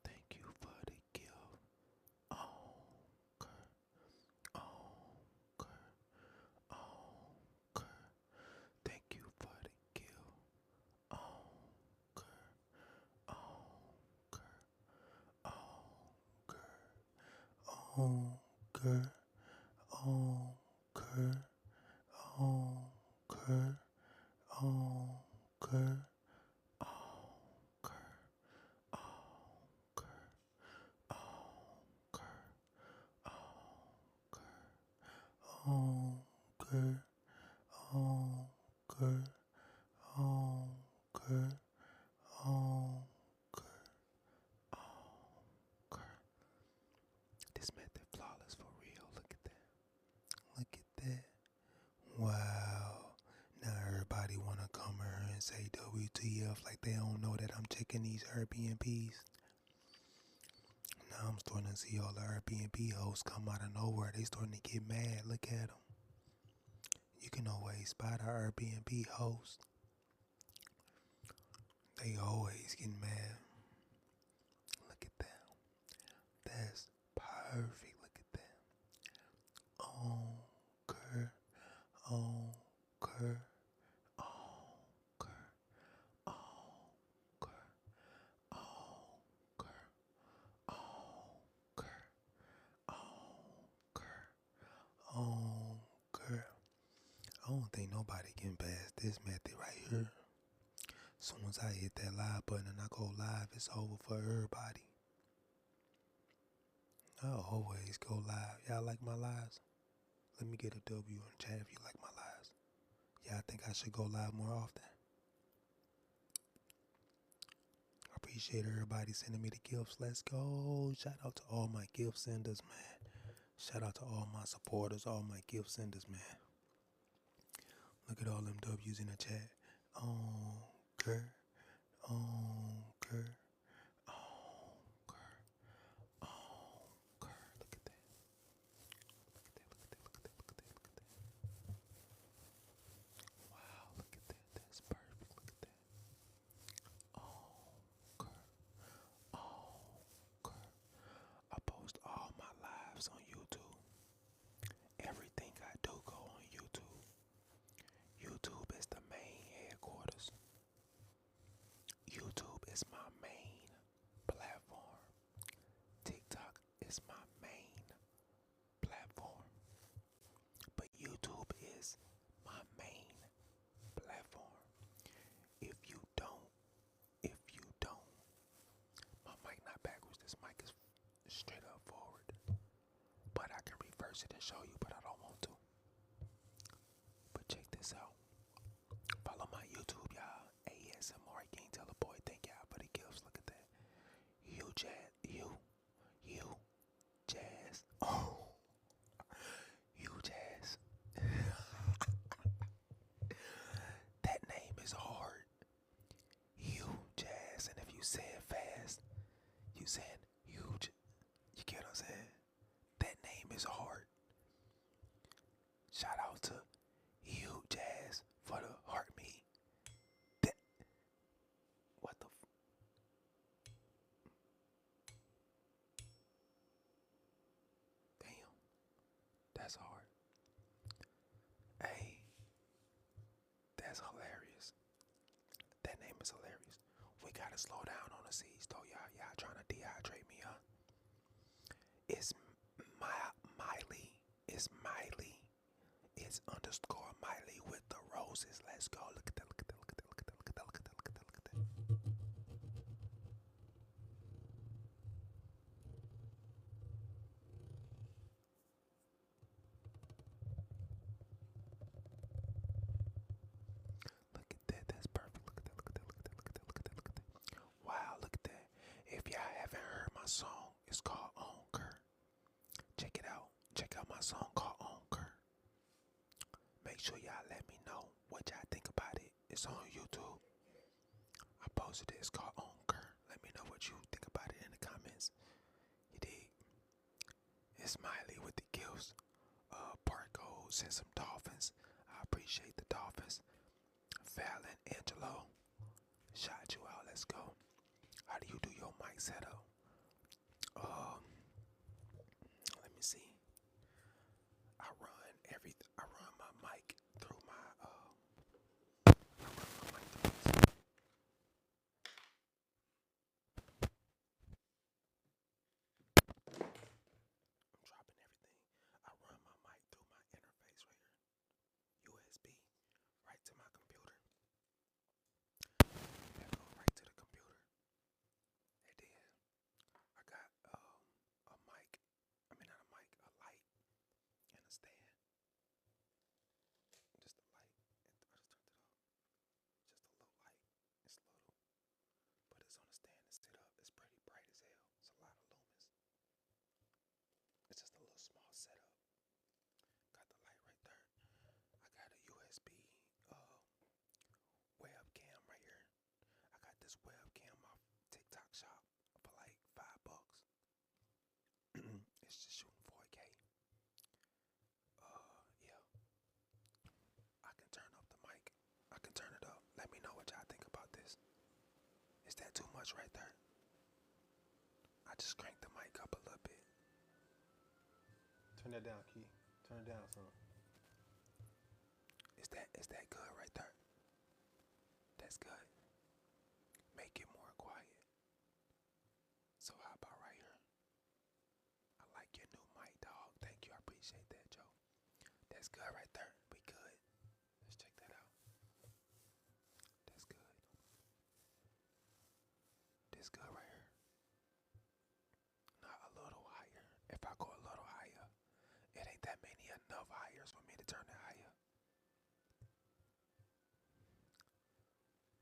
Thank you for the gift. Onker, onker, onker. Thank you for the gift. Onker, onker, onker, onker, onker, onker, onker, onker, onker, onker, onker, onker, onker. This method flawless for real. Look at that. Look at that. Wow. Now everybody wanna come here and say WTF like they don't know that I'm checking these Airbnbs. No, Now I'm starting to see all the Airbnb hosts come out of nowhere. They starting to get mad. Look at them. You can always spot our Airbnb hosts. They always get mad. Look at them. That's perfect. Look at that. Anchor, anchor, anchor, anchor, anchor, anchor, anchor. I don't think nobody can pass this method right here. As soon as I hit that live button and I go live, it's over for everybody. I'll always go live. Y'all like my lives? Let me get a W in the chat if you like my lives. Yeah, I think I should go live more often. I appreciate everybody sending me the gifts. Let's go. Shout out to all my gift senders, man. Shout out to all my supporters, all my gift senders, man. Look at all them W's in the chat. Anchor, anchor, anchor, anchor. Look at that. Look at that, look at that, look at that, look at that, look at that. Wow, look at that. That's perfect. Look at that. Anchor, anchor. I post all my lives on YouTube. Everything I do go on YouTube. YouTube is the main headquarters. YouTube is my main platform. TikTok is my main platform. But YouTube is my main platform. If you don't, my mic not backwards, this mic is straight up forward. But I can reverse it and show you, but I don't want to. But check this out. Follow my YouTube, y'all. ASMR King TelaBoy. Thank y'all for the gifts. Look at that. You Jazz. Oh, you Jazz. That name is hard. You Jazz. And if you say it fast, you saying huge. You get what I'm saying? That name is hard. Shout out to you Jazz for the heart me. That, what the damn. That's hard. Hey, that's hilarious. That name is hilarious. We gotta slow down on the C's though, y'all. Y'all trying to dehydrate me, huh? It's Miley. It's Miley. It's underscore Miley with the roses. Let's go. Look at that. Look at that. Look at that. Look at that. Look at that. Look at that. Look at that. Look at that. Look at that. That's perfect. Look at that. Look at that. Look at that. Look at that. Look at that. Look at that. Wow. Look at that. If y'all haven't heard my song, it's called Anchor. Check it out. Check out my song called Anchor. Make sure y'all let me know what y'all think about it. It's on YouTube. I posted it. It's called Anchor. Let me know what you think about it in the comments. You dig? It's Miley with the gifts. Part goes and some dolphins. I appreciate the dolphins. Fallon, Angelo, shout you out. Let's go. How do you do your mic setup? Let me see. I run my mic through my I'm dropping everything. I run my mic through my interface right here. USB right to my computer. That go right to the computer. And then I got a mic. I mean not a mic, a light and a stand. Just a light. I just turned it off. Just a little light. It's little. But it's on a stand and sit up. It's pretty bright as hell. It's a lot of lumens. It's just a little small setup. Got the light right there. I got a USB webcam right here. I got this webcam off TikTok shop for like $5. I can turn up the mic. I can turn it up. Let me know what y'all think about this. Is that too much right there? I just cranked the mic up a little bit. Turn that down, Key. Turn it down some. Is that good right there? That's good. Make it more quiet. So how about right here? I like your new mic, dog. Thank you. I appreciate that, Joe. That's good right there. We good. Let's check that out. That's good. That's good right here. Not a little higher. If I go a little higher, it ain't that many enough hires for me to turn it higher.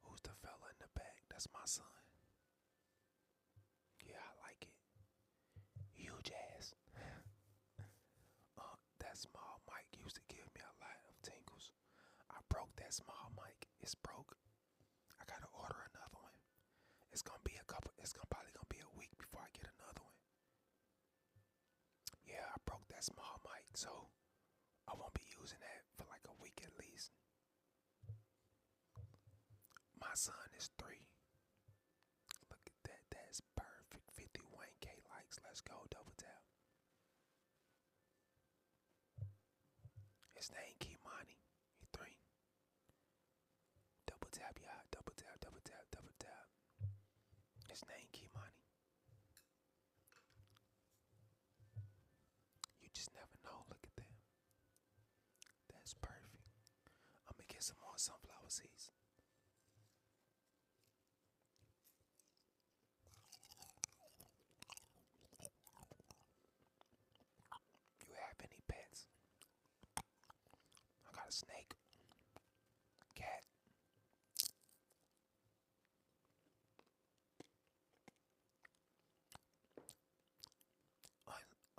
Who's the fella in the back? That's my son. Yeah, I like it. Huge ass. That small mic used to give me a lot of tingles. I broke that small mic. It's broke. I gotta order another one. It's gonna be probably gonna be a week before I get another one. Yeah, I broke that small mic, so I won't be using that for like a week at least. My son is 3. Look at that. That's perfect. 51K likes. Let's go. Double tap. His name Kimani. He 3. Double tap, y'all. Double tap, double tap, double tap. His name Kimani. You just never know. Look at that. That's perfect. I'm gonna get some more sunflower seeds. You have any pets? I got a snake, cat,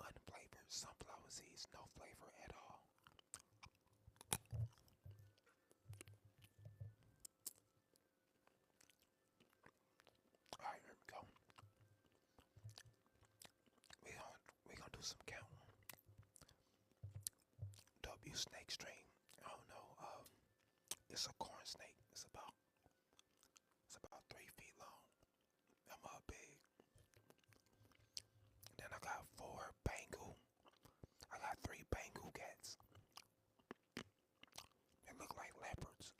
unflavored sunflower seeds, no flavor at all. Alright, here we go. We gonna do some counting. W snake stream. I don't know. It's a corn snake. It's about 3 feet long. I'm up big. Then I got 4 Bengal. I got 3 Bengal cats. They look like leopards.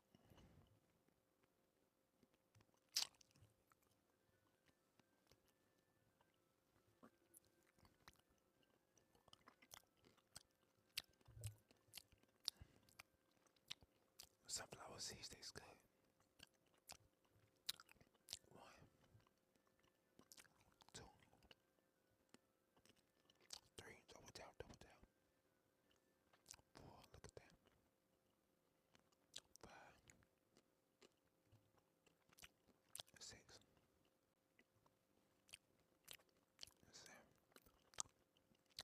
Sunflower seeds taste good. 1, 2, 3. Double tap, double tap. 4. Look at that. 5, 6, 7.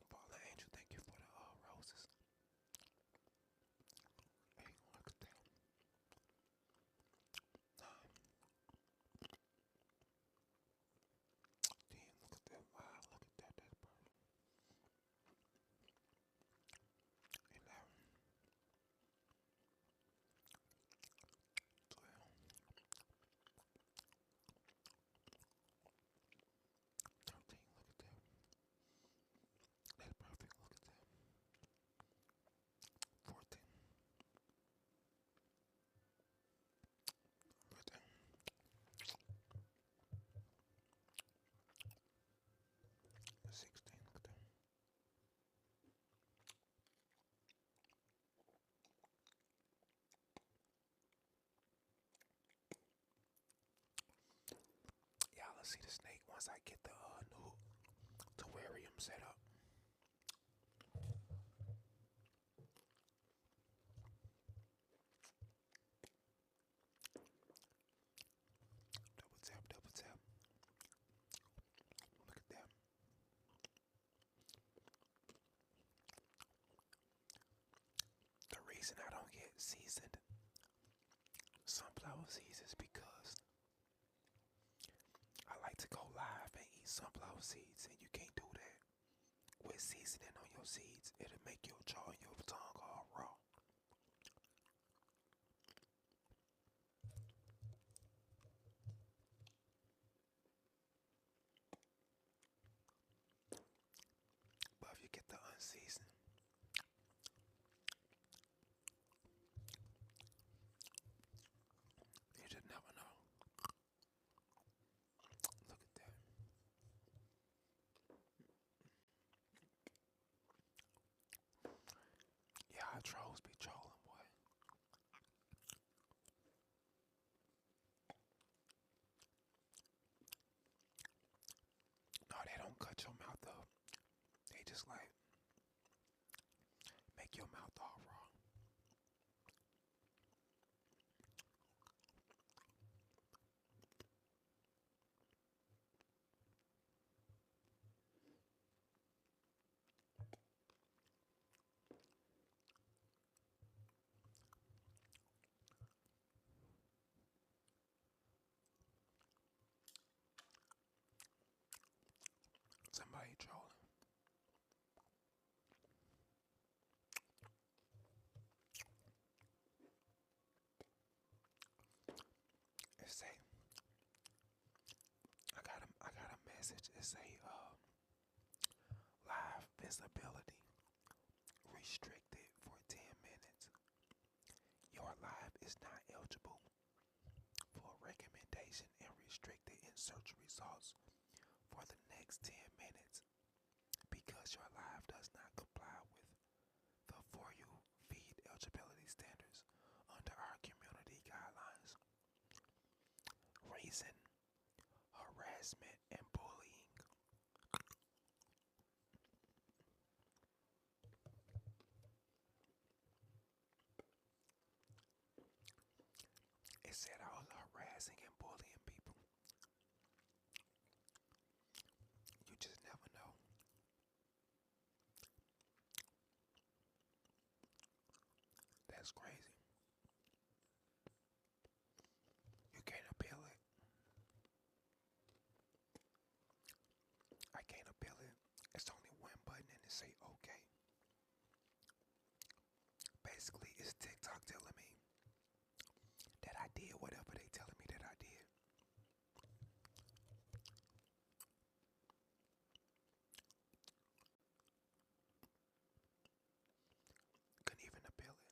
Fallen Angel, thank you for the roses. 8. Look at that. 9, 10. Look at that. Wow, look at that. That's perfect. 11, 12, 13. Look at that. That's perfect. Look at that. 14. Right there. 16. Look at that. Y'all, let's see the snake once I get the new terrarium set up. Double tap, double tap. Look at that. The reason I don't get seasoned sunflower seeds is because I like to go live and eat sunflower seeds, and you can't do that with seasoning on your seeds. It'll make your jaw and your tongue all raw. season. You just never know. Look at that. Yeah, our trolls be trolling, boy. No, they don't cut your mouth up. They just like make your mouth all raw. Somebody trolling. It say, I got a message. It say, live visibility restricted for 10 minutes. Your live is not eligible for recommendation and restricted in search results for the next 10 minutes because your live does not comply with the For You feed eligibility standards under our community guidelines. Reason: harassment and bullying. It said I was harassing and bullying people. You just never know. That's crazy. You can't appeal it. I can't appeal it. It's only one button and it say okay. Basically, it's TikTok telling me that I did whatever they telling me that I did. Couldn't even appeal it.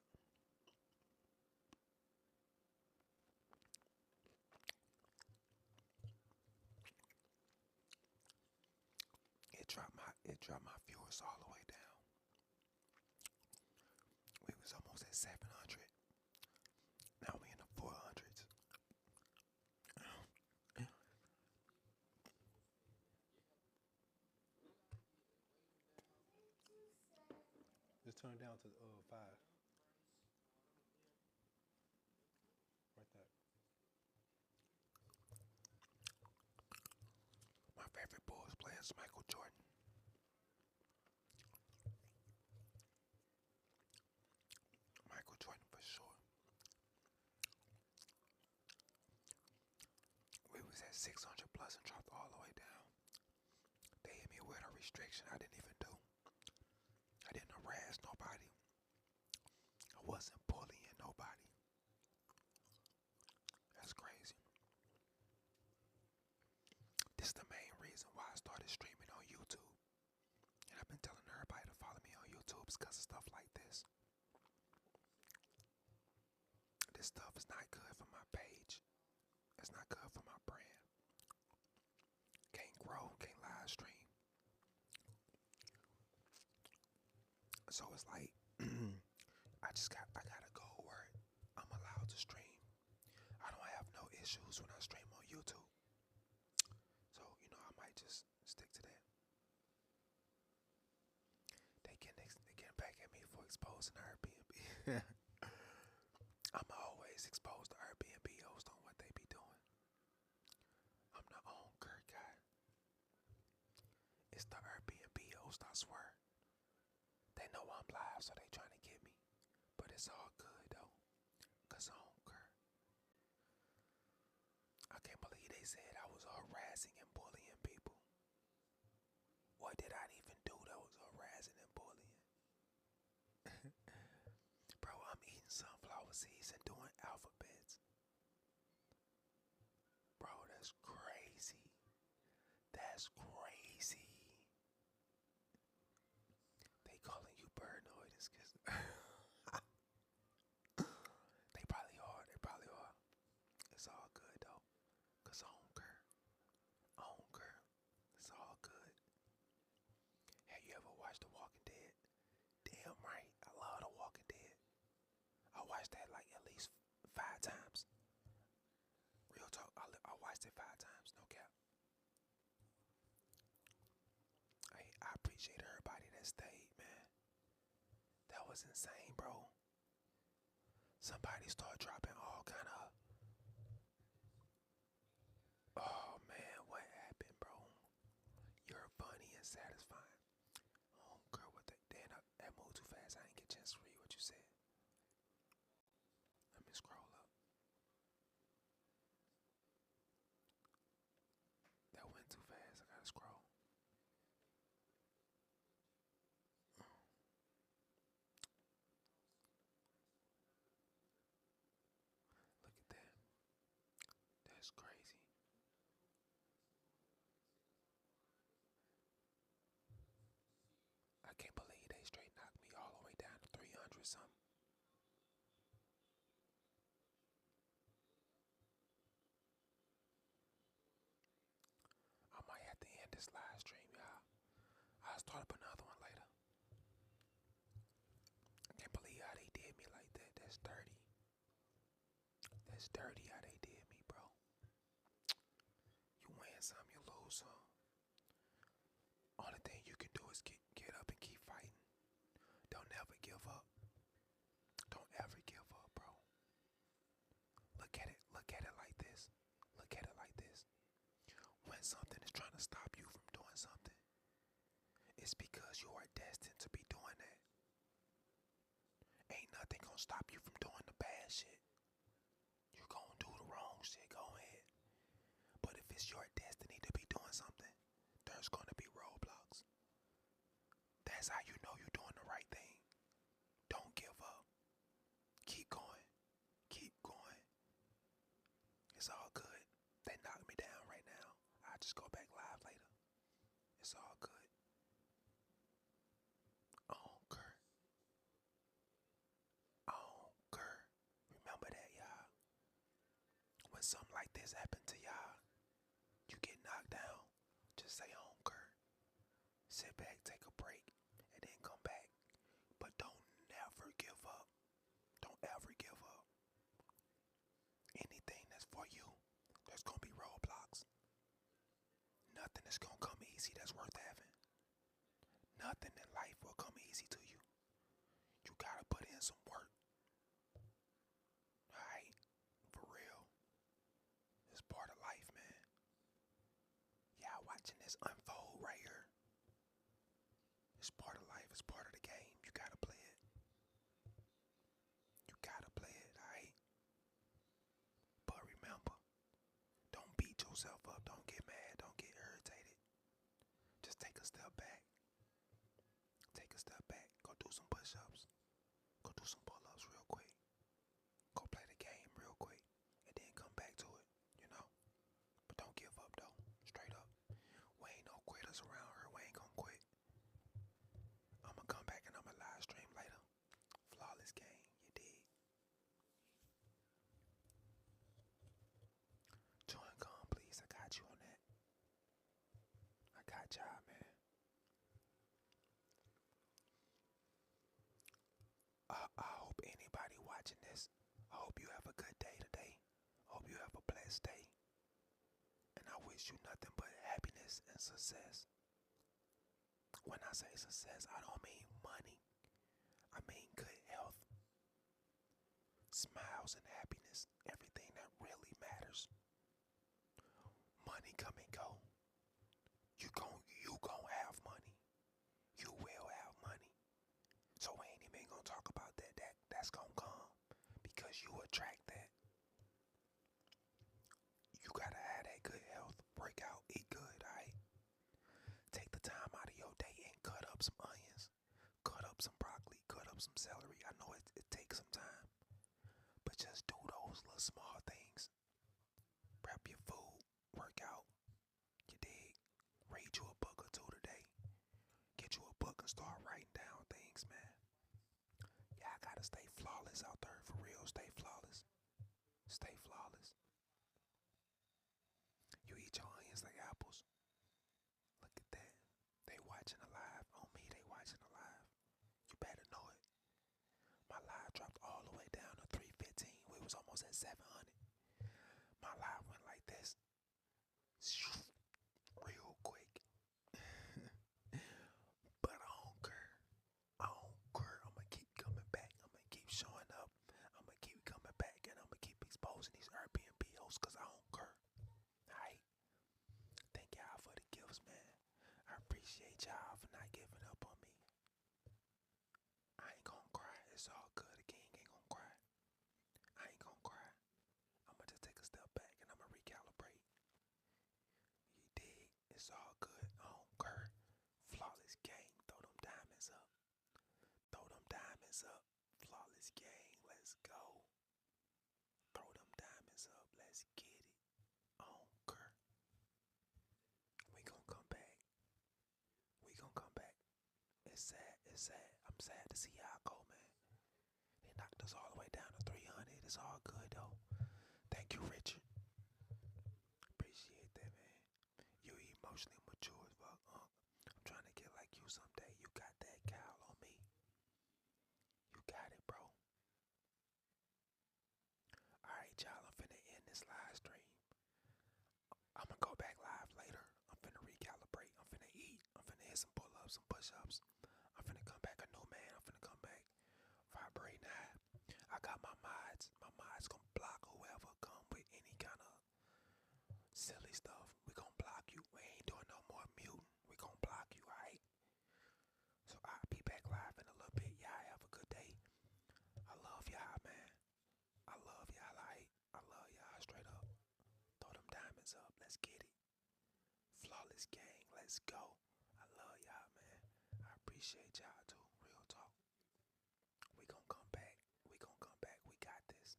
It dropped my viewers all the way down. We was almost at 700. Now we in the 400s. Just turn it down to 5. Right there. My favorite Bulls player is Michael Jordan. Michael Jordan for sure. We was at 600 plus and dropped all the way down. They hit me with a restriction I didn't even do. I didn't harass nobody. I wasn't bullying nobody. That's crazy. This is the main reason why I started streaming on YouTube. And I've been telling everybody to follow me on YouTube because of stuff like this. This stuff is not good for my page. It's not good for my brand. Can't grow, can't live stream. So it's like I gotta go where I'm allowed to stream. I don't have no issues when I stream on YouTube. So, I might just stick to that. They get back at me for exposing Airbnb. I'm always exposed to Airbnb hosts on what they be doing. I'm the Anchor guy. It's the Airbnb host, I swear. They know I'm live, so they trying to get me. But it's all good though, cause Anchor. I can't believe they said I was harassing and bullying people. What did I even do that was harassing and bullying? Bro, I'm eating sunflower seeds and doing alphabets. Bro, that's crazy. That's crazy. They call 5 times. Real talk, I watched it 5 times, no cap. Hey, I appreciate everybody that stayed, man. That was insane, bro. Somebody started dropping all kind of. Oh man, what happened, bro? You're funny and satisfying. Oh, girl, what the? Damn, that moved too fast. I didn't get a chance to read what you said. Let me scroll up. That went too fast. I gotta scroll. Look at that. That's crazy. I can't believe they straight knocked me all the way down to 300 something. I might have to end this live stream, y'all. I'll start up another one later. I can't believe how they did me like that. That's dirty. That's dirty how they did me, bro. You win some, you lose some. Only thing you can do is get up and keep fighting. Don't ever give up. Don't ever give up, bro. Look at it. Look at it like this. Look at it like this. When something is trying to stop you from doing something, it's because you are destined to be doing that. Ain't nothing gonna stop you from doing the bad shit. You're gonna do the wrong shit, go ahead. But if it's your destiny to be doing something, there's gonna be roadblocks. That's how you know you're doing the right thing. Don't give up. Keep going. Keep going. It's all good. They knocked me down right now. I'll just go back live later. It's all good. Anchor. Anchor. Remember that, y'all. When something like this happen to y'all, you get knocked down, just say anchor. Sit back, take a break, and then come back. But don't never give up. Don't ever give up. Anything that's for you, there's gonna be roadblocks. Nothing is gonna come easy that's worth having. Nothing in life will come easy to you. You gotta put in some work. Alright? For real. It's part of life, man. Y'all watching this unfold right here. It's part of life. It's part of the game. You gotta play it. You gotta play it, alright? But remember, don't beat yourself up. Don't get mad. Don't get irritated. Just take a step back. Take a step back. Go do some push-ups. Go do some pull-ups real quick. Go play the game real quick. And then come back to it, you know? But don't give up, though. Straight up. We ain't no quitters around here. We ain't gonna quit. I'ma come back and I'ma live stream later. Flawless game, you dig? Join come, please. I got you on that. I got y'all, man. I hope anybody watching this, I hope you have a good day today. I hope you have a blessed day. And I wish you nothing but happiness and success. When I say success, I don't mean money. I mean good health, smiles and happiness, everything that really matters. Money come and go. You gon' have money. You will have money. So we ain't even gonna talk about that. That's gonna come because you attract that. You gotta have that good health. Work out, eat good, alright? Take the time out of your day and cut up some onions. Cut up some broccoli. Cut up some celery. I know it takes some time. But just do those little small things. Prep your food. Work out. You dig? Read you a book or two today. Get you a book and start writing down things, man. Y'all gotta stay flawless out there. For real, stay flawless. Stay flawless. You eat your onions like apples. Look at that. They watching a live. On me, they watching a live. You better know it. My live dropped all the way down to 315. We was almost at appreciate y'all for not giving up on me. I ain't gonna cry. It's all good. The king ain't gonna cry. I ain't gonna cry. I'ma just take a step back and I'ma recalibrate. You dig? It's all good. Oh, Kurt. Flawless game. Throw them diamonds up. Throw them diamonds up. Flawless game. Let's go. Throw them diamonds up. Let's get it. Oh, Kurt. We gon' come back. We gon' come back. It's sad. It's sad. I'm sad to see y'all go, man. They knocked us all the way down to 300. It's all good, though. Thank you, Richard. Appreciate that, man. You emotionally mature as fuck, I'm trying to get like you someday. You got that cowl on me. You got it, bro. Alright, y'all. I'm finna end this live stream. I'm gonna go back live later. I'm finna recalibrate. I'm finna eat. I'm finna hit some pull-ups, some push-ups. I'm finna come back a new man. I'm finna come back vibrating high. I got my mods. My mods gonna block whoever come with any kind of silly stuff. We gonna block you. We ain't doing no more muting. We gonna block you, alright? So I'll be back live in a little bit. Y'all have a good day. I love y'all, man. I love y'all, alright? I love y'all straight up. Throw them diamonds up. Let's get it. Flawless gang. Let's go. I love y'all, man. I appreciate y'all too. Real talk. We gonna come back. We gonna come back. We got this.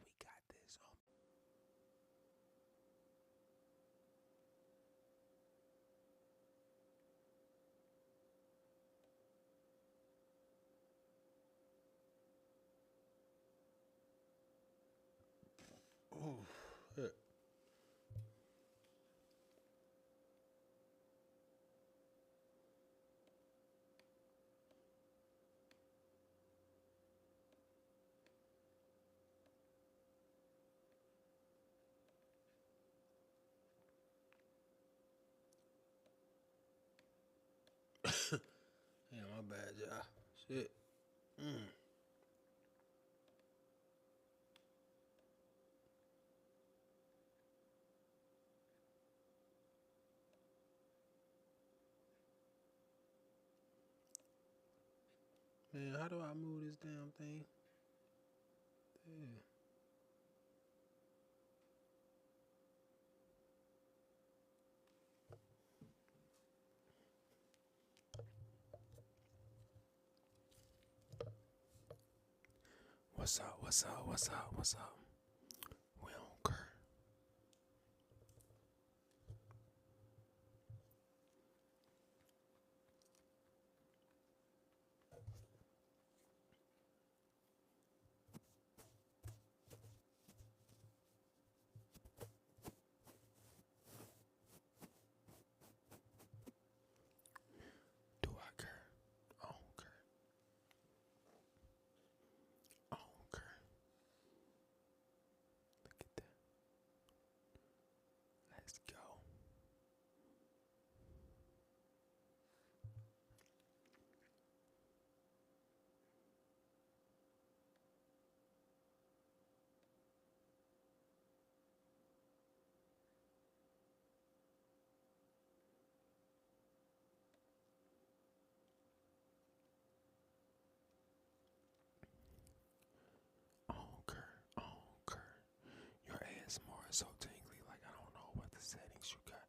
We got this. Oh, shit. Yeah, my bad, y'all. Shit. Man, how do I move this damn thing? Yeah. What's up? What's up? What's up? What's up? We don't care. Do I care? I don't care. I don't care. Look at that. Let's go. I don't care. I don't care. Your ASMR is so tingly. Like, I don't know what the settings you got,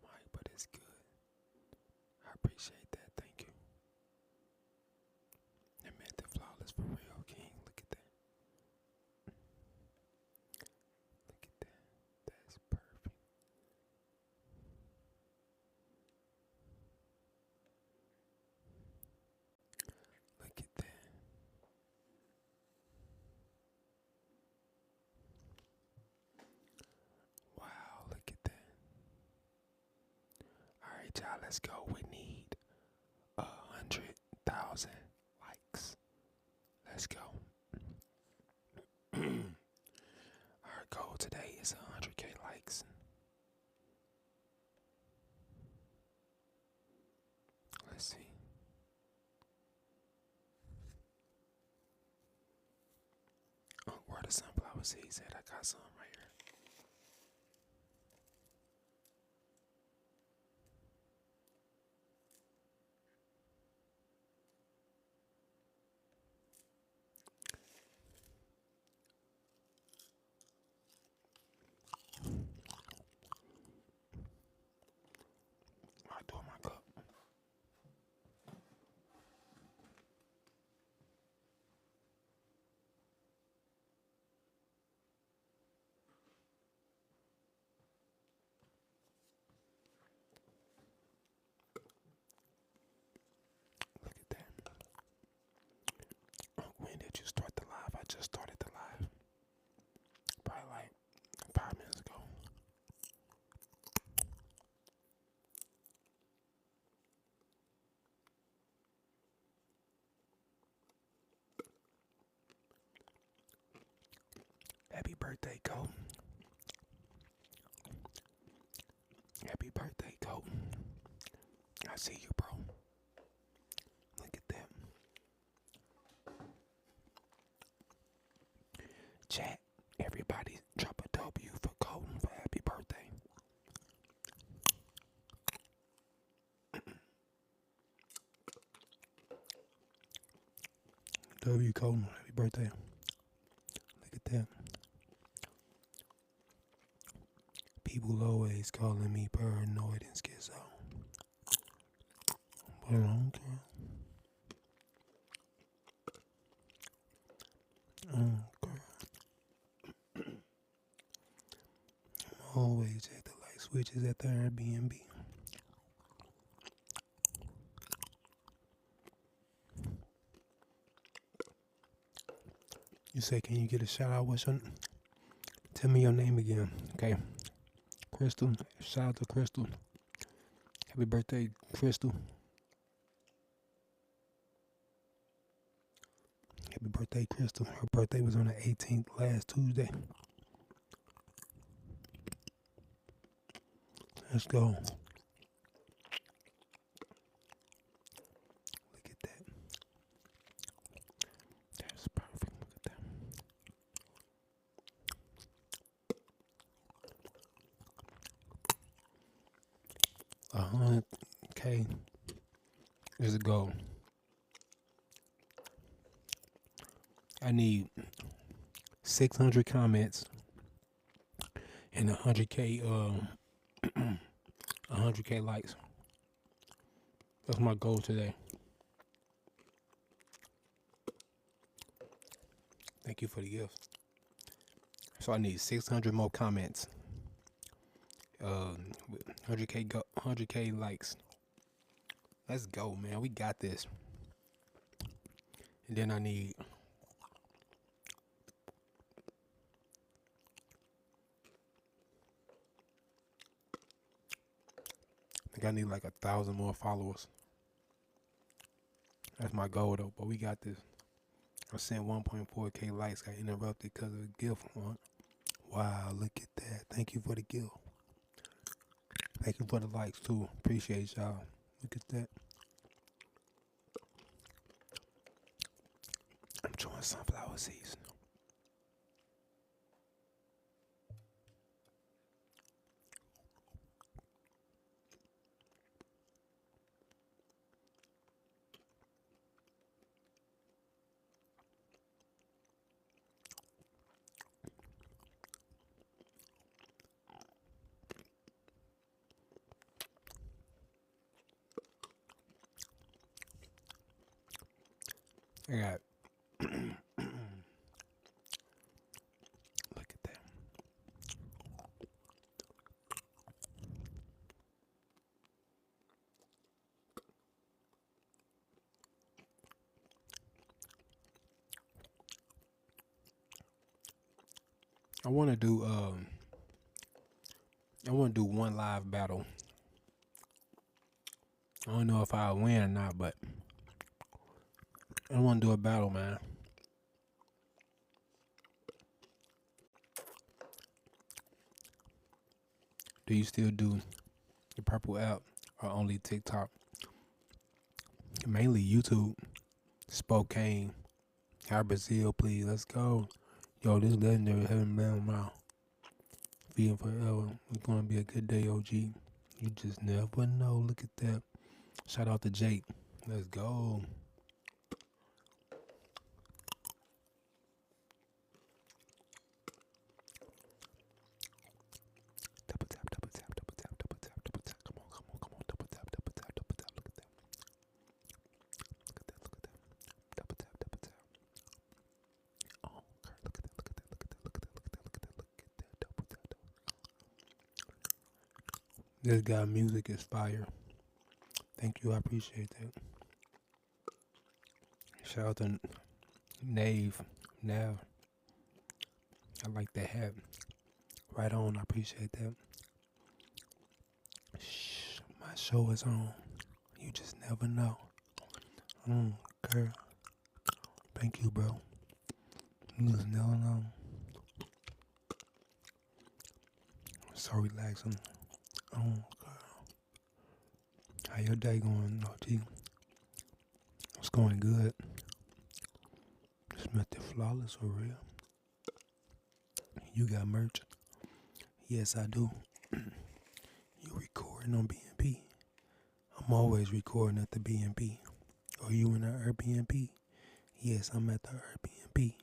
Mike, but it's good. I appreciate that. Thank you. It meant the flawless for real, King. Look at that. Look at that. That's perfect. Look at that. Wow, look at that. Alright, y'all, let's go. We need 100,000 likes. Let's go. Our goal today is 100K likes. Let's see. Where the sunflower seeds at? I got some right here. Happy birthday, Cole. Happy birthday, Cole. I see you, bro. Look at that. Chat, everybody drop a W for Colton for happy birthday. W Colton, happy birthday. Look at that. People always calling me paranoid and schizo. But I don't care. I don't care. Always at the light switches at the Airbnb. You say, can you get a shout out? Tell me your name again, okay? Crystal. Shout out to Crystal. Happy birthday, Crystal. Happy birthday, Crystal. Her birthday was on the 18th, last Tuesday. Let's go. Look at that. That's perfect. Look at that. 100K is a goal. I need 600 comments and 100K 100K likes. That's my goal today. Thank you for the gift. So I need 600 more comments. 100K likes. Let's go, man. We got this. And then I need like 1,000 more followers. That's my goal though, but we got this. I sent 1.4K likes, got interrupted because of a gift. Wow, look at that. Thank you for the gift. Thank you for the likes too. Appreciate y'all. Look at that. I'm chewing sunflower seeds. I got look at that. I want to do one live battle. I don't know if I'll win or not, but I want to do a battle, man. Do you still do the purple app or only TikTok? Mainly YouTube. Spokane. Hi Brazil, please. Let's go. Yo, this legendary heaven man mouth. Feeding forever. It's gonna be a good day, OG. You just never know. Look at that. Shout out to Jake. Let's go. Double tap, double tap, double tap, double tap, double tap. Come on, come on, come on. Double tap, double tap, double tap. Look at that. Look at that, look at that. Double tap, double tap. Oh, girl, look at that, look at that, look at that, look at that, look at that, look at that, look at that. Double tap, double tap. This guy music is fire. Thank you, I appreciate that. Shout out to Nav. I like that hat. Right on, I appreciate that. Shh, my show is on. You just never know. Girl. Thank you, bro. You just never know. So relaxing. Oh, God. How your day going, OT? It's going good. This method flawless for real. You got merch? Yes, I do. You recording on BNP? I'm always recording at the BNP. Are you in the Airbnb? Yes, I'm at the Airbnb.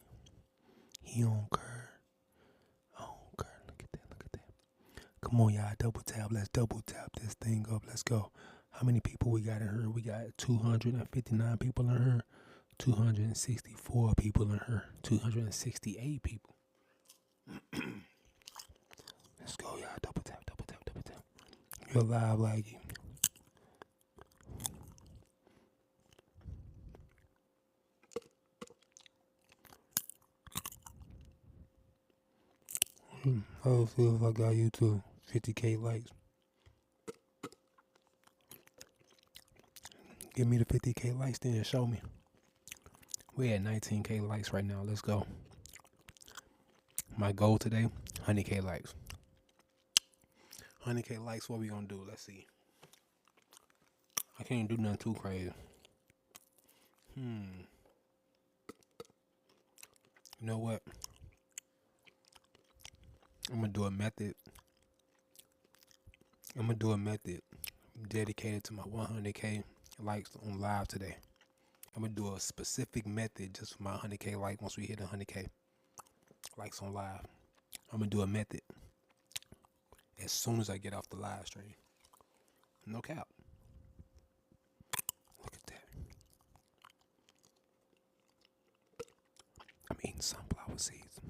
He on Kerr. Oh, Kerr. Look at that. Look at that. Come on, y'all. Double tap. Let's double tap this thing up. Let's go. How many people we got in here? We got 259 people in here. 264 people in her, 268 people. Let's go, y'all. Double tap, double tap, double tap. You're live, like how it feel if I got you to 50K likes? Give me the 50K likes then and show me. We at 19K likes right now. Let's go. My goal today, 100K likes. 100K likes, what we gonna do? Let's see. I can't do nothing too crazy. You know what? I'm gonna do a method. Dedicated to my 100K likes on live today. I'm gonna do a specific method just for my 100K like once we hit 100K likes on live. I'm gonna do a method as soon as I get off the live stream. No cap. Look at that. I'm eating sunflower seeds.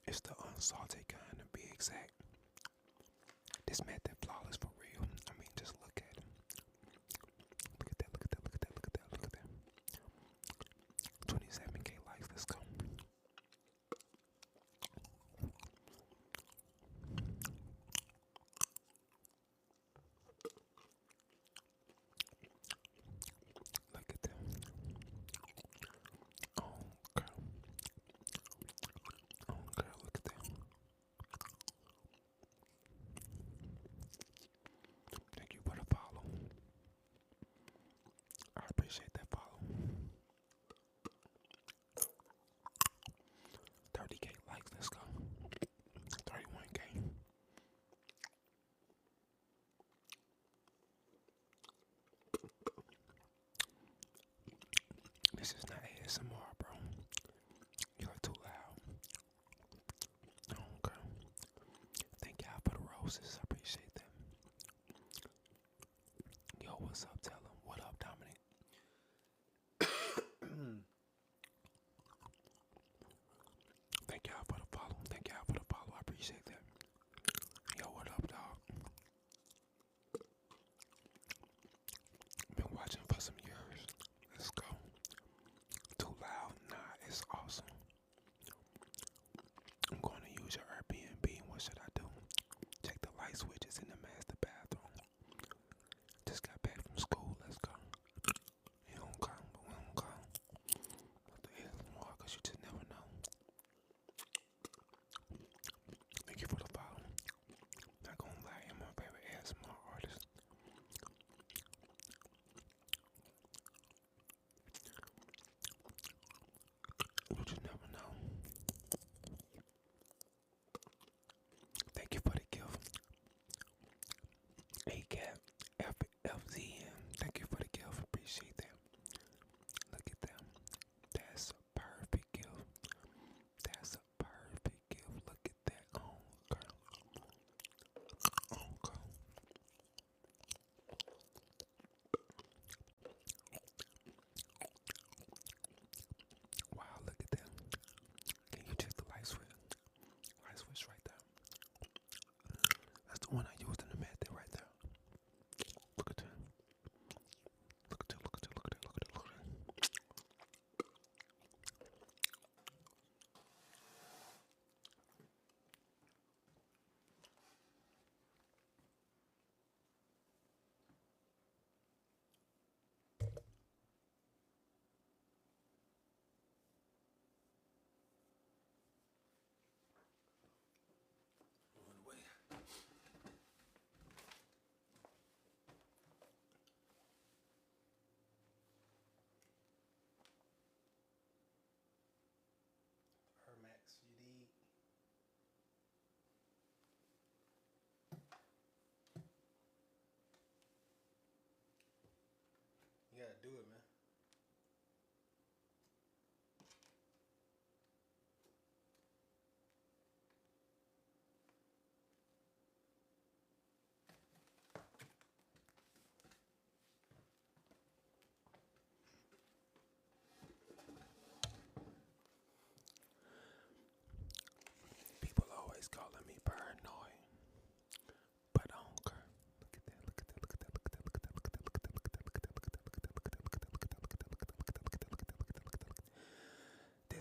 It's the unsalted kind, to be exact. This method flawless for real. I mean, just look at it. Look at that, look at that, look at that, look at that, look at that. 27K likes, let's go. Look at that. Oh, girl. Oh, girl, look at that. Thank you for the follow. I appreciate that follow. 30K likes, let's go. 31K. This is not ASMR, bro. You're too loud. Okay. Thank y'all for the roses. I appreciate that. Yo, what's up? Tell them. What up, Dominic? Thank y'all for the follow. Thank y'all for the follow. I appreciate that. Yo, what up, dog? Been watching for some years. Let's go. Too loud? Nah, it's awesome. I'm going to use your Airbnb. What should I do? Check the light switches in the master bathroom. Just got back from school. Let's go. You don't come, but we don't come. What the hell is more? Because you just never know. Thank you for the follow. Not gonna lie, I'm my favorite ASMR artist. You just never know. Thank you for the gift. ACAP FZN. Thank you for the gift. Appreciate that. Look at that. That's a perfect gift. That's a perfect gift. Look at that. Oh, girl. Oh, girl. Wow, look at that. Can you check the light switch? Light switch right there. That's the one I used in the method right there.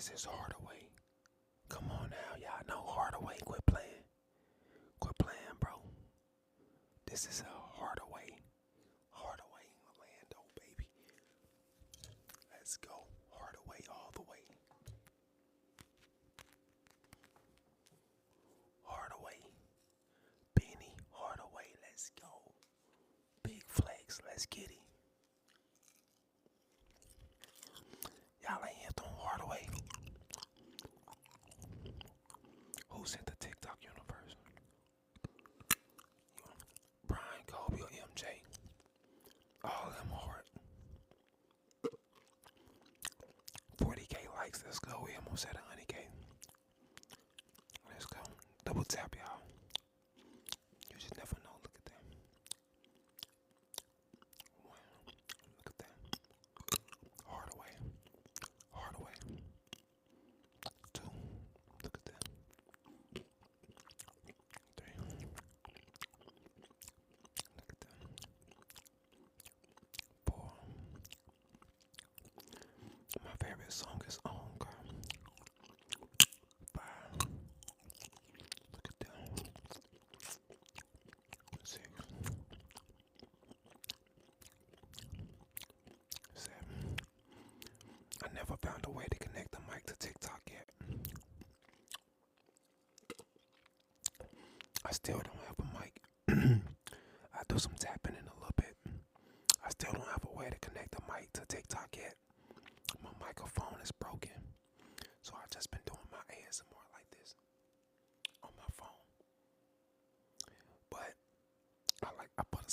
This is Hardaway. Come on now, y'all know Hardaway. Quit playing. Quit playing, bro. This is a Hardaway. Hardaway, Orlando, baby. Let's go. Hardaway all the way. Hardaway. Benny Hardaway. Let's go. Big flex. Let's get it. Y'all ain't hit on Hardaway. Who sent the TikTok universe? Brian, Kobe, or MJ? All of them hard. 40K likes. Let's go. We almost at 100K. Let's go. Double tap, y'all. You just never know. Look at that. One. Look at that. Hardaway. Hardaway. Two. Look at that. Three. Look at that. Four. My favorite song is On, girl. Five. Look at that. Six. Seven. I never found a way to connect the mic to TikTok yet. I still don't have a mic. I do some tapping in a little bit. I still don't have a way to connect the mic to TikTok yet. My microphone is broken. So I've just been doing my ASMR like this on my phone. But I put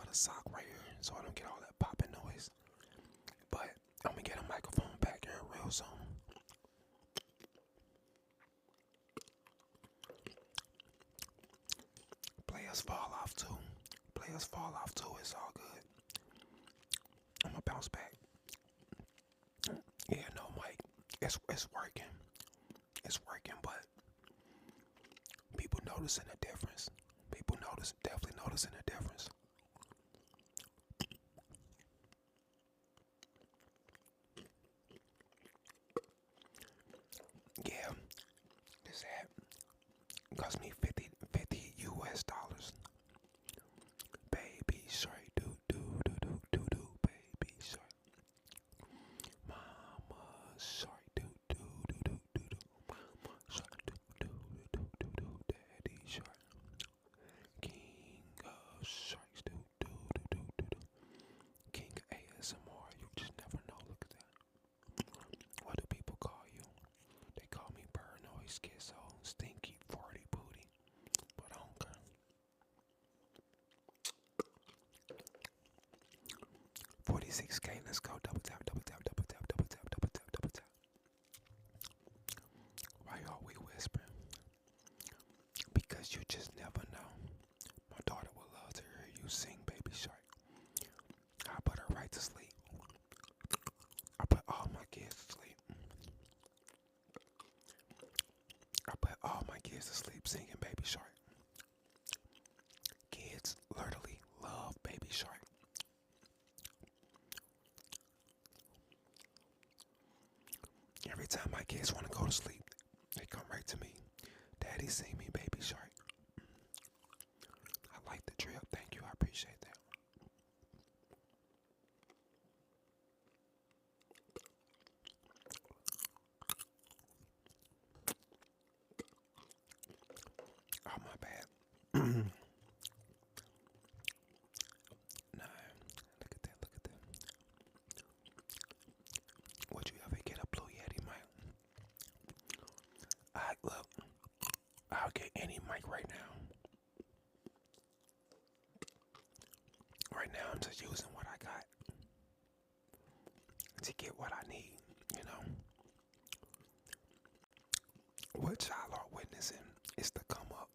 a sock right here so I don't get all that popping noise. But I'm gonna get a microphone back here real soon. Players fall off too. Players fall off too. It's all good. I'm gonna bounce back. Yeah, no, Mike. It's working. It's working, but people noticing the difference. People definitely noticing the difference. Yeah, this hat cost me 50 US dollars. Baby shark, do do do do do do, baby shark. Mama shark, do do do do do do. Shark, do do do do do. Daddy shark. King of sharks, do do do do do do. King ASMR, you just never know. Look at that. What do people call you? They call me paranoid, schizo, stinky, farty booty. But I don't care. 46K, let's go. Double tap, double tap, double tap, double tap, double tap, double tap. Why are we whispering? Because you just never know. My daughter would love to hear you sing, Baby Shark. I put her right to sleep. I put all my kids to sleep. I put all my kids to sleep singing Baby Shark. Kids literally love Baby Shark. Every time my kids want to go to sleep, they come right to me. Daddy, sing me Baby Shark. I like the drip. Thank you. I appreciate that. Oh, my bad. No. Look at that. Look at that. Would you ever get a Blue Yeti mic? Look. I'll get any mic right now. Right now, I'm just using what I got to get what I need, you know. What y'all are witnessing is the come up.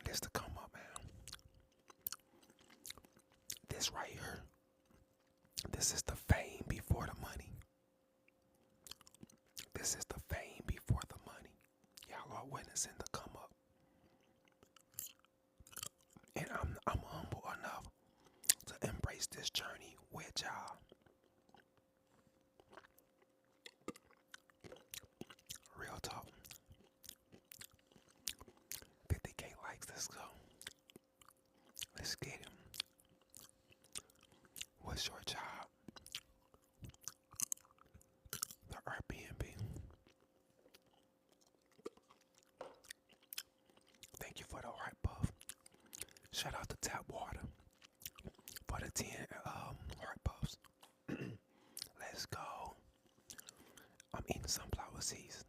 This the come up, man. This right here. This is the fame before the money. This is the fame before the money. Y'all are witnessing the come up. And I'm humble enough to embrace this journey with y'all. Let's go. Let's get it. What's your job? The Airbnb. Thank you for the heart puff. Shout out to Tap Water for the 10 heart puffs. Let's go. I'm eating sunflower seeds.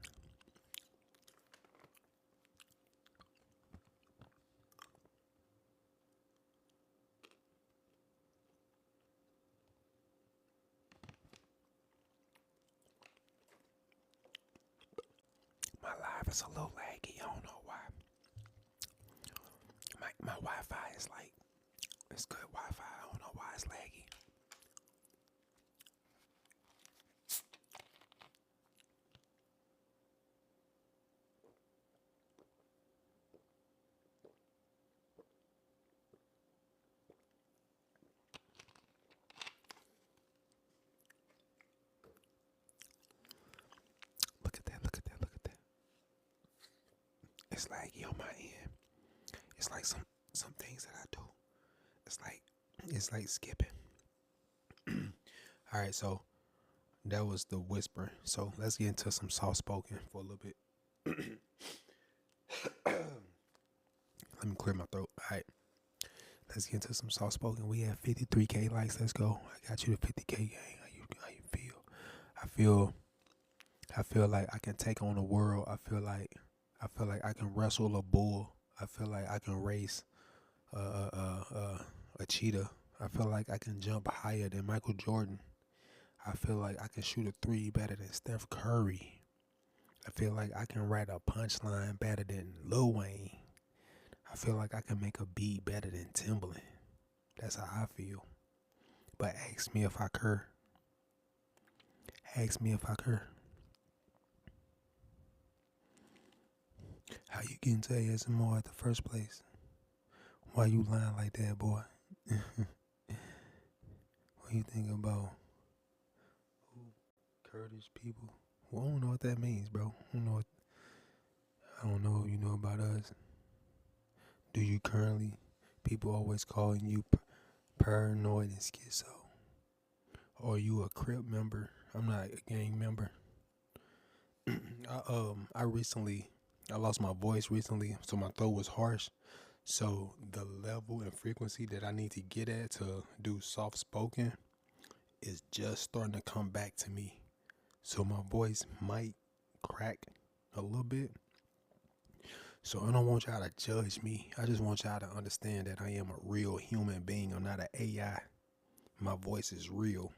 My live is a little laggy. I don't know why. My Wi-Fi is like, it's good Wi-Fi. I don't know why it's laggy. Look at that, look at that, look at that. It's laggy on my end. It's like some things that I do. It's like skipping. All right, so that was the whisper. So let's get into some soft spoken for a little bit. Let me clear my throat. All right, let's get into some soft spoken. We have 53K likes. Let's go. I got you to 50K gang. How you feel? I feel like I can take on the world. I feel like I can wrestle a bull. I feel like I can race a cheetah. I feel like I can jump higher than Michael Jordan. I feel like I can shoot a three better than Steph Curry. I feel like I can write a punchline better than Lil Wayne. I feel like I can make a beat better than Timbaland. That's how I feel. But ask me if I cur. Ask me if I cur. How you get into ASMR at the first place? Why you lying like that, boy? What you think about Kurdish people? Well, I don't know what that means, bro. I don't know if you know about us. Do you currently? People always calling you paranoid and schizo. Or you a Crip member? I'm not a gang member. I lost my voice recently, so my throat was harsh. So the level and frequency that I need to get at to do soft spoken is just starting to come back to me. So my voice might crack a little bit. So I don't want y'all to judge me. I just want y'all to understand that I am a real human being. I'm not an AI. My voice is real.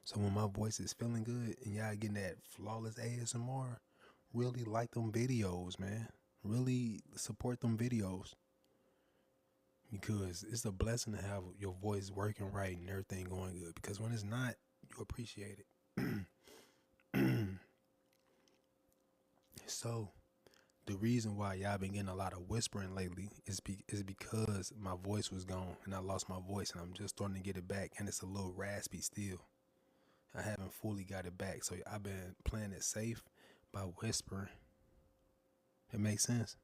So when my voice is feeling good and y'all getting that flawless ASMR, really like them videos, man. Really support them videos. Because it's a blessing to have your voice working right and everything going good. Because when it's not, you appreciate it. So the reason why y'all been getting a lot of whispering lately is because my voice was gone and I lost my voice and I'm just starting to get it back and it's a little raspy still. I haven't fully got it back, so I've been playing it safe by whispering. It makes sense.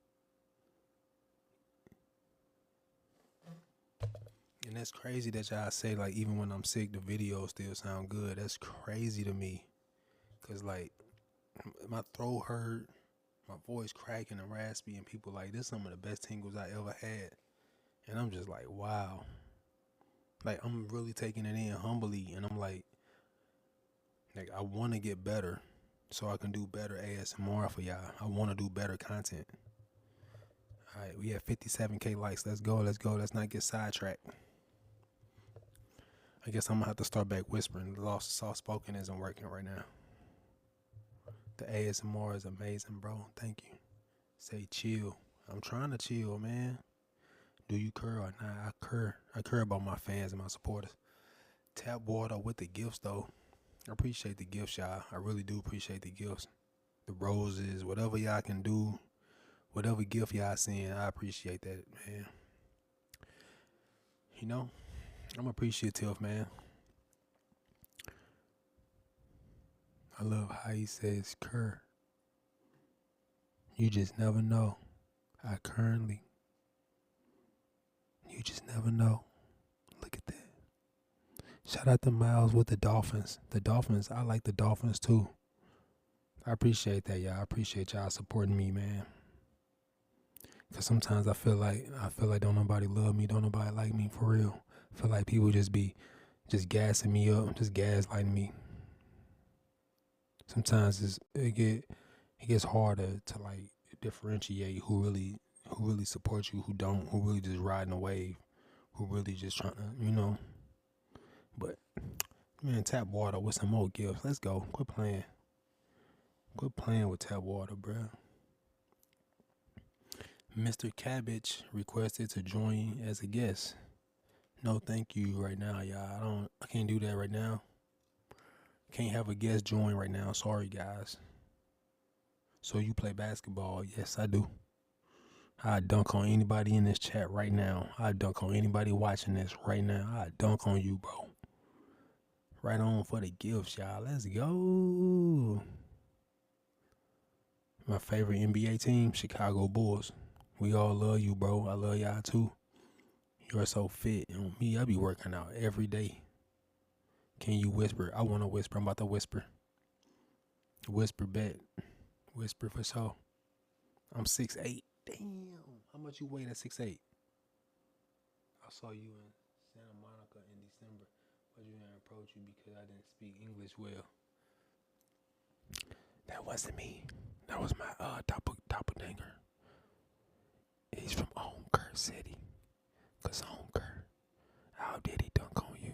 And that's crazy that y'all say like even when I'm sick the videos still sound good. That's crazy to me. Cause like my throat hurt, my voice cracking and raspy, and people like this some of the best tingles I ever had. And I'm just like, wow. Like I'm really taking it in humbly and I'm like I wanna get better so I can do better ASMR for y'all. I wanna do better content. Alright, we have 57K likes. Let's go. Let's not get sidetracked. I guess I'm gonna have to start back whispering. The soft spoken isn't working right now. The ASMR is amazing, bro. Thank you. Say chill. I'm trying to chill, man. Do you cur or not? I cur. I cur about my fans and my supporters. Tap water with the gifts, though. I appreciate the gifts, y'all. I really do appreciate the gifts. The roses, whatever y'all can do, whatever gift y'all send, I appreciate that, man. You know, I'm appreciative, man. I love how he says cur. You just never know. I currently You just never know. Look at that. Shout out to Miles with the Dolphins. The Dolphins, I like the Dolphins too. I appreciate that, y'all. I appreciate y'all supporting me, man. Cause sometimes I feel like don't nobody love me, don't nobody like me for real. I feel like people just be just gassing me up, just gaslighting me. Sometimes it gets harder to like differentiate who really supports you, who really just riding a wave, who really just trying to. But man, tap water with some more gifts. Let's go. Quit playing. Quit playing with tap water, bruh. Mr. Cabbage requested to join as a guest. No, thank you right now, y'all. I can't do that right now. Can't have a guest join right now. Sorry, guys. So you play basketball? Yes, I do. I dunk on anybody in this chat right now. I dunk on anybody watching this right now. I dunk on you, bro. Right on for the gifts, y'all. Let's go. My favorite NBA team, Chicago Bulls. We all love you, bro. I love y'all too. You're so fit. On me, I be working out every day. Can you whisper? I want to whisper. I'm about to whisper. Whisper bet. Whisper for sure. I'm 6'8". Damn. How much you weigh at 6'8"? I saw you in Santa Monica in December, but you didn't approach you because I didn't speak English well. That wasn't me. That was my doppelganger. He's from Onker City. Cause Onker, how did he dunk on you?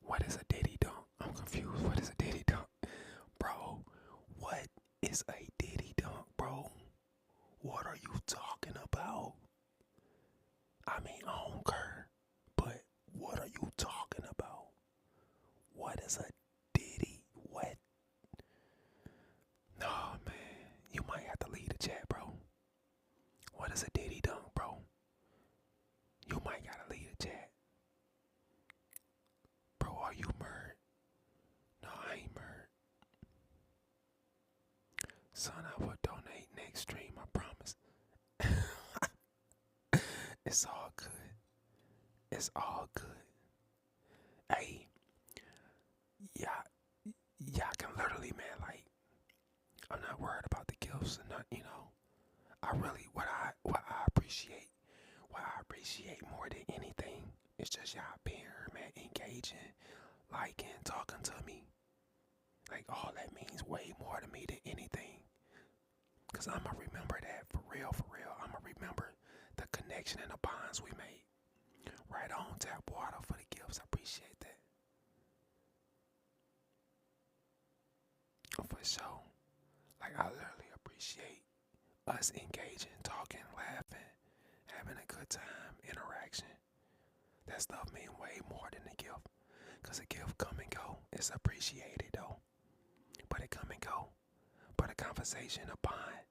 What is a diddy dunk? I'm confused. What is a diddy dunk? Bro, what is a diddy dunk, bro? What are you talking about? I mean, Onker, but what are you talking about? What is a diddy? What? No, man. You might have to leave the chat, bro. What is a diddy dunk, bro? You might gotta leave the chat. Bro, are you murdered? No, I ain't murdered. Son, I will donate next stream, I promise. It's all good. It's all good. Hey, y'all can literally, man, like, I'm not worried about the gifts and not, I really, what I appreciate more than anything is just y'all being here, man, engaging, liking, talking to me. Like, all that means way more to me than anything. Cause I'ma remember that for real. I'ma remember the connection and the bonds we made. Right on, tap water for the gifts. I appreciate that. For sure. Like, I literally appreciate us engaging, talking, laughing, having a good time, interaction. That stuff mean way more than a gift. Cause a gift come and go. It's appreciated though. But it come and go. But a conversation, a bond,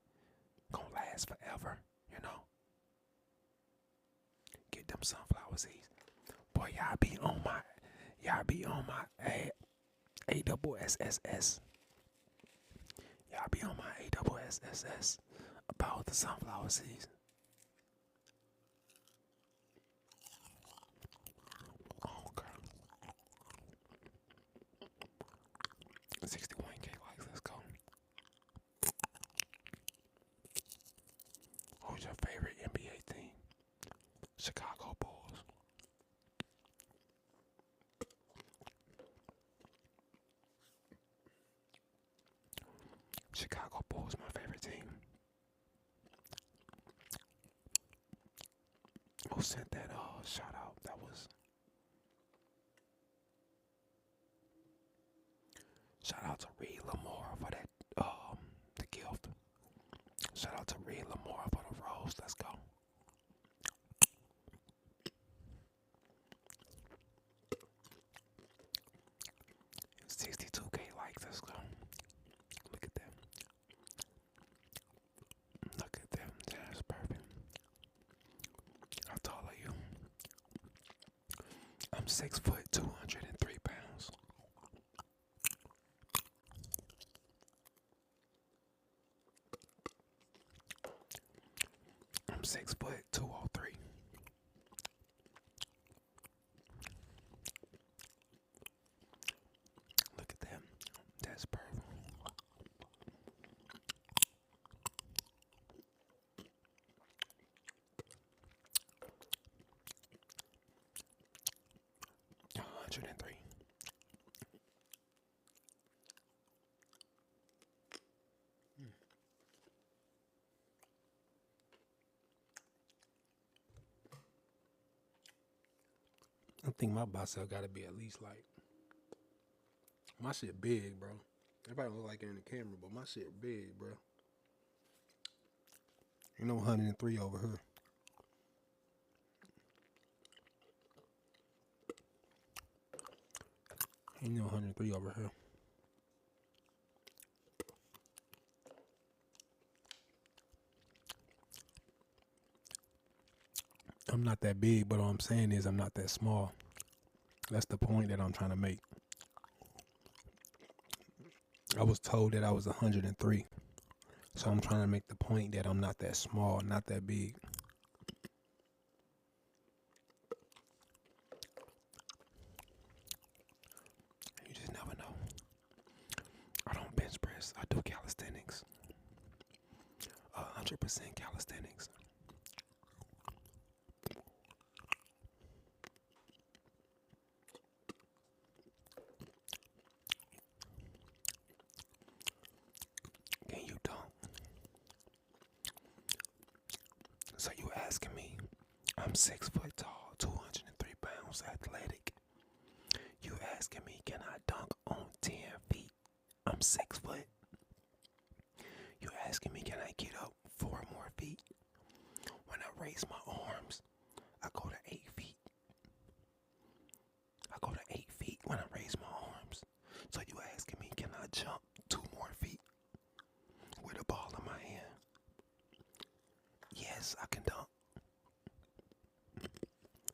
gonna last forever, Get them sunflower seeds. Boy, y'all be on my AWSSS. Y'all be on my AWSSS about the sunflower seeds. Oh, God. 61K likes, let's go. Who's your favorite NBA team? Chicago Bulls. Chicago Bulls, my favorite team. Who sent that shout out? That was shout out to Reed Lamore for that the gift. Shout out to Reed Lamore for the rose. Let's go. 62K likes. Let's go. Look at them. Look at them. That's perfect. How tall are you? I'm 6 foot, 203 pounds. I'm 6 foot, 203. think my bicep gotta be at least like my shit big, bro. Everybody look like it in the camera, but my shit big, bro. You know 103 over here. You know 103 over here. I'm not that big, but all I'm saying is I'm not that small. That's the point that I'm trying to make. I was told that I was 103. So I'm trying to make the point that I'm not that small, not that big. You just never know. I don't bench press. I do calisthenics. 100% calisthenics. Can you dunk? So you asking me? I'm 6 foot tall, 203 pounds, athletic. You asking me, can I dunk on 10 feet? I'm 6 foot. You asking me, can I get up 4 more feet? When I raise my arms, I go to 8 feet. I go to 8 feet when I raise my arms. So you asking me, can I jump 2 more feet with a ball in my hand? Yes, I can dunk.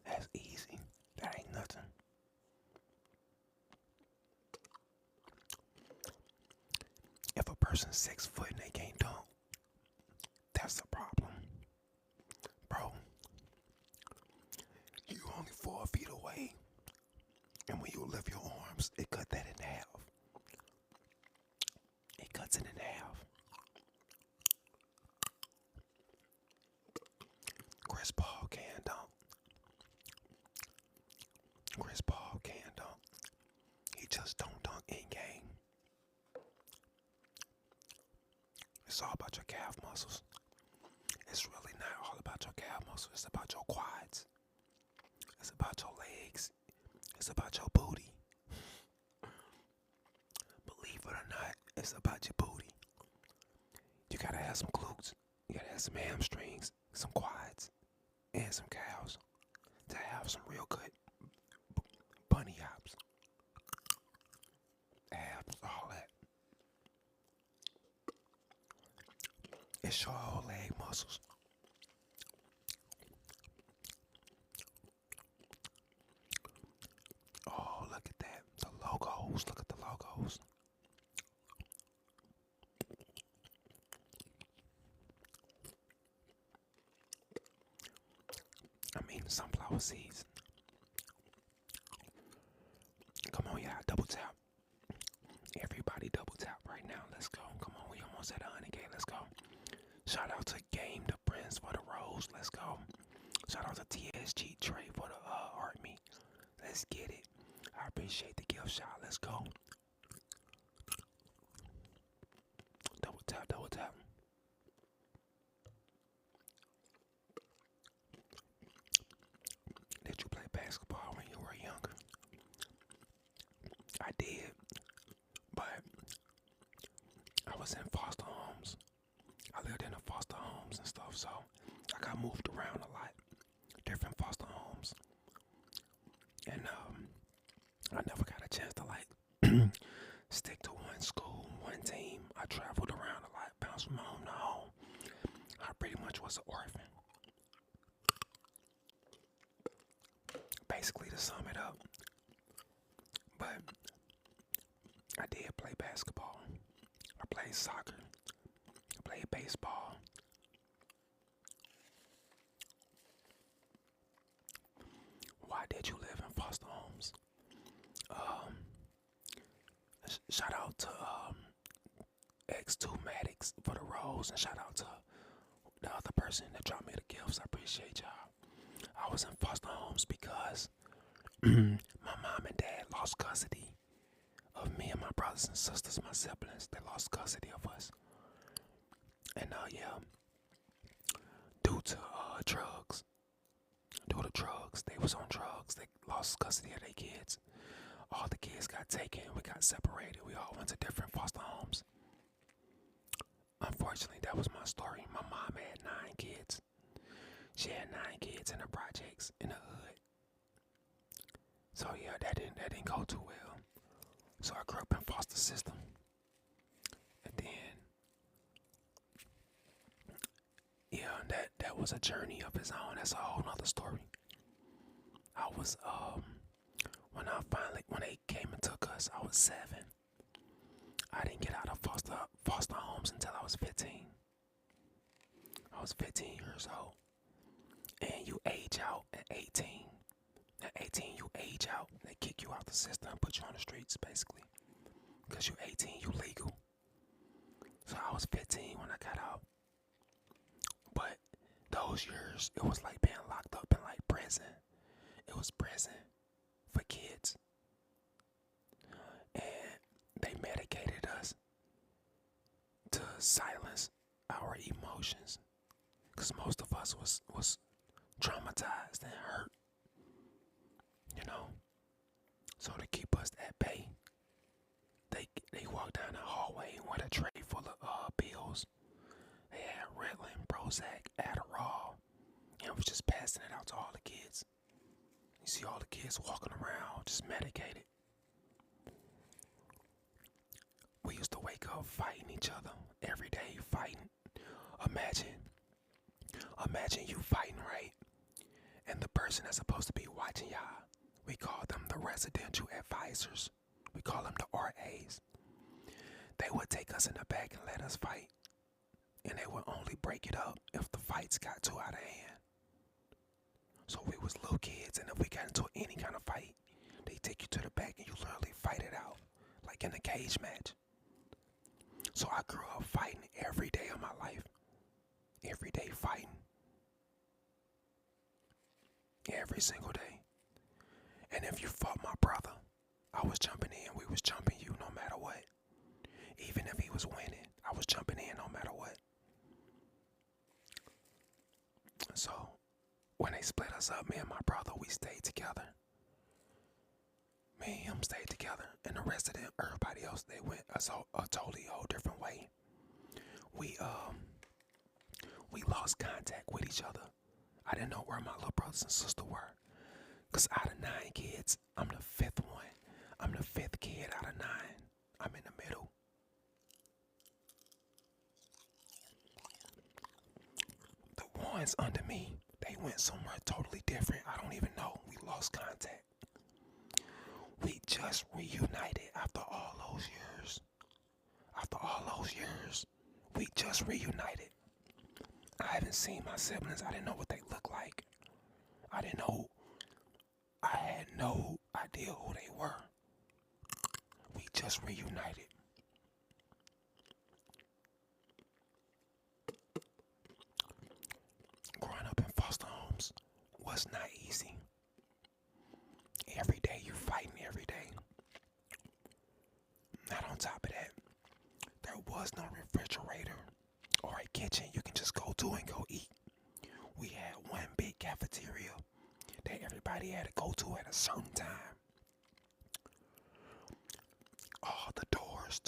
That's easy. That ain't nothing. If a person's 6 foot and they can't dunk, that's a problem. Bro, you only 4 feet away. And when you lift your arms, it cut that in half. It cuts it in half. Chris Paul can dunk. Chris Paul can dunk. He just don't dunk in game. It's all about your calf muscles. It's really not all about your calf muscles. It's about your quads. It's about your legs. It's about your booty. Believe it or not, it's about your booty. You gotta have some glutes. You gotta have some hamstrings, some quads, and some calves to have some real good bunny hops. Abs, all that. It's your whole leg muscles. Oh, look at that. The logos. Look at the logos. I mean, sunflower seeds. Come on, y'all. Double tap. Everybody double tap right now. Let's go. Come on, we almost at 100K. Let's go. Shout out to Game the Prince for the rose. Let's go. Shout out to TSG Trey for the art me. Let's get it. I appreciate the gift shot. Let's go. Double tap, double tap. Did you play basketball when you were younger? I did, but I was in foster homes. I lived in the foster homes and stuff, so I got moved around a lot. Different foster homes. And I never got a chance to like stick to one school, one team. I traveled around a lot, bounced from home to home. I pretty much was an orphan. Basically, to sum it up. But I did play basketball. I played soccer. I played baseball. Why did you live in foster homes? Shout out to X2 Maddox for the rose, and shout out to the other person that dropped me the gifts. I appreciate y'all. I was in foster homes because my mom and dad lost custody of me and my brothers and sisters, my siblings. They lost custody of us. And yeah, due to drugs, due to drugs. They was on drugs. They lost custody of their kids. All the kids got taken. We got separated. We all went to different foster homes. Unfortunately, that was my story. My mom had 9 kids. She had 9 kids in the projects in the hood. So yeah, that didn't go too well. So I grew up in foster system. And then yeah, that was a journey of its own. That's a whole nother story. I was when they came and took us, I was 7. I didn't get out of foster homes until I was 15. I was 15 years old. And you age out at 18. At 18 you age out. They kick you out the system and put you on the streets basically. Because you're 18, you legal. So I was 15 when I got out. But those years, it was like being locked up in like prison. It was prison for kids. And they medicated us to silence our emotions. Because most of us was traumatized and hurt. You know? So to keep us at bay, they walked down the hallway with a tray full of pills. They had Ritalin, Prozac, Adderall, and was just passing it out to all the kids. You see all the kids walking around, just medicated. We used to wake up fighting each other every day, fighting. Imagine you fighting, right? And the person that's supposed to be watching y'all, we call them the residential advisors. We call them the RAs. They would take us in the back and let us fight. And they would only break it up if the fights got too out of hand. So we was little kids, and if we got into any kind of fight, they take you to the back and you literally fight it out, like in a cage match. So I grew up fighting every day of my life. Every day fighting. Every single day. And if you fought my brother, I was jumping in. We was jumping you no matter what. Even if he was winning, I was jumping in no matter what. So when they split us up, me and my brother, we stayed together. Me and him stayed together, and the rest of them, everybody else, they went a totally whole different way. We lost contact with each other. I didn't know where my little brothers and sister were. Cause out of 9 kids, I'm the 5th one. I'm the 5th kid out of 9. I'm in the middle. The ones under me, they went somewhere totally different. I don't even know. We lost contact. We just reunited after all those years. After all those years, we just reunited. I haven't seen my siblings. I didn't know what they looked like. I didn't know. I had no idea who they were. We just reunited. Growing up in foster homes was not easy. Every day you're fighting every day. Not on top of that, there was no refrigerator or a kitchen you can just go to and go eat. We had one big cafeteria that everybody had to go to at a certain time. All the doors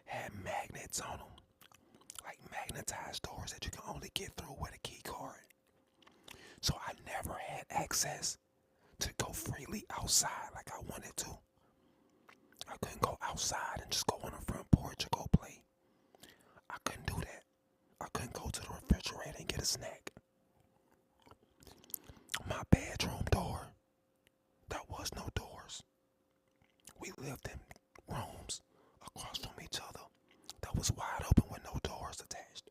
had magnets on them, like magnetized doors that you can only get through with a key card. So I never had access to go freely outside like I wanted to. I couldn't go outside and just go on the front porch or go play. I couldn't do that. I couldn't go to the refrigerator and get a snack. My bedroom door, there was no doors. We lived in rooms across from each other that was wide open with no doors attached.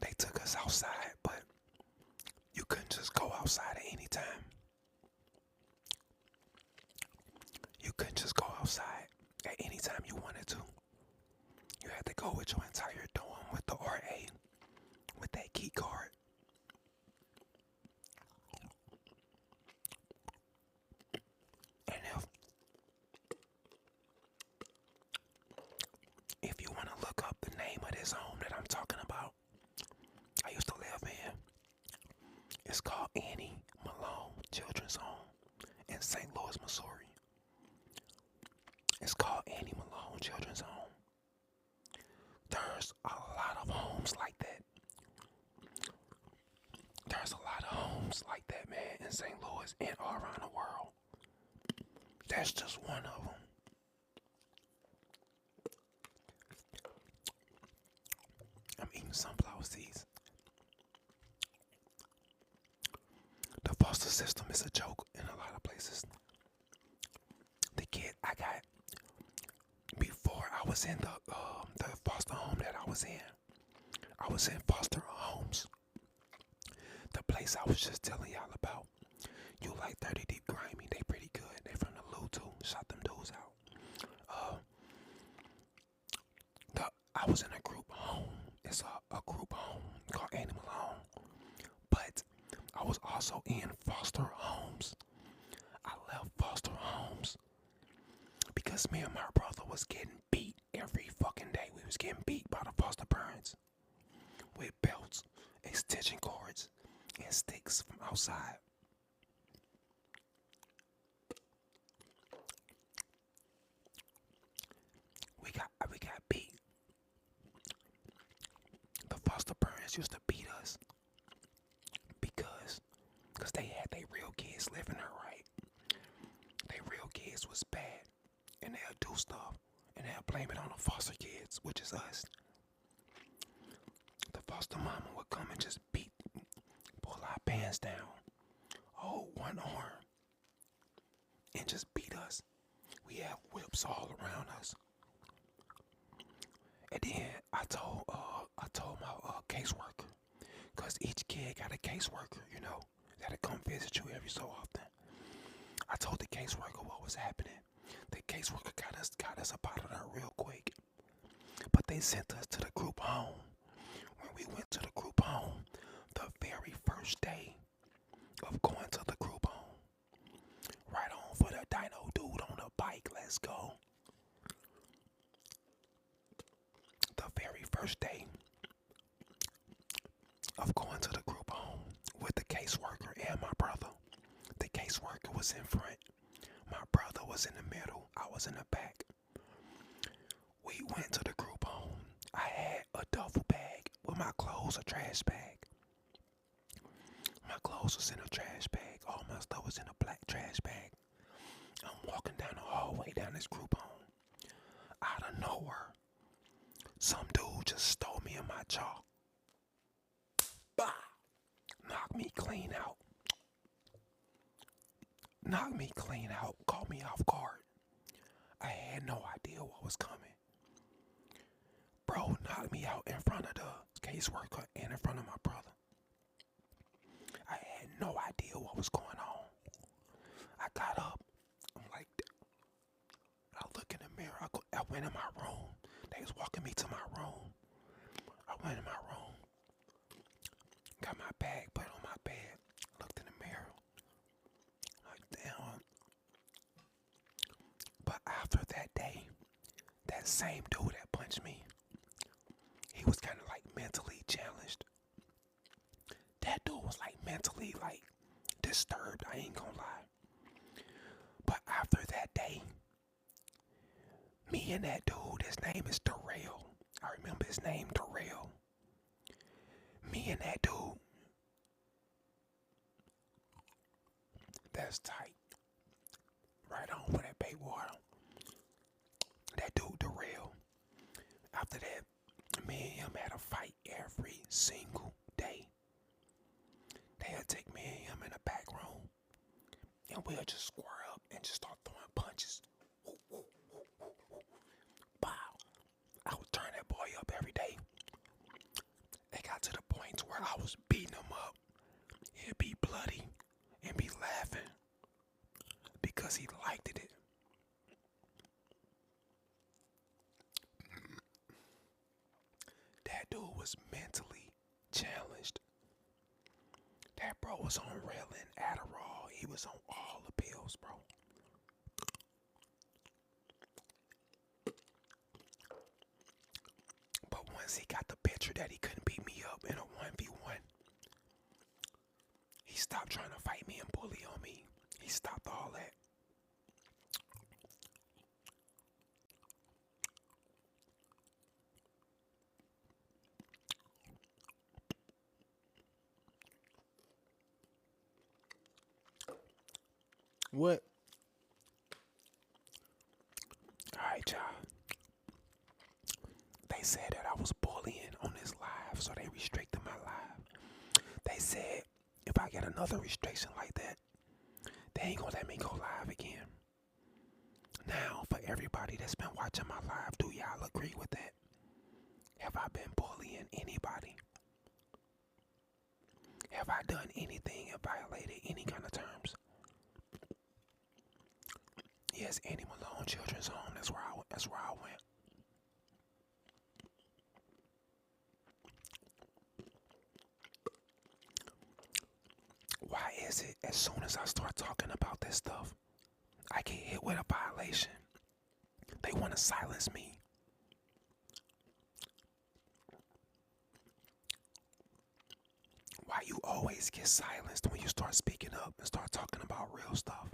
They took us outside, but you couldn't just go outside at any time. You couldn't just go outside at any time you wanted to. You had to go with your entire dorm with the RA, with that key card. And this home that I'm talking about, I used to live in. It's called Annie Malone Children's Home in St. Louis, Missouri. It's called Annie Malone Children's Home. There's a lot of homes like that. There's a lot of homes like that, man, in St. Louis and all around the world. That's just one of them. I'm eating sunflower seeds. The foster system is a joke in a lot of places. The kid I got before I was in the foster home that I was in foster homes. The place I was just telling y'all about. You like 30 Deep Grimy, they pretty good. They from the Lou too. Shot them dudes out. I was in a group home. It's a group home called Animal Home. But I was also in foster homes. I left foster homes because me and my brother was getting beat every fucking day. We was getting beat by the foster parents with belts, extension cords, and sticks from outside. We got beat. The foster parents used to beat us because they had their real kids living there, right? Their real kids was bad, and they'll do stuff, and they'll blame it on the foster kids, which is us. The foster mama would come and just pull our pants down, hold one arm, and just beat us. We have whips all around us. And then I told my caseworker, cause each kid got a caseworker, you know, that'll come visit you every so often. I told the caseworker what was happening. The caseworker got us up out of there real quick. But they sent us to the group home. When we went to the group home, the very first day of going to the group home, right on for the dino dude on the bike, let's go. The very first day of going to the group home with the caseworker and my brother. The caseworker was in front. My brother was in the middle. I was in the back. We went to the group home. I had a duffel bag with my clothes, a trash bag. My clothes was in a trash bag. All my stuff was in a black trash bag. I'm walking down the hallway down this group home. Out of nowhere, some dude just stole me in my jaw. Bah! Knocked me clean out. Knocked me clean out. Caught me off guard. I had no idea what was coming. Bro knocked me out in front of the caseworker and in front of my brother. I had no idea what was going on. I got up. I'm like, I look in the mirror. I went in my room. They was walking me to my room. I went in my room. Got my bag, put it on my bed. Looked in the mirror. Like, damn. But after that day, that same dude that punched me, he was kind of like mentally challenged. That dude was like mentally like disturbed, I ain't gonna lie. But after that day, me and that dude, his name is Darrell. I remember his name, Darrell. Me and that dude, that's tight. Right on for that bait water. That dude, Darrell. After that, me and him had a fight every single day. They'll take me and him in the back room, and we'll just square up and just start throwing punches. Woo, woo, woo, woo, woo. Bow. I would turn that boy up every day. It got to the point where I was beating him up. He'd be bloody and be laughing because he liked it. That dude was mentally challenged. That bro was on Ritalin, Adderall. He was on all the pills, bro. But one Since he got the picture that he couldn't beat me up in a 1v1, he stopped trying to fight me and bully on me. He stopped all that. What? Alright, y'all. They said that I was bullying on this live, so they restricted my live. They said if I get another restriction like that, they ain't gonna let me go live again. Now, for everybody that's been watching my live, do y'all agree with that? Have I been bullying anybody? Have I done anything and violated any kind of terms? Yes, Annie Malone Children's Home. That's where I went. Why is it as soon as I start talking about this stuff, I get hit with a violation? They want to silence me. Why you always get silenced when you start speaking up and start talking about real stuff?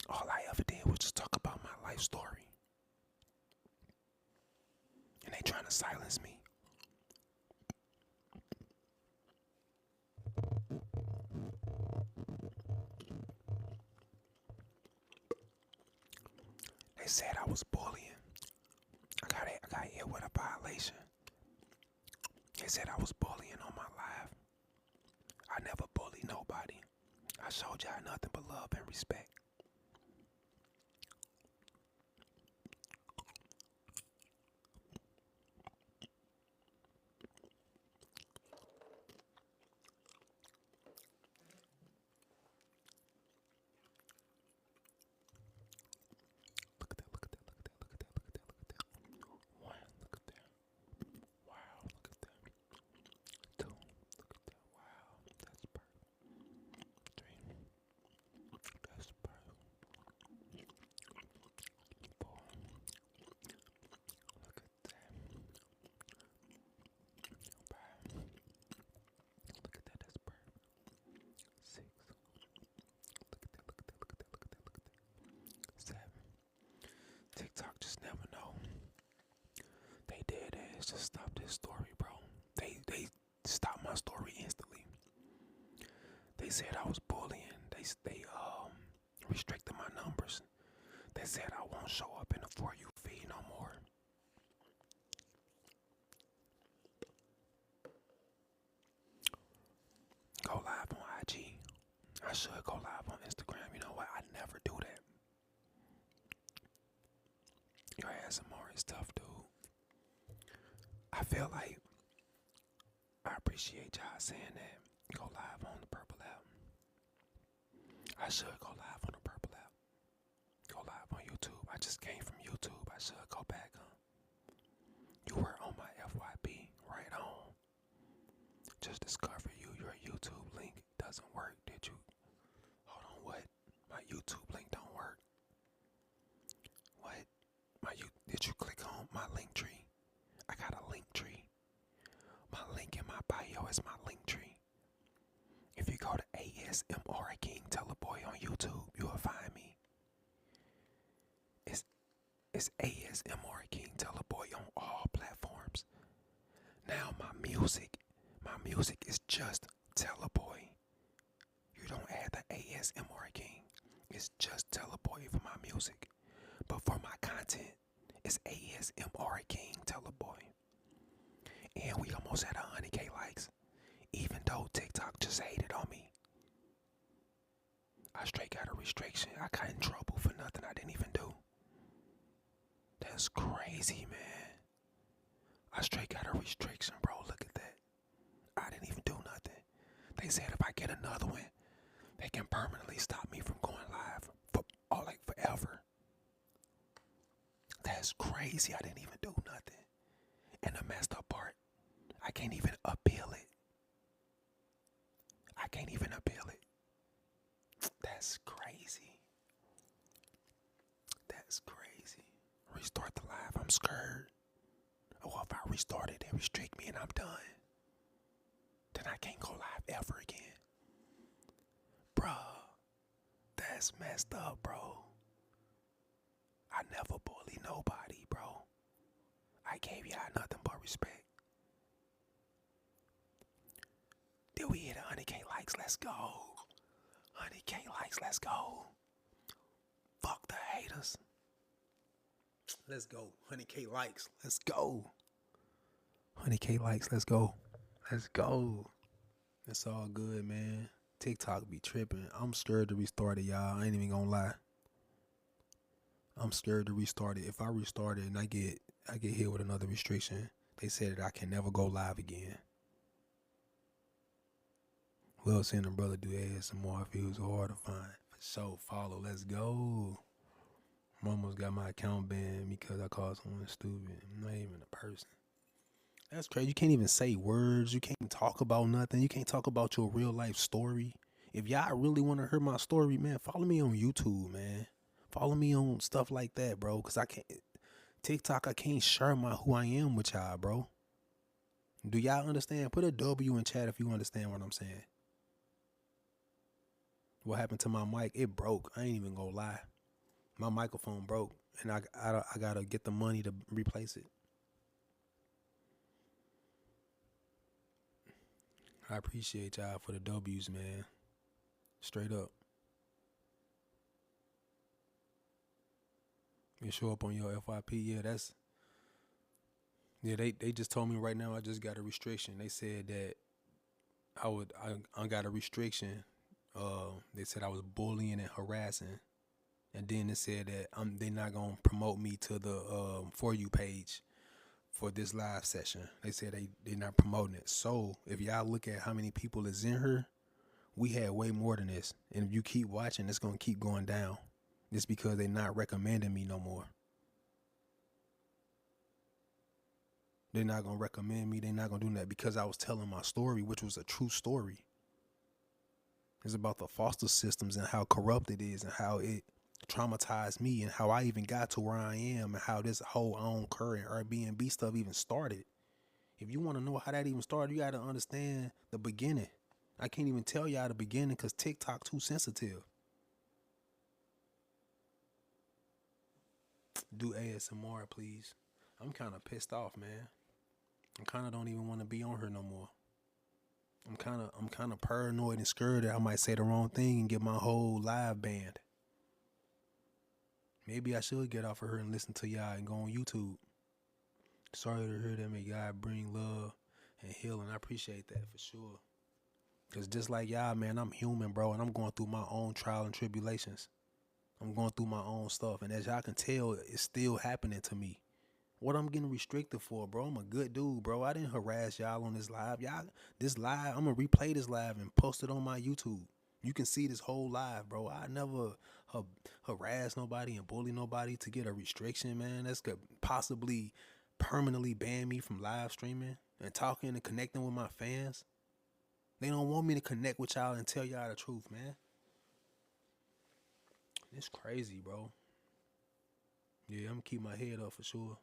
All I ever did was just talk about my life story. And they trying to silence me. They said I was bullying. I got hit with a violation. They said I was bullying on my live. I never bullied nobody. I showed y'all nothing but love and respect. Look at that, look at that, look at that, look at that, look at that, look at that. One, look at that. Wow, look at that. Two, look at that. Wow, that's perfect. Three, that's perfect. 4, look at that. 5, look at that, that's perfect. 6, look at that, look at that, look at that, look at that, look at that. 7. TikTok just never know. They did is just stop this story, bro. They stopped my story instantly. They said I was bullying. They restricted my numbers. They said I won't show up in the For You feed no more. Go live on IG. I should go live on Instagram. You know what? I never do that. Your ASMR is tough, dude. I feel like I appreciate y'all saying that. Go live on the Purple app. I should go live on the Purple app. Go live on YouTube. I just came from YouTube. I should go back on. You were on my FYP. Right on. Just discover you. Your YouTube link doesn't work. Did you? Hold on. What? My YouTube link don't work. What? Did you click on my link tree? I got a link tree. My link in my bio is my link tree. If you go to ASMR King TelaBoy on YouTube, you will find me. It's ASMR King TelaBoy on all platforms. Now my music is just TelaBoy. You don't add the ASMR King. It's just TelaBoy for my music. But for my content, it's ASMR King TelaBoy. And we almost had 100K likes. Even though TikTok just hated on me. I straight got a restriction. I got in trouble for nothing I didn't even do. That's crazy, man. I straight got a restriction, bro. Look at that. I didn't even do nothing. They said if I get another one, they can permanently stop me from going live forever. That's crazy. I didn't even do nothing. And the messed up part, I can't even appeal it. I can't even appeal it. That's crazy. That's crazy. restart the live, I'm scared. Or if I restart it, they restrict me and I'm done. Then I can't go live ever again. Bruh, that's messed up, bro. I never bully nobody, bro. I gave y'all nothing but respect. Did we hit 100K likes? Let's go. 100K likes, let's go. Fuck the haters. Let's go. 100K likes, let's go. 100K likes, let's go. Let's go. It's all good, man. TikTok be tripping. I'm scared to restart it, y'all. I ain't even gonna lie. I'm scared to restart it. If I restart it and I get hit with another restriction, they said that I can never go live again. Love seeing a brother do ASMR. It feels hard to find. For sure, follow. Let's go. Almost got my account banned because I called someone stupid. I'm not even a person. That's crazy. You can't even say words. You can't talk about nothing. You can't talk about your real life story. If y'all really want to hear my story, man, follow me on YouTube, man. Follow me on stuff like that, bro. Cause I can't TikTok. I can't share who I am with y'all, bro. Do y'all understand? Put a W in chat if you understand what I'm saying. What happened to my mic? It broke. I ain't even gonna lie. My microphone broke, and I gotta get the money to replace it. I appreciate y'all for the W's, man. Straight up. You show up on your FYP, they just told me right now I just got a restriction. They said that I got a restriction. They said I was bullying and harassing. And then it said that they're not gonna promote me to the For You page for this live session. They said they're not promoting it. So if y'all look at how many people is in here, we had way more than this. And if you keep watching, it's gonna keep going down. Just because they're not recommending me no more. They're not gonna recommend me. They're not gonna do that because I was telling my story, which was a true story. It's about the foster systems and how corrupt it is and how it traumatized me and how I even got to where I am and how this whole own current Airbnb stuff even started. If you want to know how that even started, you got to understand the beginning. I can't even tell y'all the beginning because TikTok too sensitive. Do ASMR, please. I'm kind of pissed off, man. I kind of don't even want to be on here no more. I'm kind of paranoid and scared that I might say the wrong thing and get my whole live banned. Maybe I should get off of her and listen to y'all and go on YouTube. Sorry to hear that. May God bring love and healing. I appreciate that for sure. Because just like y'all, man, I'm human, bro, and I'm going through my own trial and tribulations. I'm going through my own stuff, and as y'all can tell, it's still happening to me. What I'm getting restricted for, bro? I'm a good dude, bro. I didn't harass y'all on this live. This live, I'm going to replay this live and post it on my YouTube. You can see this whole live, bro. I never harass nobody and bully nobody to get a restriction, man. That's could possibly permanently ban me from live streaming and talking and connecting with my fans. They don't want me to connect with y'all and tell y'all the truth, man. It's crazy, bro. Yeah, I'm going to keep my head up for sure.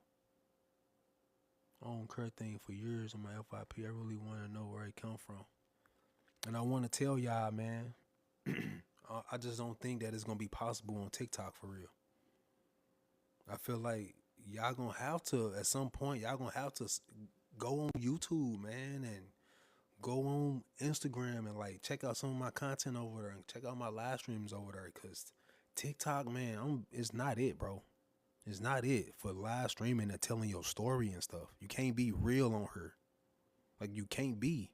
I don't care thing for years on my FIP. I really want to know where it come from. And I want to tell y'all, man, I just don't think that it's going to be possible on TikTok for real. I feel like y'all going to have to, at some point, y'all going to have to go on YouTube, man, and go on Instagram and like check out some of my content over there and check out my live streams over there. Because TikTok, man, it's not it, bro. It's not it for live streaming and telling your story and stuff. You can't be real on her. Like, you can't be.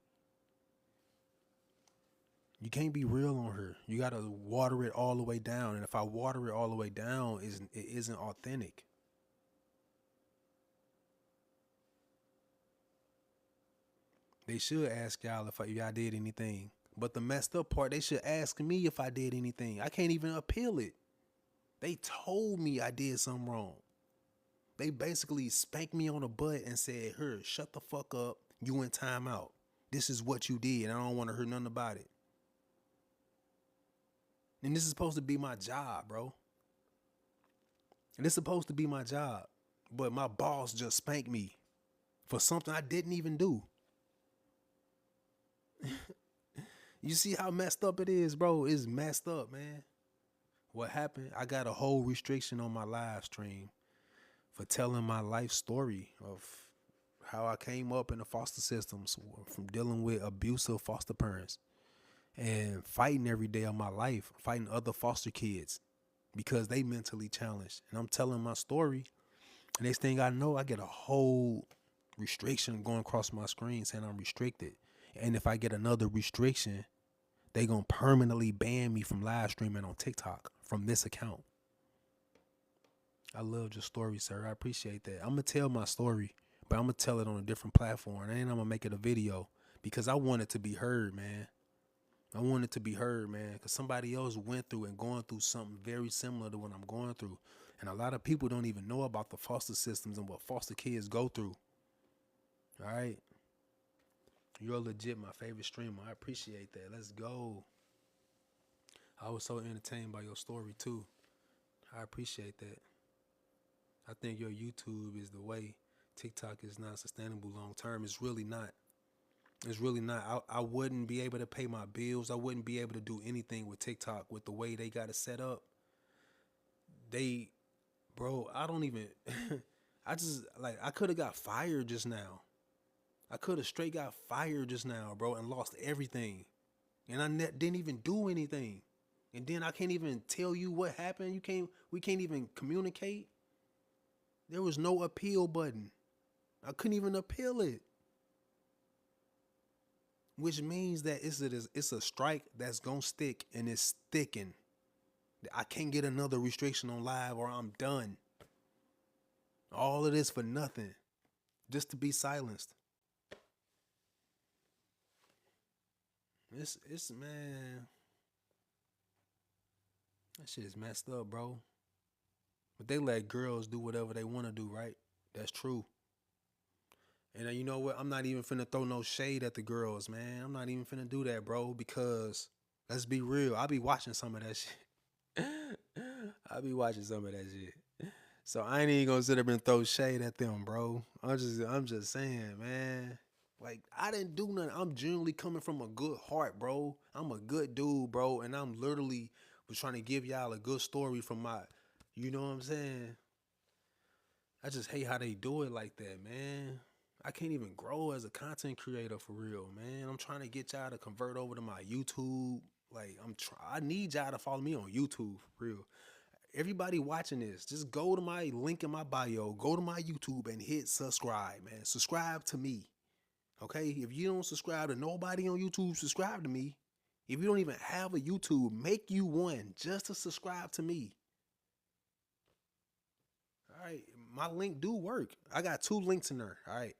You can't be real on her. You got to water it all the way down. And if I water it all the way down, it isn't authentic. They should ask y'all if y'all did anything. But the messed up part, they should ask me if I did anything. I can't even appeal it. They told me I did something wrong. They basically spanked me on the butt and said, "Her, shut the fuck up. You in timeout. This is what you did. I don't want to hear nothing about it." And this is supposed to be my job, bro. And this is supposed to be my job. but my boss just spanked me for something I didn't even do. You see how messed up it is, bro? It's messed up, man. What happened? I got a whole restriction on my live stream for telling my life story of how I came up in the foster systems from dealing with abusive foster parents and fighting every day of my life, fighting other foster kids because they mentally challenged. And I'm telling my story. And next thing I know, I get a whole restriction going across my screen saying I'm restricted. And if I get another restriction, they gonna permanently ban me from live streaming on TikTok from this account. I love your story, sir. I appreciate that. I'm gonna tell my story, but I'm gonna tell it on a different platform. And I'm gonna make it a video because I want it to be heard, man. I want it to be heard, man, because somebody else went through and going through something very similar to what I'm going through. And a lot of people don't even know about the foster systems and what foster kids go through. All right. You're legit my favorite streamer. I appreciate that. Let's go. I was so entertained by your story, too. I appreciate that. I think your YouTube is the way. TikTok is not sustainable long term. It's really not. It's really not. I wouldn't be able to pay my bills. I wouldn't be able to do anything with TikTok with the way they got it set up. Bro, I don't even, I could have got fired just now. I could have straight got fired just now, bro, and lost everything. And I didn't even do anything. And then I can't even tell you what happened. We can't even communicate. There was no appeal button. I couldn't even appeal it. Which means that it's a strike that's gonna stick and it's sticking. I can't get another restriction on live or I'm done. All of this for nothing. Just to be silenced. It's man. That shit is messed up, bro. But they let girls do whatever they want to do, right? That's true. And you know what? I'm not even finna throw no shade at the girls, man. I'm not even finna do that, bro, because let's be real. I be watching some of that shit. I be watching some of that shit. So I ain't even gonna sit up and throw shade at them, bro. I'm just saying, man. Like, I didn't do nothing. I'm genuinely coming from a good heart, bro. I'm a good dude, bro. And I'm literally was trying to give y'all a good story from my, you know what I'm saying? I just hate how they do it like that, man. I can't even grow as a content creator for real, man. I'm trying to get y'all to convert over to my YouTube. Like, I need y'all to follow me on YouTube for real. Everybody watching this, just go to my link in my bio, go to my YouTube and hit subscribe, man. Subscribe to me. Okay? If you don't subscribe to nobody on YouTube, subscribe to me. If you don't even have a YouTube, make you one just to subscribe to me. All right. My link do work. I got 2 links in there. All right.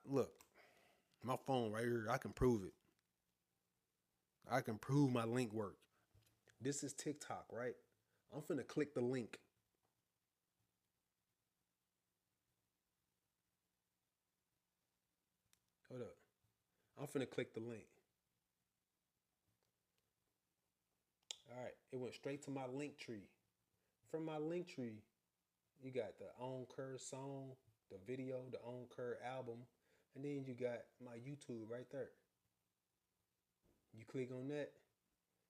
Look, my phone right here. I can prove it. I can prove my link work. This is TikTok, right? I'm finna click the link. Hold up. I'm finna click the link. All right. It went straight to my link tree. From my link tree, you got the On Cur song, the video, the On Cur album, and then you got my YouTube right there. You click on that,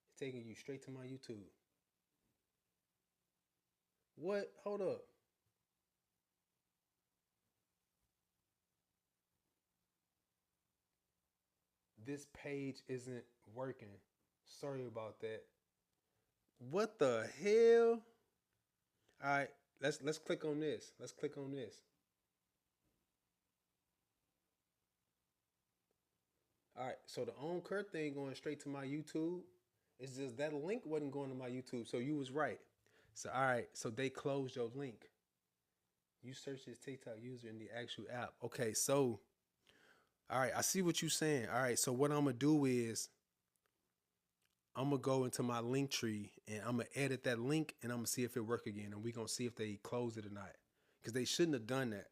it's taking you straight to my YouTube. What? Hold up. This page isn't working. Sorry about that. What the hell? All right, let's click on this. Let's click on this. All right, so the On Cur thing going straight to my YouTube. It's just that link wasn't going to my YouTube, so you was right. So all right, so they closed your link. You search this TikTok user in the actual app. Okay, so all right, I see what you're saying. All right, so what I'm gonna do is I'm gonna go into my link tree and I'm gonna edit that link and I'm gonna see if it work again, and we're gonna see if they close it or not, because they shouldn't have done that.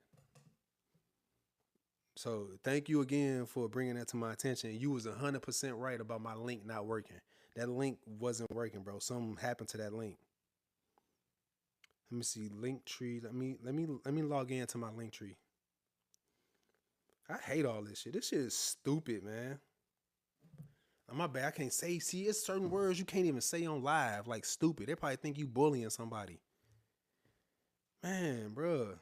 So thank you again for bringing that to my attention. You was 100% right about my link not working. That link wasn't working, bro. Something happened to that link. Let me see Linktree. Let me log into my Linktree. I hate all this shit. This shit is stupid, man. My bad. I can't say. See, it's certain words you can't even say on live. Like stupid. They probably think you bullying somebody. Man, bruh.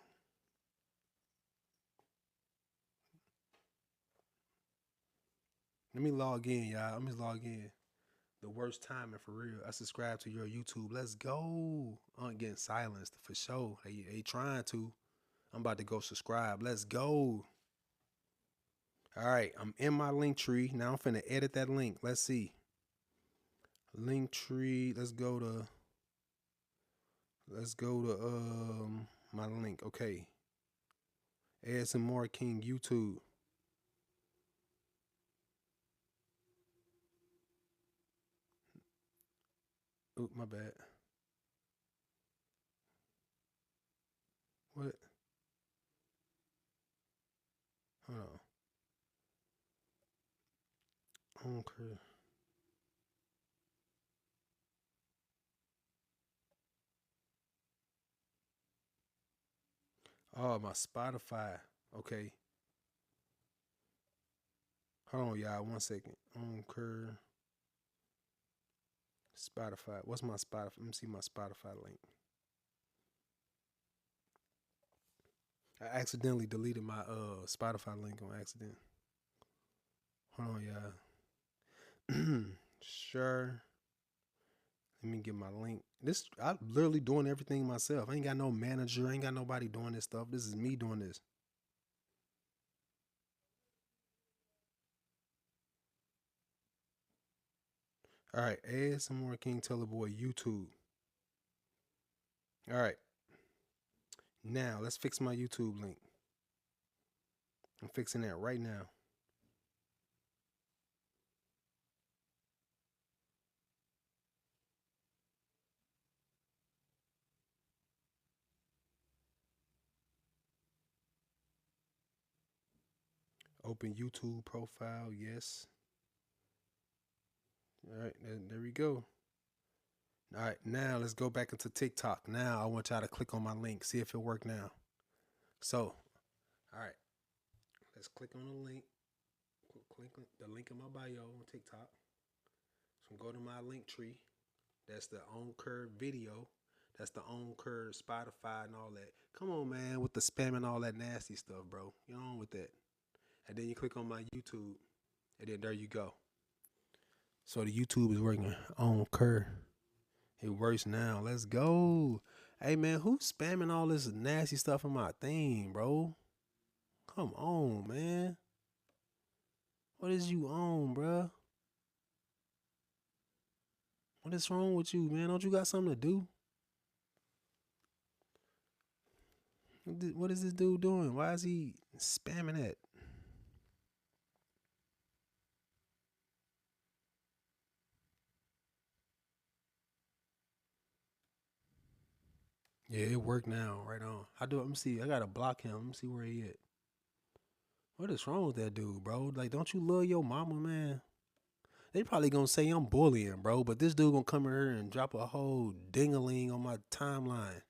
Let me log in, y'all. Let me log in. The worst timing for real. I subscribe to your YouTube. Let's go. I'm getting silenced for sure. They trying to. I'm about to go subscribe. Let's go. All right, I'm in my link tree. Now I'm finna edit that link. Let's see. Link tree. Let's go to my link. Okay. Add some more King YouTube. Oop, my bad. What? Hold on. Okay. Oh, my Spotify. Okay. Hold on, y'all. 1 second. Anchor. Spotify. What's my Spotify? Let me see my Spotify link. I accidentally deleted my Spotify link on accident. Hold on, y'all. Sure. Let me get my link. I'm literally doing everything myself. I ain't got no manager. I ain't got nobody doing this stuff. This is me doing this. All right, add some more King TelaBoy YouTube. All right. Now, let's fix my YouTube link. I'm fixing that right now. Open YouTube profile, yes. All right, there we go. All right, now let's go back into TikTok. Now I want y'all to click on my link, see if it worked now. So, all right, let's click on the link. Click the link in my bio on TikTok. So go to my link tree. That's the Anchor video. That's the Anchor, Spotify, and all that. Come on, man, with the spam and all that nasty stuff, bro. You on with that. And then you click on my YouTube, and then there you go. So the YouTube is working. Anchor. It works now. Let's go. Hey, man, who's spamming all this nasty stuff in my thing, bro? Come on, man. What is you on, bro? What is wrong with you, man? Don't you got something to do? What is this dude doing? Why is he spamming that? Yeah, it worked now. Right on. Let me see. I gotta block him. Let me see where he at. What is wrong with that dude, bro? Like, don't you love your mama, man? They probably gonna say I'm bullying, bro, but this dude gonna come in here and drop a whole ding-a-ling on my timeline.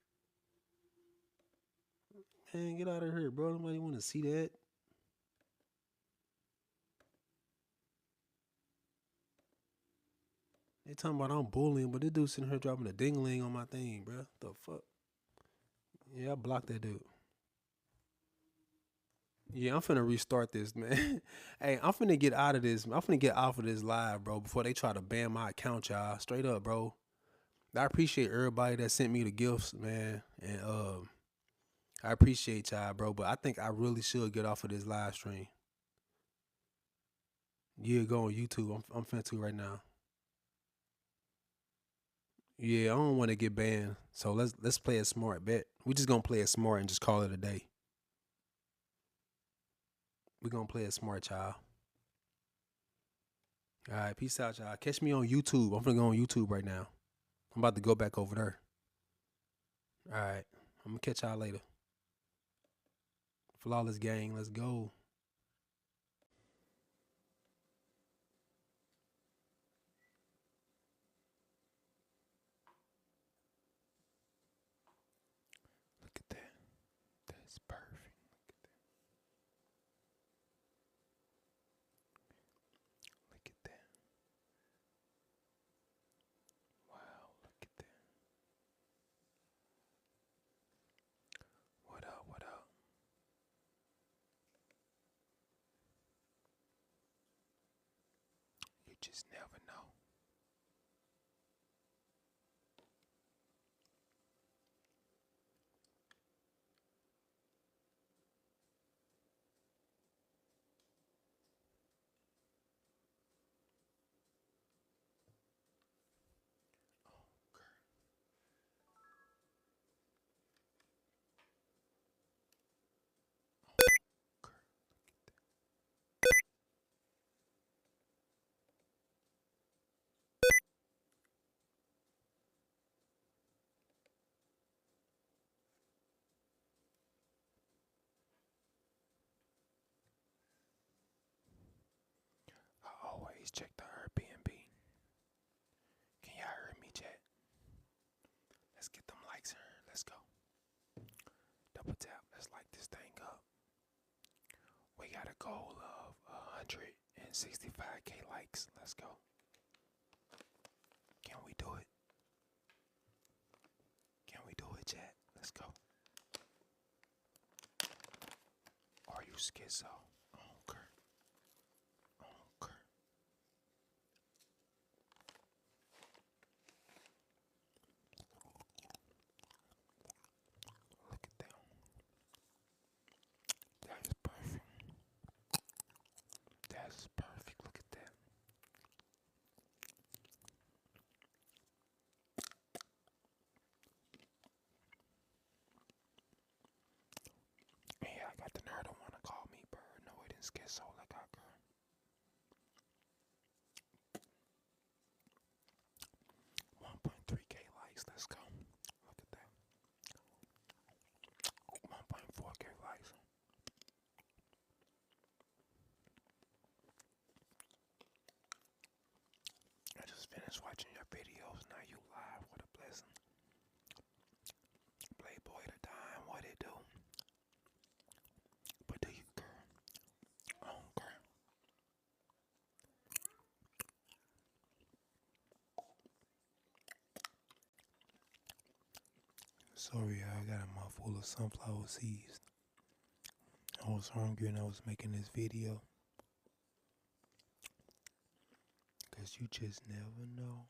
Man, get out of here, bro. Nobody wanna see that. They talking about I'm bullying, but this dude sitting here dropping a ding-a-ling on my thing, bro. The fuck? Yeah, I blocked that dude. Yeah, I'm finna restart this, man. Hey, I'm finna get out of this. I'm finna get off of this live, bro, before they try to ban my account, y'all. Straight up, bro. I appreciate everybody that sent me the gifts, man. And I appreciate y'all, bro. But I think I really should get off of this live stream. Yeah, go on YouTube. I'm finna to right now. Yeah, I don't want to get banned. So let's play it smart. Bet we just gonna play it smart and just call it a day. We gonna play it smart, y'all. All right, peace out, y'all. Catch me on YouTube. I'm finna go on YouTube right now. I'm about to go back over there. All right, I'm gonna catch y'all later. Flawless gang, let's go. just never know. I always check the Airbnb. Can y'all hear me, chat? Let's get them likes here. Let's go. Double tap. Let's light this thing up. We got a goal of 165K likes. Let's go. Can we do it? Can we do it, chat? Let's go. Are you schizo? I don't care. I don't care. Look at that. That is perfect. That is perfect. Look at that. Yeah, I got the nerd who wanna call me paranoid and schizo like I girl. 1.3K likes. Let's go. Look at that. 1.4K likes. I just finished watching your videos. Now you live. What a blessing. Playboy the dime. What it do? But do you care? I don't care. Sorry, I got a mouth full of sunflower seeds. I was hungry and I was making this video. Cause you just never know.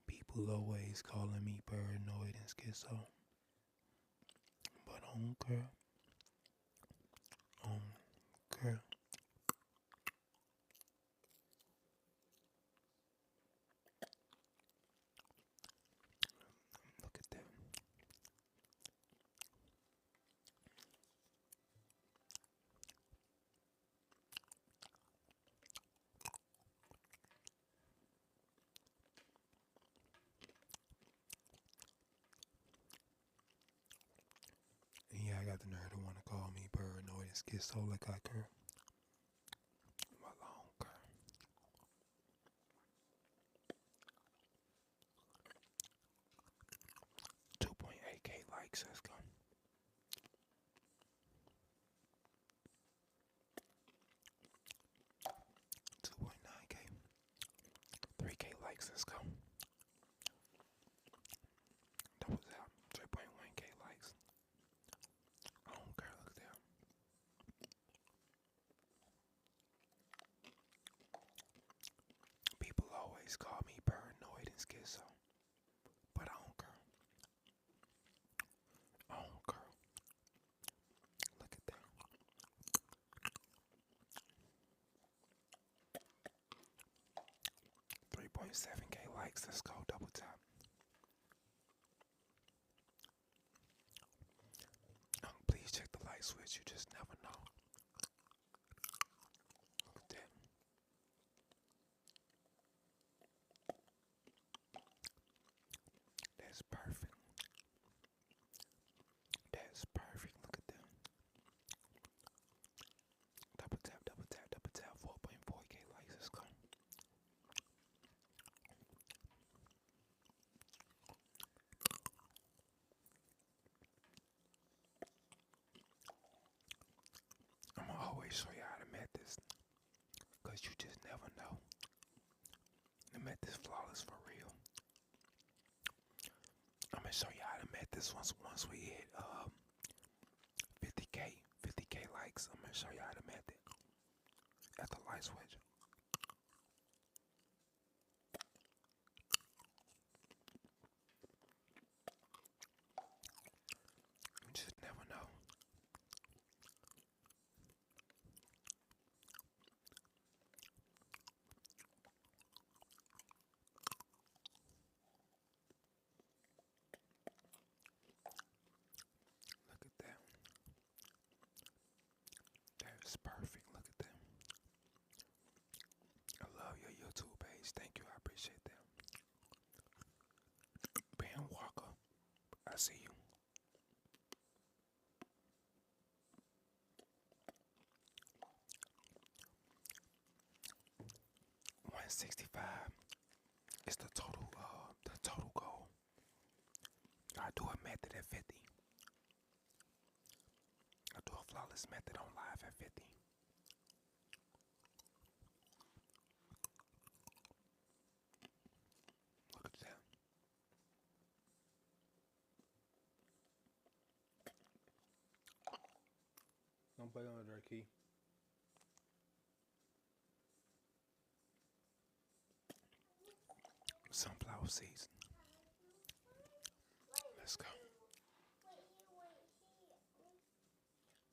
People always calling me paranoid and schizo. But I don't care. I don't care. Look at that. Yeah, I got the nerd who wanna call me paranoid and schizo like I care. Well, I don't care. 2.8K likes. Let's go. 2.9K. 3K likes. Let's go. Double tap. 3.1K likes. I don't care. Look at that. People always call me paranoid and schizo. But I don't care. I don't care. Look at that. 3.7K likes. Let's go. Double tap. Please check the light switch. You just never know. Look at that. That's perfect. That's perfect. Look at that. Double tap, double tap, double tap. 4.4K likes. Let's go. I'm gonna always show you how to met this. Cause you just never know. The method is flawless for real. I'm gonna show you how to this once we hit 50k likes. I'm gonna show y'all the method at the light switch. You just never know. Look at that. That is perfect. Look at that. I love your YouTube page. Thank you. I appreciate that. Ben Walker, I see you. 165 is the total goal. I do a method at 50. I do a flawless method on live at 50. Look at that. Don't play on the key. Sunflower seeds. Let's go.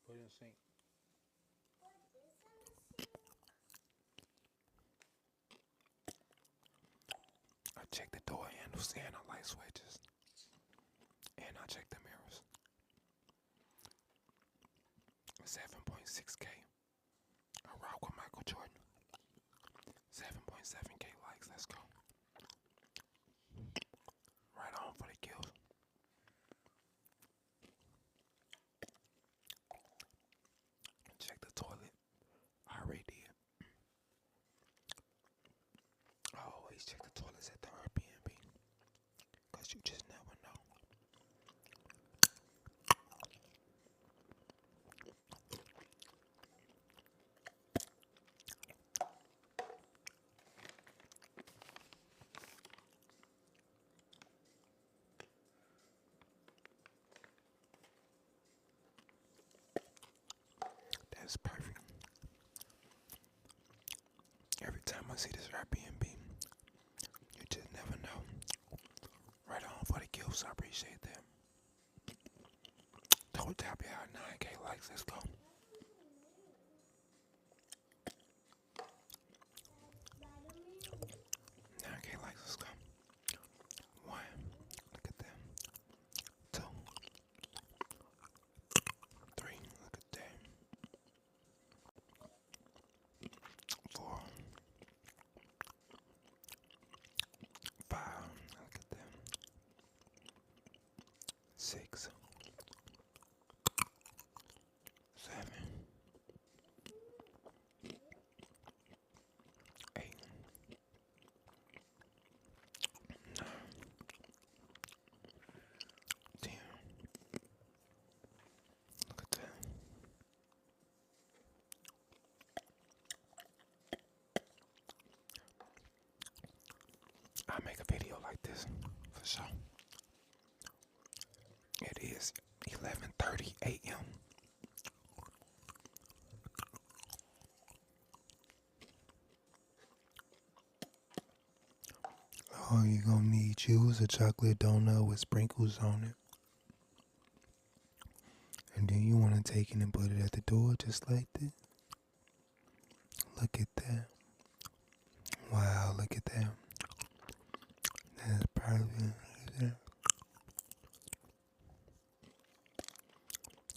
Put it in the sink. I check the door handles and the light switches. And I check the mirrors. 7.6k. I rock with Michael Jordan. 7.7k likes. Let's go. Right on for the kills. Check the toilet. I already did. I always check the toilets at the Airbnb. Because you just never know. That's perfect. Every time I see this Airbnb, you just never know. Right on for the gifts. I appreciate that. Total tap you out 9k likes. Let's go. 9k likes. Let's go. 1. Look at that. 2. 3. Look at that. 4. 5. Look at that. 6. 7. 8. 9. 10. Look at that. I make a video like this for sure. It is 11:30 a.m. All you gonna need you is a chocolate donut with sprinkles on it. And then you wanna take it and put it at the door just like this. Look at that. Wow, look at that. That's perfect. Look at that.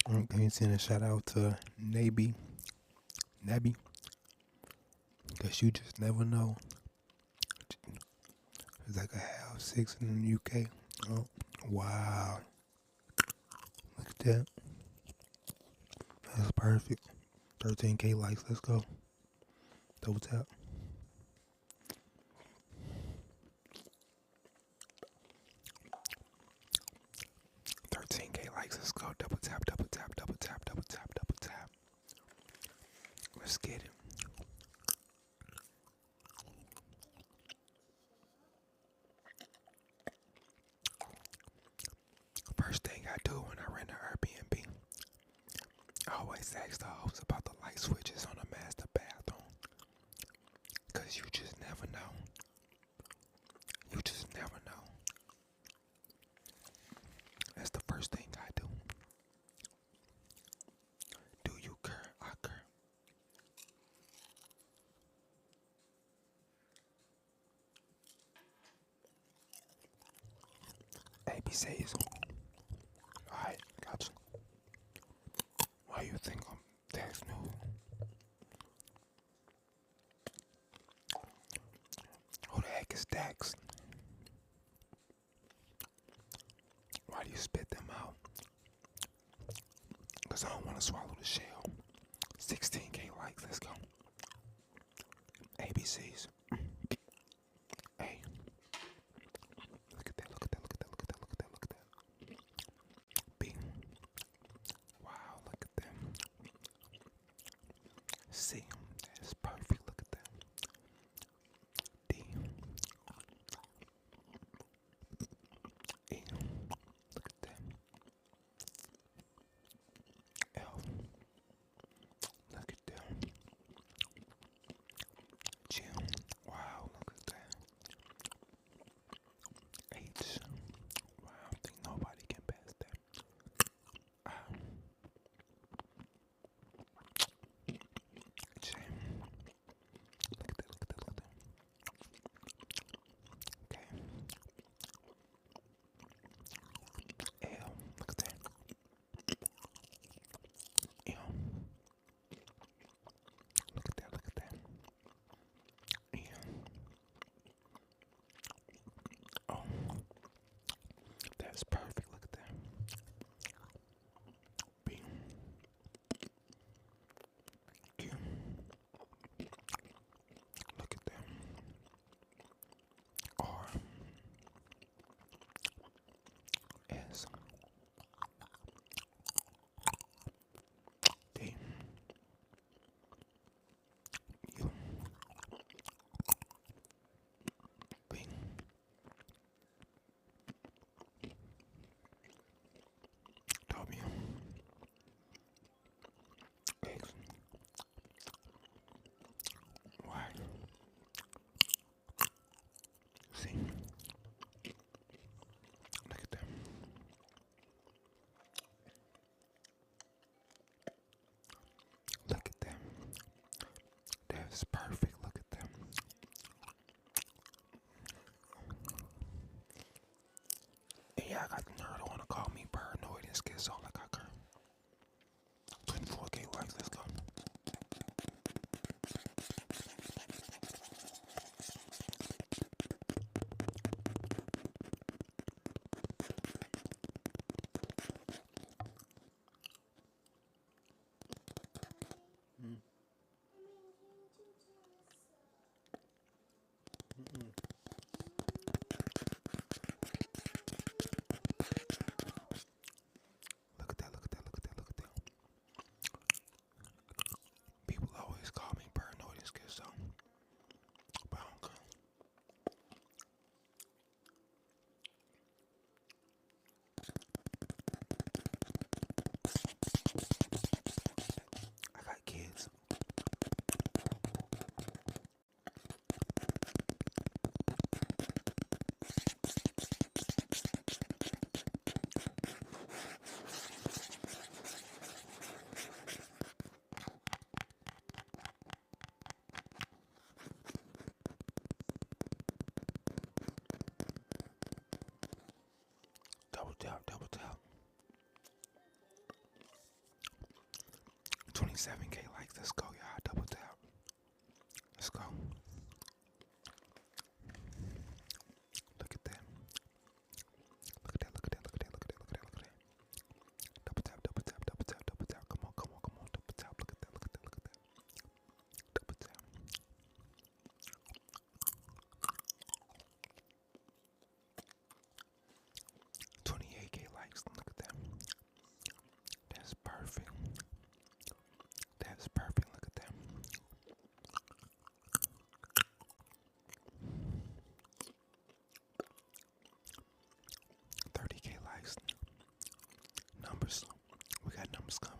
Let me send a shout out to Nabby. Because you just never know. It's like a half 6 in the UK. Oh, wow. Look at that. That's perfect. 13k likes. Let's go. Double tap. Let's go. Double tap, double tap, double tap, double tap, double tap. Let's get it. First always ask the hoes about the light switches on the master bathroom. Cause you just never know. You just never know. That's the first thing I do. Do you care? I care. ABCs. Alright, gotcha. Why you think I'm Dax new? Who the heck is Dax? Why do you spit them out? Cause I don't want to swallow the shell. 16K likes, let's go. ABCs. A. Look at that, look at that, look at that, look at that, look at that, look at that. B. Wow, look at that. C. That's perfect, look at that. D. E. Look at that. F. Look at that. G. Wow, look at that. H. Wow, I think nobody can pass that. I. J. Look at that, look at that, look at that. Okay. L. Look at that. M. Look at that, look at that. N. O. That's perfect, look at that. B. Q. Look at that. R. S. D. U. V. W. X. Y. Z. Look at that. Look at that. That's perfect. Look at that. And yeah, I got the nerd who wanna call me paranoid and schizo like I care. 24K likes, let's go. Look at that, look at that, look at that, look at that. People always call me paranoid and schizo. But I don't care. I got kids. Double tap, double tap. 27K likes, let's go, y'all. Double tap. Let's go. Look at that. Look at that, look at that, look at that, look at that, look at that, look at that. Double tap, double tap, double tap, double tap. Come on, come on, come on. Double tap, look at that, look at that, look at that. Double tap. 28K likes, look at that. That's perfect. That's perfect, look at that. 30K likes. Numbers. We got numbers coming.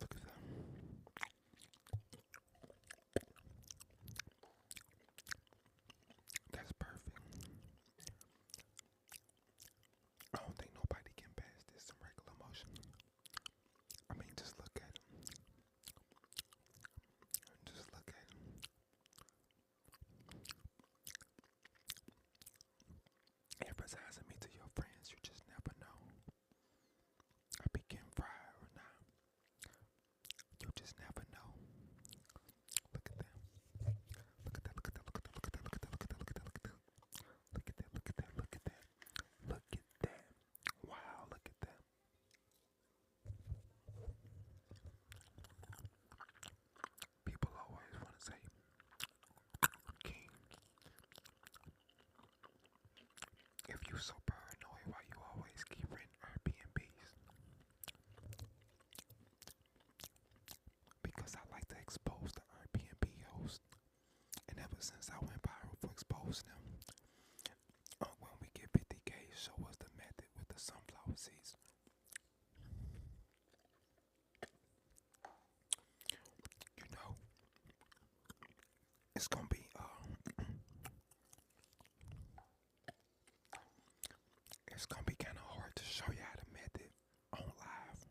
Look at that. That's perfect. I don't think nobody can pass this in regular motion. I mean, just look at him. Just look at him. Advertising me to your friends, you just never know. I be getting fried or not. You just never know. Look at that. Look at that. Look at that. Look at that. Look at that. Look at that. Look at that. Look at that. Look at that. Look at that. Look at that. Look at that. Look at that. Wow, look at that. People always want to say, King, if you so paranoid, why you always keep renting Airbnbs? Because I like to expose the Airbnb host. And ever since I went viral for exposing them, when we get 50K, show us the method with the sunflower seeds. You know, it's gonna be kind of hard to show y'all the method on live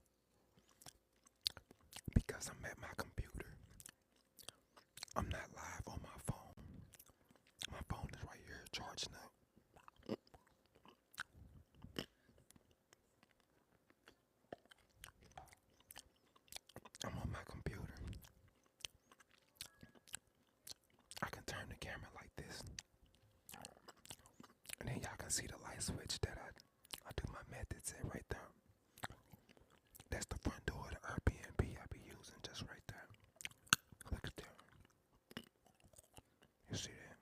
because I'm at my computer. I'm not live on my phone. My phone is right here charging up. I'm on my computer. I can turn the camera like this. And then y'all can see the light switch that I do my methods at right there. That's the front door of the Airbnb I be using just right there. Look at that. You see that?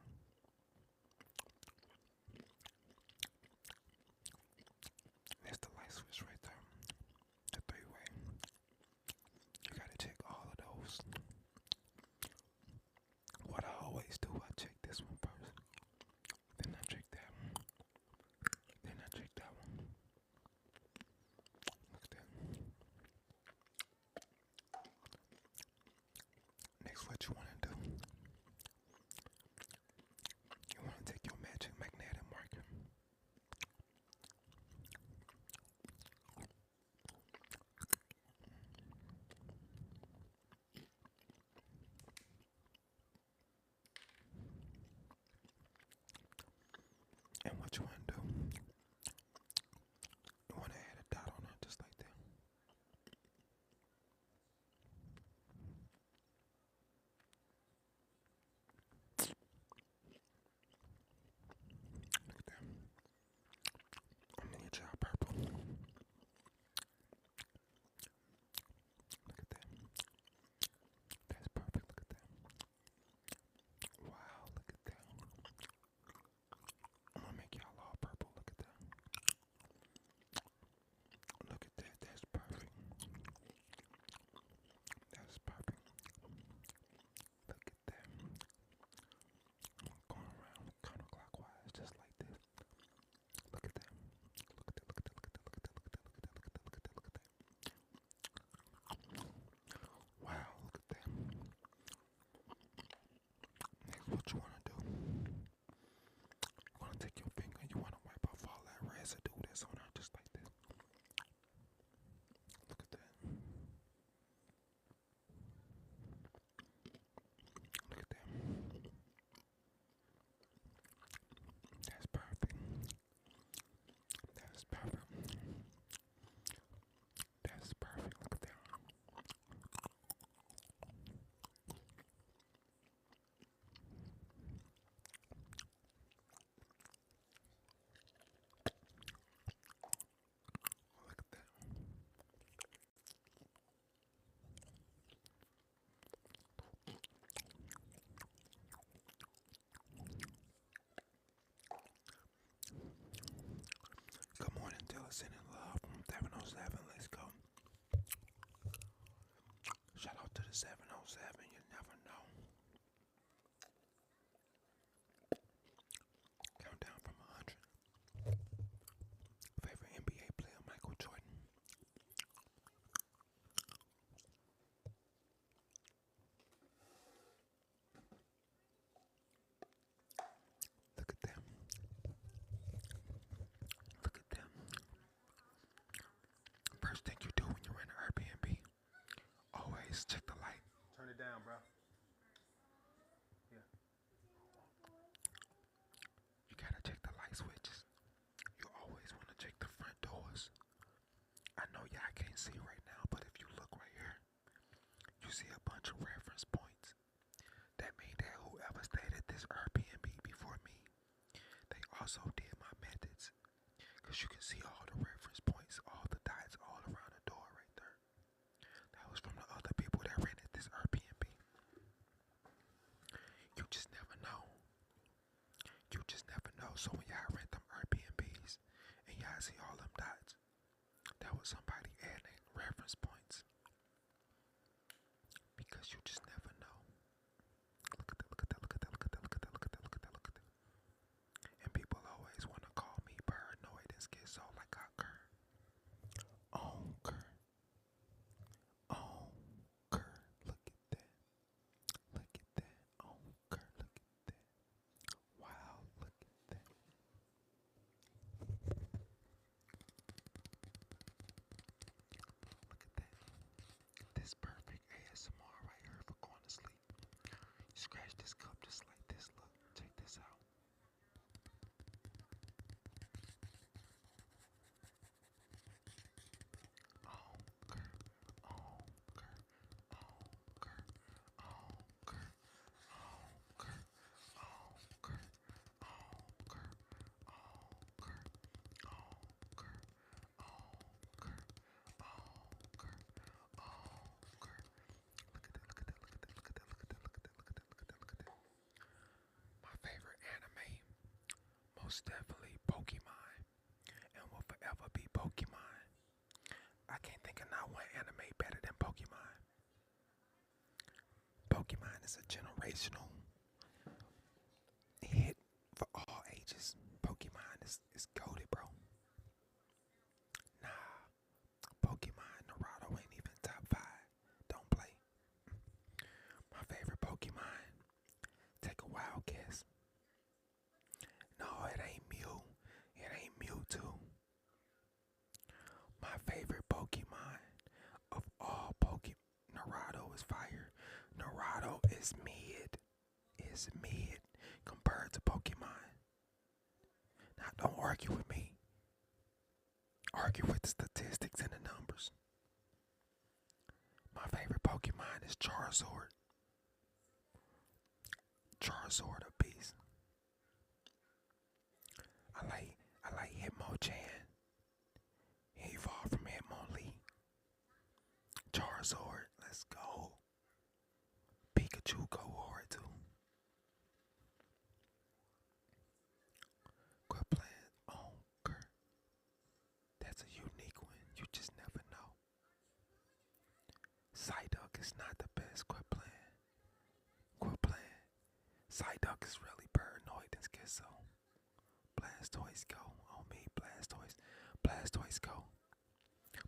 sending love from 707. Let's go. Shout out to the 707. You never know. Countdown from 100. Favorite NBA player, Michael Jordan. Look at them. Look at them. First thing you do when you're in an Airbnb, always check the light. Turn it down, bro. You gotta check the light switches. You always want to check the front doors. I know y'all can't see right now, but if you look right here, you see a bunch of reference points. That means that whoever stayed at this Airbnb before me, they also did my methods. Because you can see all the reference points, all the dots all around the door right there. That was from the other people that rented this Airbnb. You just never know. You just never know. So when y'all rent them Airbnbs and y'all see all them dots, that was somebody adding reference points. Because you just never know. Look at that, look at that, look at that, look at that, look at that, look at that, look at that, look at that. And people always want to call me paranoid and schizo like I cur. Onker. Onker. Look at that. Look at that. Onker. Look at that. Wow, look at that. Look at that. This perfect ASMR right here for going to sleep. You scratch this cup just like this. Look, check this out. Onker, onker, onker, onker, onker, onker, onker, onker, onker, onker, onker, onker. Look at that, look at that, look at that, look at that, look at that, look at that, look at that, look at that, look at that. My favorite anime, most definitely Pokemon, and will forever be Pokemon. I can't think of not one anime better than Pokemon. Pokemon is a generational hit for all ages. Pokemon is goated, bro. Nah, Pokemon Naruto ain't even top 5. Don't play. My favorite Pokemon, take a wild guess. No, it ain't Mew. It ain't Mewtwo. My favorite Pokemon of all Pokemon, Naruto is fire. Naruto is mid. Is mid compared to Pokemon. Now don't argue with me. Argue with the statistics and the numbers. My favorite Pokemon is Charizard. Charizard a beast. I like Hitmonchan. He evolved from Hitmonlee. Charizard, let's go. Pikachu go hard too. Quit playing Onker. That's a unique one. You just never know. Psyduck is not the best. Quit playing. Quit playing. Psyduck is really paranoid and schizo. Blastoise go on me. Blastoise. Blastoise go.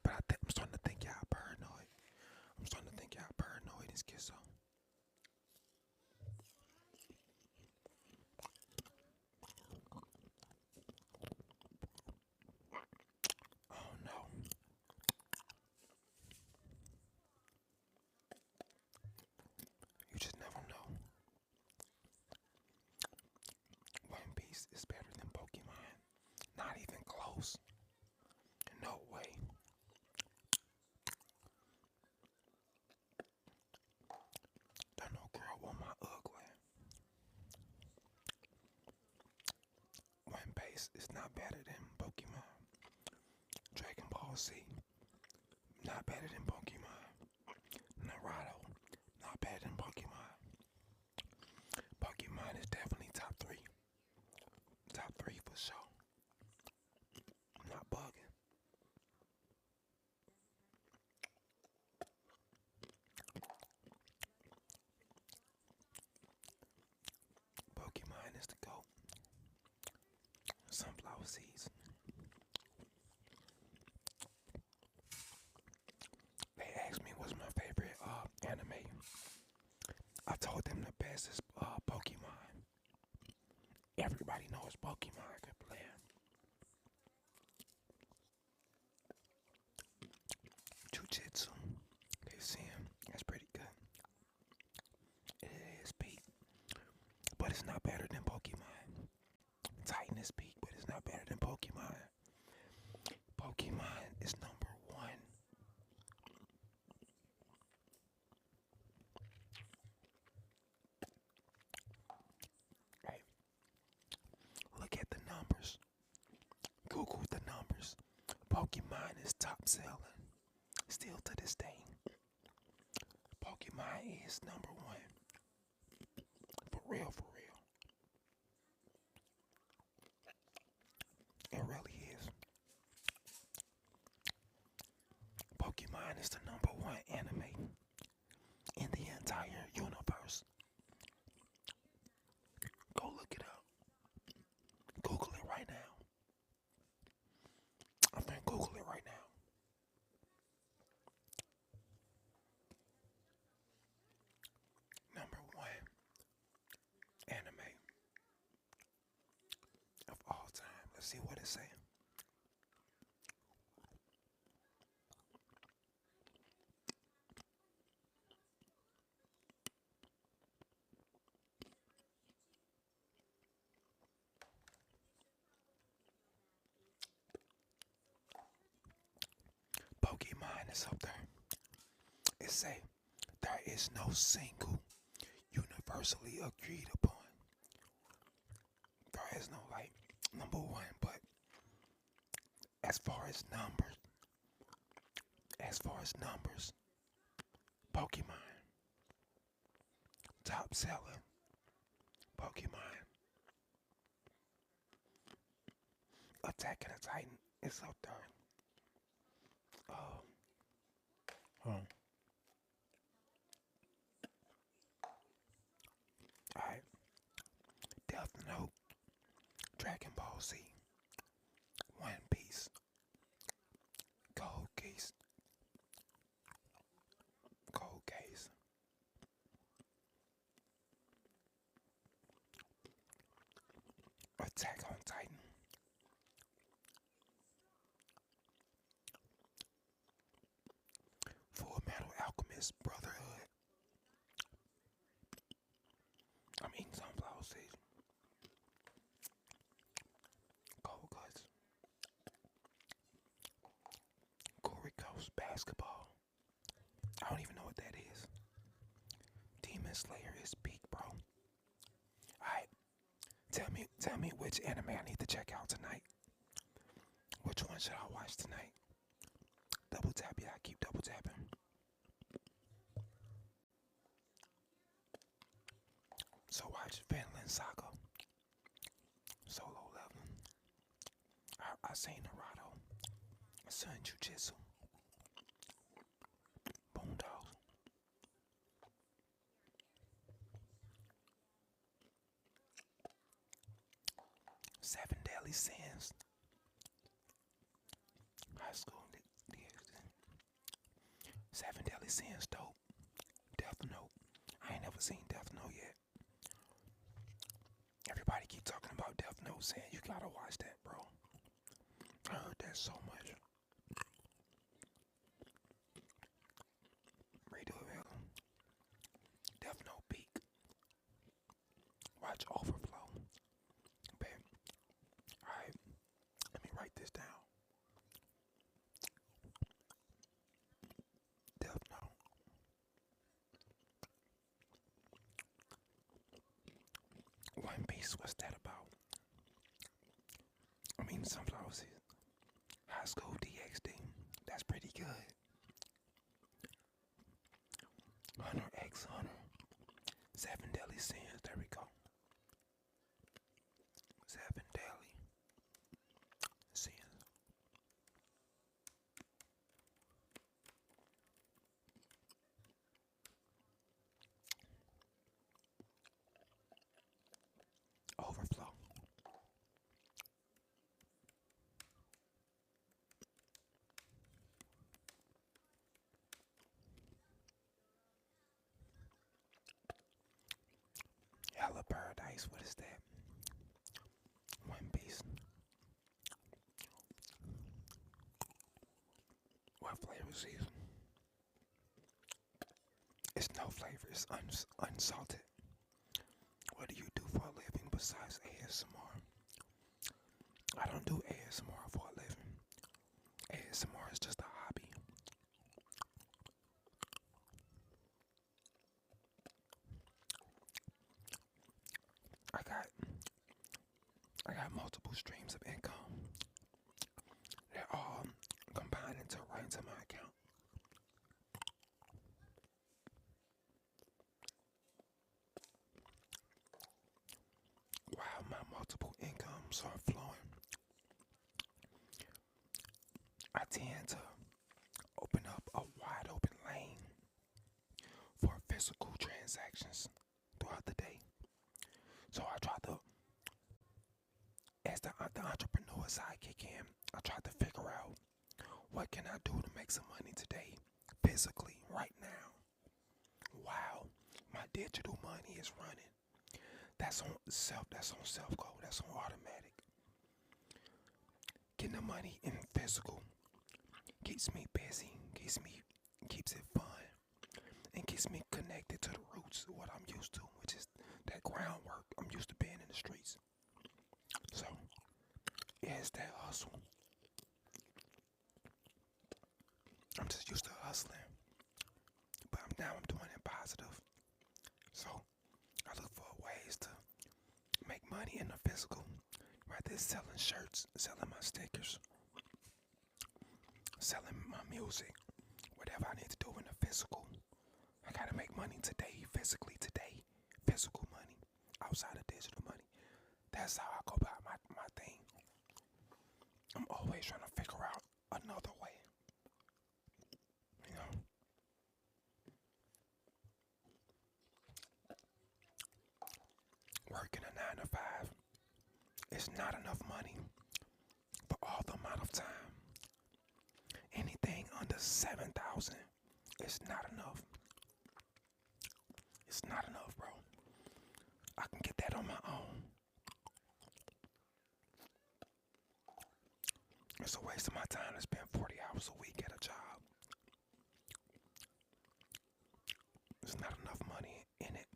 But I'm starting to think y'all paranoid. I'm starting to think y'all paranoid and schizo. Oh no. You just never know. One Piece is better than Pokemon. Not even close. No way. Don't know girl want my ugly. One Piece is not better than Pokemon. Dragon Ball Z, not better than Pokemon. Naruto, not better than Pokemon. Pokemon is definitely top 3. Top 3 for sure. I'm not bugging. anime. I told them the best is Pokemon. Everybody knows Pokemon. Good player. Jujitsu. They see him. That's pretty good. It is peak, but it's not better than Pokemon. Titan is peak, but it's not better than Pokemon. Pokemon is number one. Hey, look at the numbers. Google the numbers. Pokemon is top selling. Still to this day. Pokemon is number one. For real, for real. It really is. Pokemon is the number one anime in the entire universe. Go look it up. Google it right now. I'm gonna Google it right now. Number one anime of all time. Let's see what it's saying. Pokemon is up there. It say there is no single universally agreed upon. There is no like number one, but as far as numbers, Pokemon top selling. Pokemon Attack on Titan is up there. Alright. Death Note, Dragon Ball Z, One Piece, Cold Case, Attack on Titan, Full Metal Alchemist Brotherhood. I'm eating sunflower seeds. Cold Cuts, Corey Coast Basketball. I don't even know what that is. Demon Slayer is peak, bro. Alright, tell me which anime I need to check out tonight. Which one should I watch tonight? Double tap, yeah, I keep double tapping. So watch Vinland Saga, Solo Leveling. I seen Naruto. I seen Jujitsu. Boondocks. Seven Deadly Sins. High School DxD. Seven Deadly Sins, dope. Death Note. I ain't never seen Death Note yet. Everybody keep talking about Death Note, saying you gotta watch that, bro. I heard that so much. Redo it. Death Note peak. Watch Overflow. Bet. Alright. Let me write this down. Death Note. One Piece, what's that about? I mean, sunflower seeds. High School DxD. That's pretty good. Hunter x Hunter. Seven Deadly Sins. There we go. Seven Deadly Sins. Overflow. nice. What is that? One Piece. What flavor is these? It's no flavor. It's unsalted. What do you do for a living besides ASMR? I don't do ASMR for a living. ASMR is just a hobby. I got multiple streams of income. They're all combined into right into my account. While my multiple incomes are flowing, I tend to open up a wide open lane for physical transactions throughout the day. So I try to, as the entrepreneur side kick in, I try to figure out what can I do to make some money today, physically, right now. Wow, my digital money is running. That's on self go, that's on automatic. Getting the money in physical keeps me busy, keeps it fun, and keeps me connected to the roots of what I'm used to, which is that groundwork. I'm used to being in the streets. So, yeah, it's that hustle. I'm just used to hustling. But now I'm doing it positive. So, I look for ways to make money in the physical. Whether it's selling shirts, selling my stickers, selling my music, whatever I need to do in the physical. I gotta make money today, physically today. Physical money, outside of digital money. That's how I go about my thing. I'm always trying to figure out another way. You know? Working a 9 to 5 is not enough money for all the amount of time. Anything under 7,000 is not enough. It's not enough, bro. I can get that on my own. It's a waste of my time to spend 40 hours a week at a job. There's not enough money in it.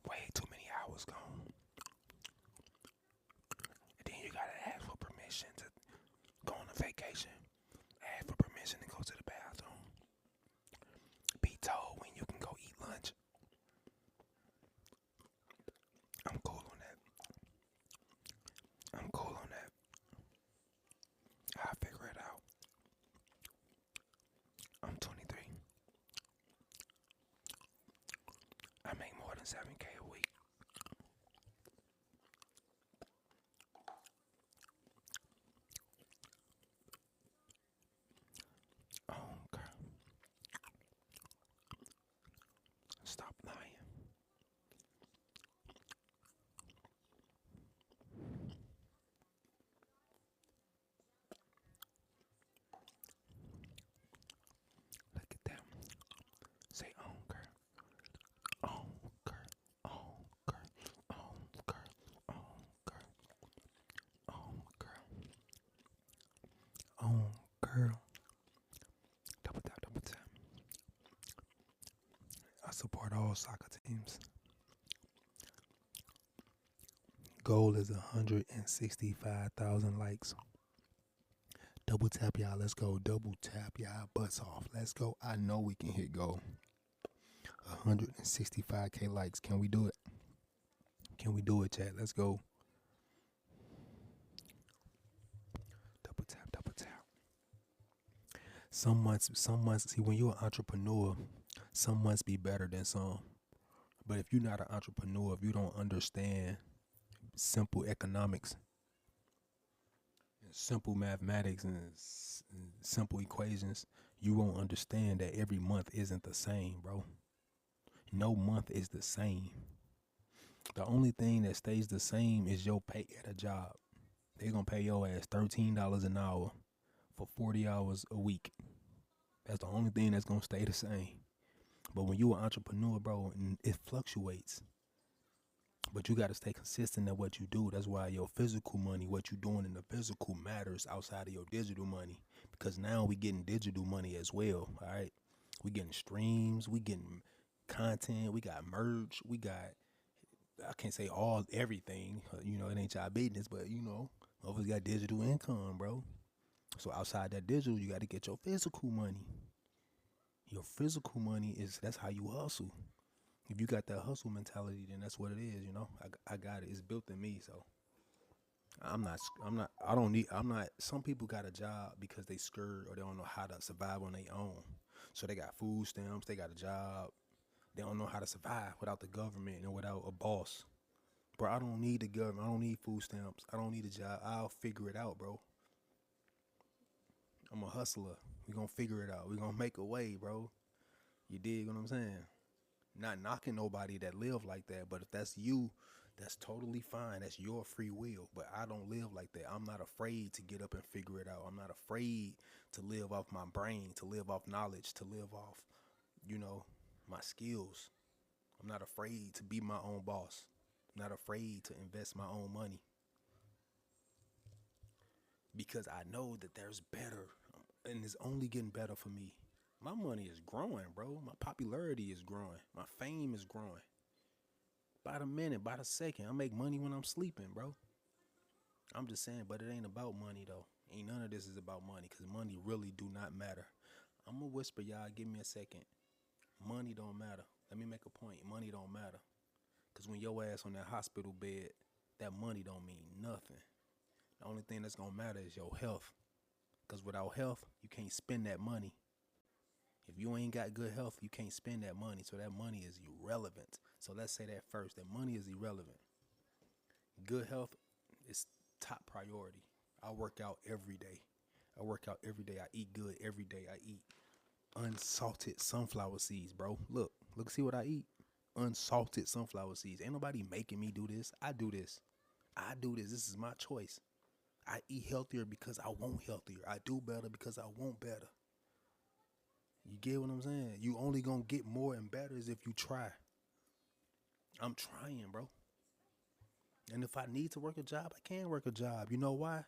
Way too many hours gone. And then you gotta ask for permission to go on a vacation. Ask for permission to go to the bathroom. Be told when you can go eat lunch. I'm cool on that. I'm cool on that. I'll figure it out. I'm 23. I make more than 7K a week. Oh, girl. Stop lying. Look at them. Say, oh, girl. Oh, girl. Oh, girl. Oh, girl. Oh, girl. Oh, girl. Oh, girl. Double tap, double tap. I support all soccer teams. Goal is 165,000 likes. Double tap, y'all. Let's go. Double tap, y'all. Butts off. Let's go. I know we can hit goal. 165K likes. Can we do it? Can we do it, chat? Let's go. Double tap, double tap. Some months, see, when you're an entrepreneur, some months be better than some. But if you're not an entrepreneur, if you don't understand simple economics, simple mathematics, and simple equations, you won't understand that every month isn't the same, bro. No month is the same. The only thing that stays the same is your pay at a job. They're going to pay your ass $13 an hour for 40 hours a week. That's the only thing that's going to stay the same. But when you an entrepreneur, bro, and it fluctuates. But you got to stay consistent at what you do. That's why your physical money, what you doing in the physical matters outside of your digital money. Because now we getting digital money as well. All right. We getting streams, we getting content, we got merch, we got, I can't say all everything. It ain't y'all business, but always got digital income, bro. So outside that digital, you got to get your physical money. Your physical money that's how you hustle. If you got that hustle mentality, then that's what it is. I got it. It's built in me. So I don't need, some people got a job because they scared or they don't know how to survive on their own. So they got food stamps, they got a job. They don't know how to survive without the government and without a boss. Bro, I don't need the government. I don't need food stamps. I don't need a job. I'll figure it out, bro. I'm a hustler. We gonna figure it out. We gonna make a way, bro. You dig what I'm saying? Not knocking nobody that live like that, but if that's you, that's totally fine. That's your free will. But I don't live like that. I'm not afraid to get up and figure it out. I'm not afraid to live off my brain, to live off knowledge, to live off, my skills. I'm not afraid to be my own boss. I'm not afraid to invest my own money. Because I know that there's better. And it's only getting better for me. My money is growing, bro. My popularity is growing. My fame is growing. By the minute, by the second, I make money when I'm sleeping, bro. I'm just saying, but it ain't about money, though. Ain't none of this is about money, because money really do not matter. I'm going to whisper, y'all. Give me a second. Money don't matter. Let me make a point. Money don't matter. Because when your ass on that hospital bed, that money don't mean nothing. The only thing that's going to matter is your health. Because without health, you can't spend that money. If you ain't got good health, you can't spend that money. So that money is irrelevant. So let's say that first. That money is irrelevant. Good health is top priority. I work out every day. I eat good every day. I eat unsalted sunflower seeds, bro. Look, see what I eat. Unsalted sunflower seeds. Ain't nobody making me do this. I do this. This is my choice. I eat healthier because I want healthier. I do better because I want better. You get what I'm saying? You only gonna get more and better is if you try. I'm trying, bro. And if I need to work a job, I can work a job. You know why?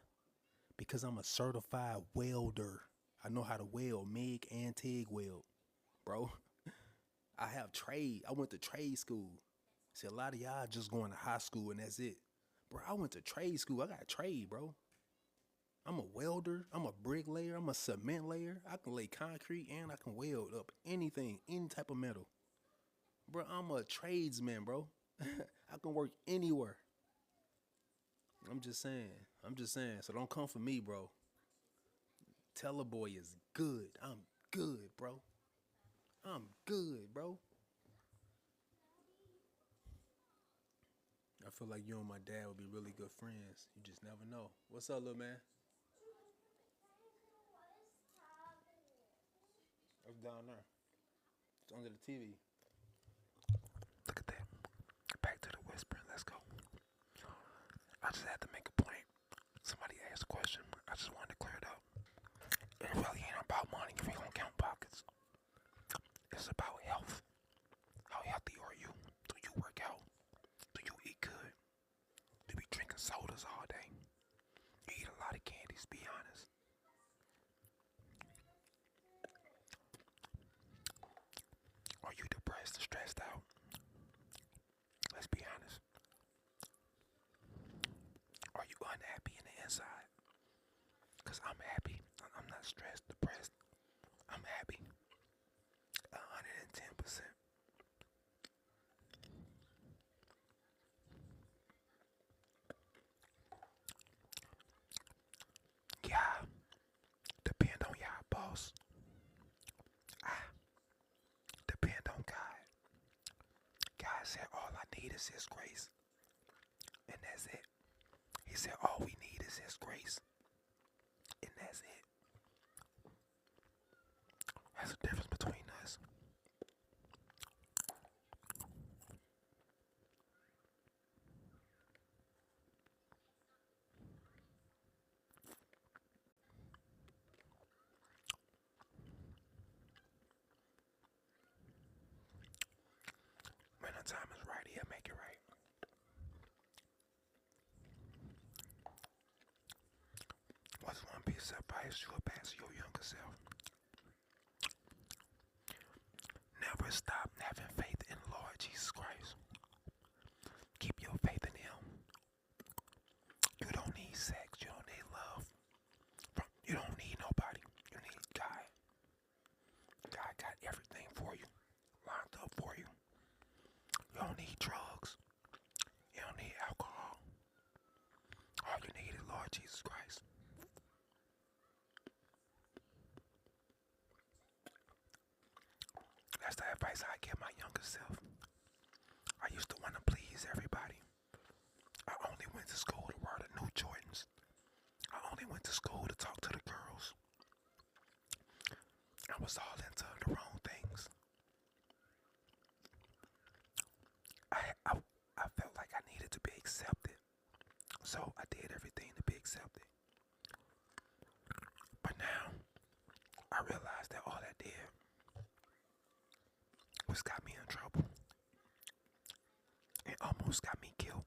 Because I'm a certified welder. I know how to weld, MIG and TIG weld, bro. I have trade. I went to trade school. See, a lot of y'all just going to high school and that's it. Bro, I went to trade school. I got trade, bro. I'm a welder. I'm a bricklayer. I'm a cement layer. I can lay concrete and I can weld up anything, any type of metal. Bro, I'm a tradesman, bro. I can work anywhere. I'm just saying. So don't come for me, bro. TelaBoy is good. I'm good, bro. I feel like you and my dad would be really good friends. You just never know. What's up, little man? It's down there. It's under the TV. Look at that. Back to the whispering. Let's go. I just had to make a point. Somebody asked a question. I just wanted to clear it up. It really ain't about money if you don't count pockets. It's about health. How healthy are you? Do you work out? Do you eat good? Do you be drinking sodas all day? You eat a lot of candies, be honest. Are you depressed and stressed out? Let's be honest. Are you unhappy in the inside? Because I'm happy. I'm not stressed, depressed. I'm happy. 110%. Yeah, depend on y'all, boss. I depend on God. God said all I need is His grace. And that's it. He said all we need is His grace. And that's it. That's the difference between us. one time is right, he'll make it right. What's one piece of advice you would pass to your younger self? Never stop having faith in the Lord Jesus Christ. Keep your faith in Him. You don't need sex. You don't need love. You don't need nobody. You need God. God got everything for you, locked up for you. You don't need drugs. You don't need alcohol. All you need is Lord Jesus Christ. That's the advice I give my younger self. I used to want to please everybody. I only went to school to wear the new Jordans. I only went to school to talk to the girls. I was all into the wrong things. I felt like I needed to be accepted. So I did everything to be accepted. But now, I realized that all that did was got me in trouble. It almost got me killed.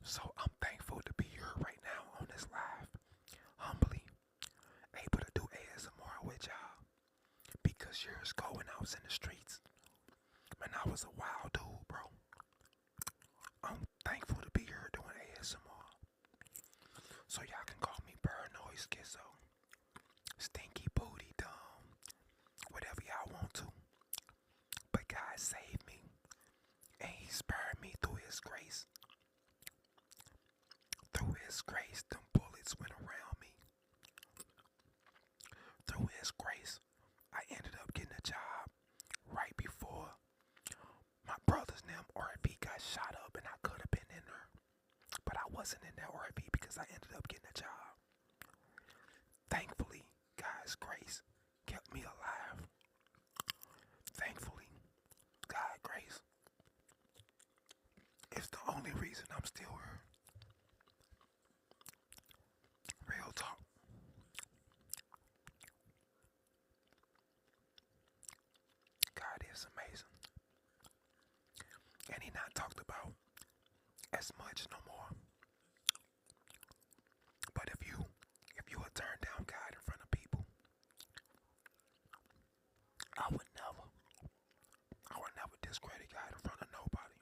So I'm thankful to be here right now on this live, humbly, able to do ASMR with y'all. Because years ago when I was in the streets, man, I was a wild dude, bro. I'm thankful to be here doing ASMR. So y'all can call me paranoid schizo, stinky booty dumb, whatever y'all want to. But God saved me, and He spared me through His grace. Through His grace, them bullets went around me. Through His grace, I ended up getting a job right before my brother's name RV got shot up, and I could have been in there. But I wasn't in that RV because I ended up getting a job. Thankfully, God's grace kept me alive. Thankfully, God's grace is the only reason I'm still here. Real talk. God is amazing. And He not talked about as much no more. But if you would turn down God in front of people, I would never discredit God in front of nobody.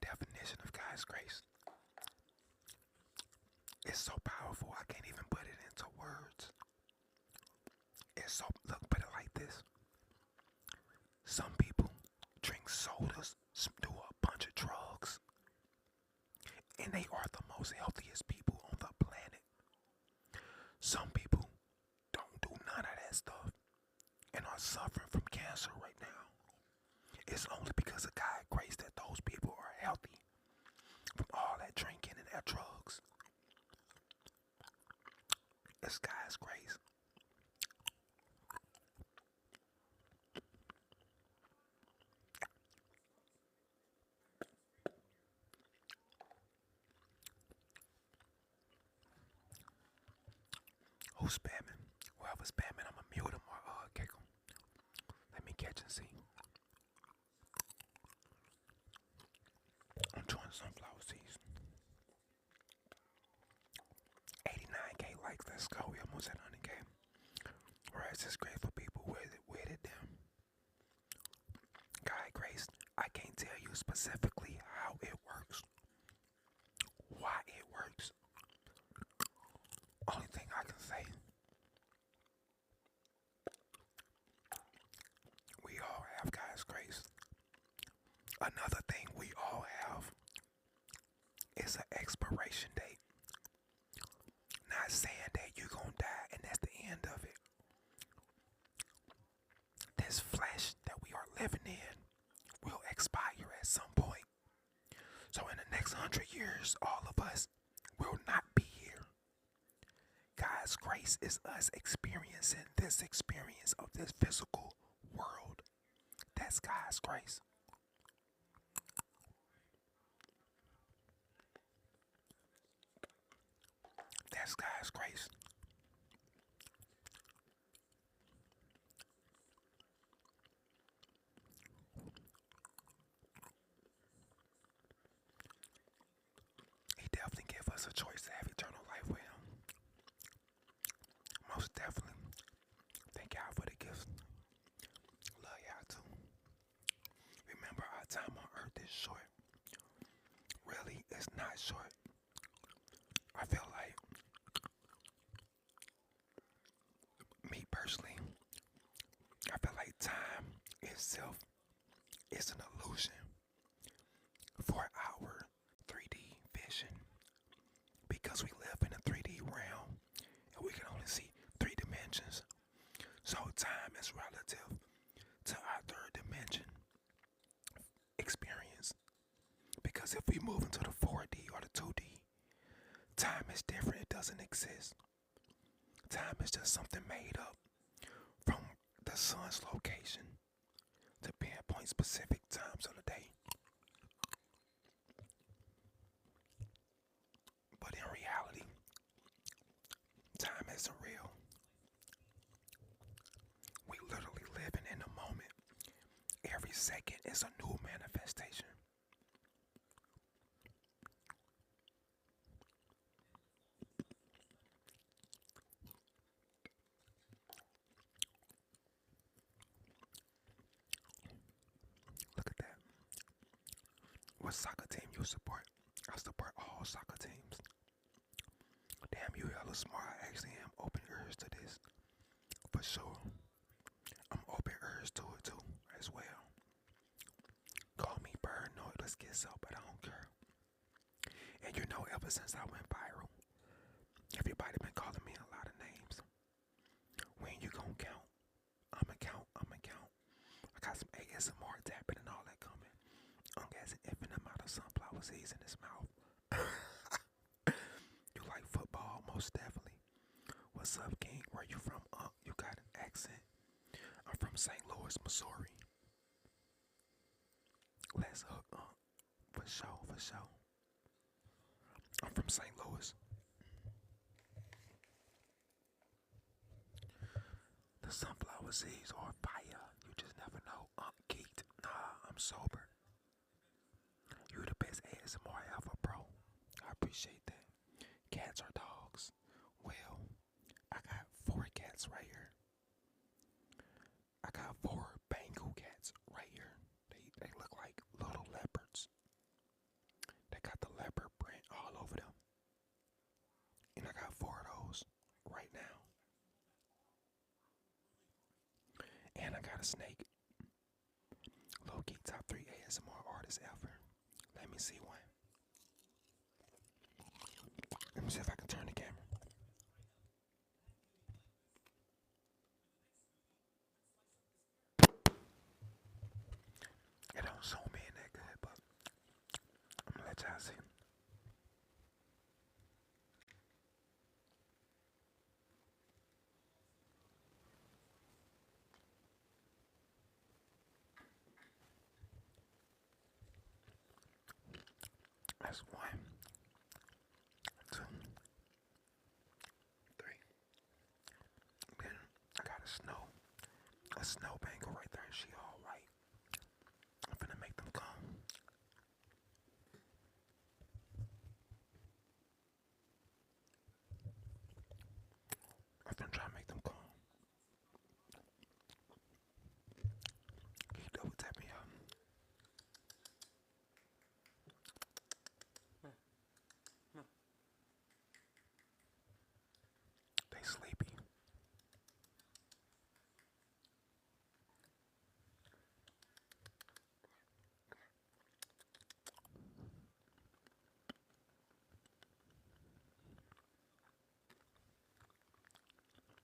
Definition of God's grace is so powerful I can't even put it into words. Put it like this. Some people drink sodas, do a bunch of drugs, and they are the most healthiest people on the planet. Some people don't do none of that stuff and are suffering from cancer right now. It's only because of God's grace that those people are healthy from all that drinking and that drugs. It's God's grace. Who's spamming? Whoever's spamming, I'ma mute him or kick him. Let me catch and see. I'm trying sunflower seeds. 89K likes, let's go. We almost at 100K. Whereas this great for people with it them. God grace, I can't tell you specifically how it works. Why it works. Only thing I can say, we all have God's grace. Another thing we all have is an expiration date. Not saying that you're gonna die and that's the end of it. This flesh that we are living in will expire at some point. So in the next 100 years, all of us will not be here. God's grace is us experiencing this experience of this physical world. That's God's grace. That's God's grace. a choice to have eternal life with him. Most definitely. Thank y'all for the gifts. Love y'all too. Remember, our time on earth is short. Really, it's not short. I feel like, me personally, I feel like time itself is an illusion for our 3D vision because we live in a 3D realm and we can only see 3 dimensions. So time is relative to our third dimension experience. Because if we move into the 4D or the 2D, time is different. It doesn't exist. Time is just something made up from the sun's location to pinpoint specific times of the day. But in reality, time isn't real. We literally living in the moment. Every second is a new manifestation. Look at that. What soccer team you support? I support all soccer teams. Damn, you hella smart. I actually am open ears to this. For sure. I'm open ears to it too, as well. Call me paranoid, let's get so, but I don't care. And you know, ever since I went viral, everybody been calling me a lot of names. When you gon' count? I'ma count. I got some ASMR tapping and all that coming. Has an infinite amount of sunflower seeds in his mouth. You like football? Most definitely. What's up, King? Where you from? You got an accent. I'm from St. Louis, Missouri. Let's hook up. For sure. I'm from St. Louis. The sunflower seeds are fire. You just never know. Geeked. Nah, I'm sober. You the best ASMR ever, bro. I appreciate that. Cats or dogs? Well, I got 4 cats right here. I got 4 Bengal cats right here. They look like little leopards. They got the leopard print all over them. And I got 4 of those right now. And I got a snake. Low-key top 3 ASMR artists ever. Let me see one. Let me see if I can turn the camera. It don't zoom in that good, but I'm gonna let y'all see. That's 1, 2, 3. Then I got a snow Bengal right there, and she all white. I'm finna make them come. I'm finna try to make them come. Keep double tapping y'all. They sleepy.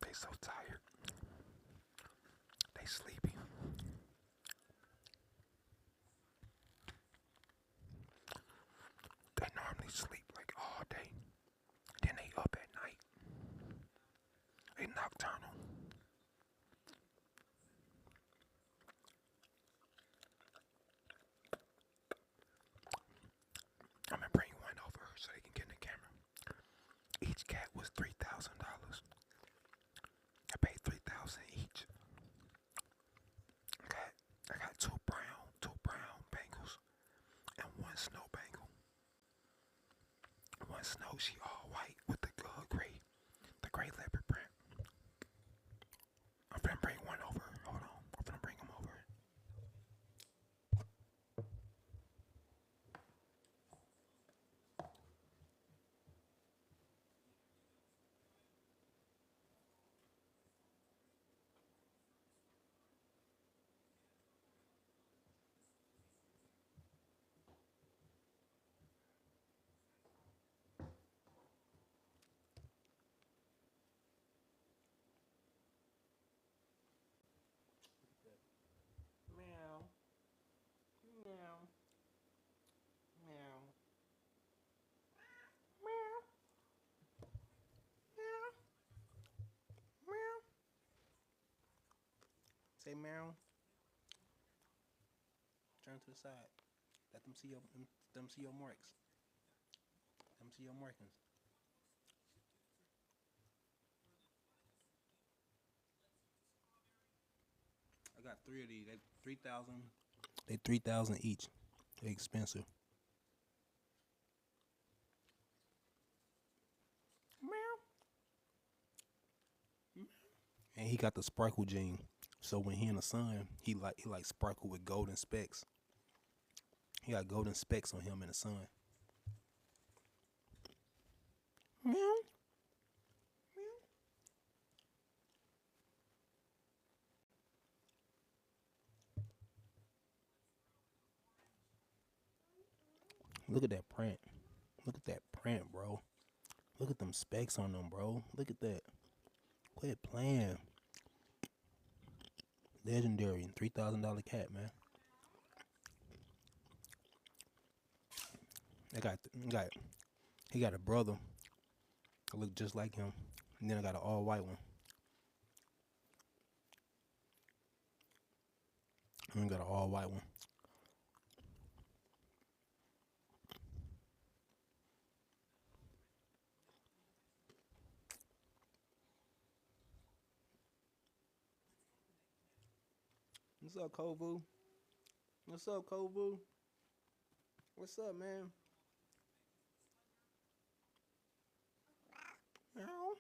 They so tired. They sleepy. They normally sleep like all day. Then they up at night. They nocturnal. I'm gonna bring one over so they can get in the camera. Each cat was $3,000. I paid $3,000 each. I got two brown Bengals and 1 snow Bengal. 1 and Snow. She all white with the gray leopard print. I'm finna bring one over. Hold on. I'm finna bring him over. Meow. Meow. Meow. Meow. Meow. Meow. Say meow. Turn to the side. Let them see your marks. Let them see your markings. I got 3 of these. They 3,000. They 3,000 each. They expensive. Meow. And he got the sparkle gene. So when he in the sun, he like sparkle with golden specks. He got golden specks on him in the sun. Meow. Meow. Look at that print. Look at that print, bro. Look at them specs on them, bro. Look at that. Quit playing. Legendary and $3,000 cat, man. He got a brother that look just like him. And then I got an all white one. And I got an all white one. What's up, Kovu? What's up, Kovu? What's up, man? Meow.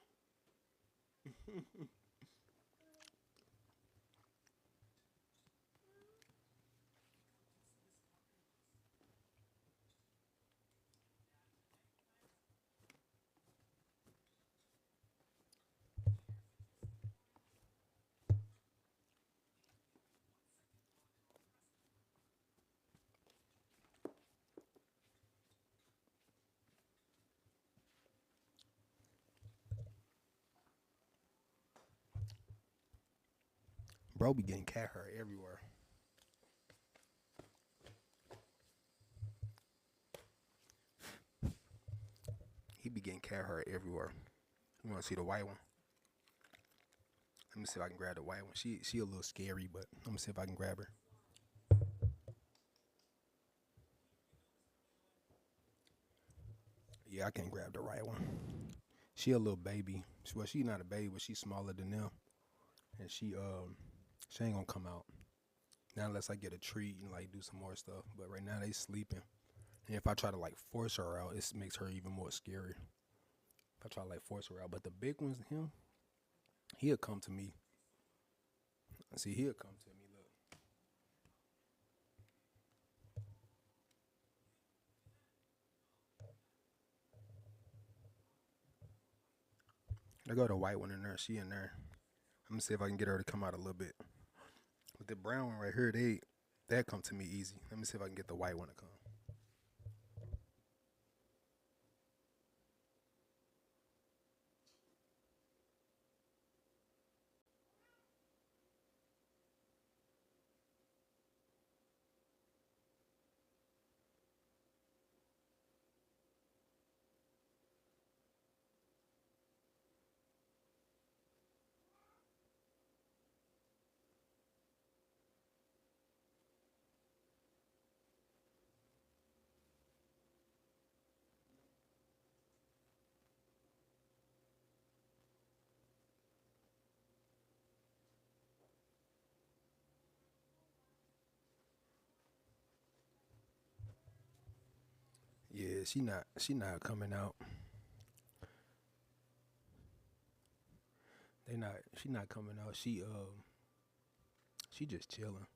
Bro be getting cat hair everywhere. He be getting cat hair everywhere. You wanna see the white one? Let me see if I can grab the white one. She a little scary, but let me see if I can grab her. Yeah, I can't grab the right one. She a little baby. Well, she not a baby, but she's smaller than them. And she ain't gonna come out. Not unless I get a treat and like do some more stuff. But right now they sleeping. And if I try to like force her out, it makes her even more scary. If I try to like force her out. But the big ones, him, he'll come to me. See, he'll come to me. Look. There go the white one in there. She in there. I'm gonna see if I can get her to come out a little bit. With the brown one right here, that come to me easy. Let me see if I can get the white one to come. Yeah, she not coming out. She not coming out. She just chilling.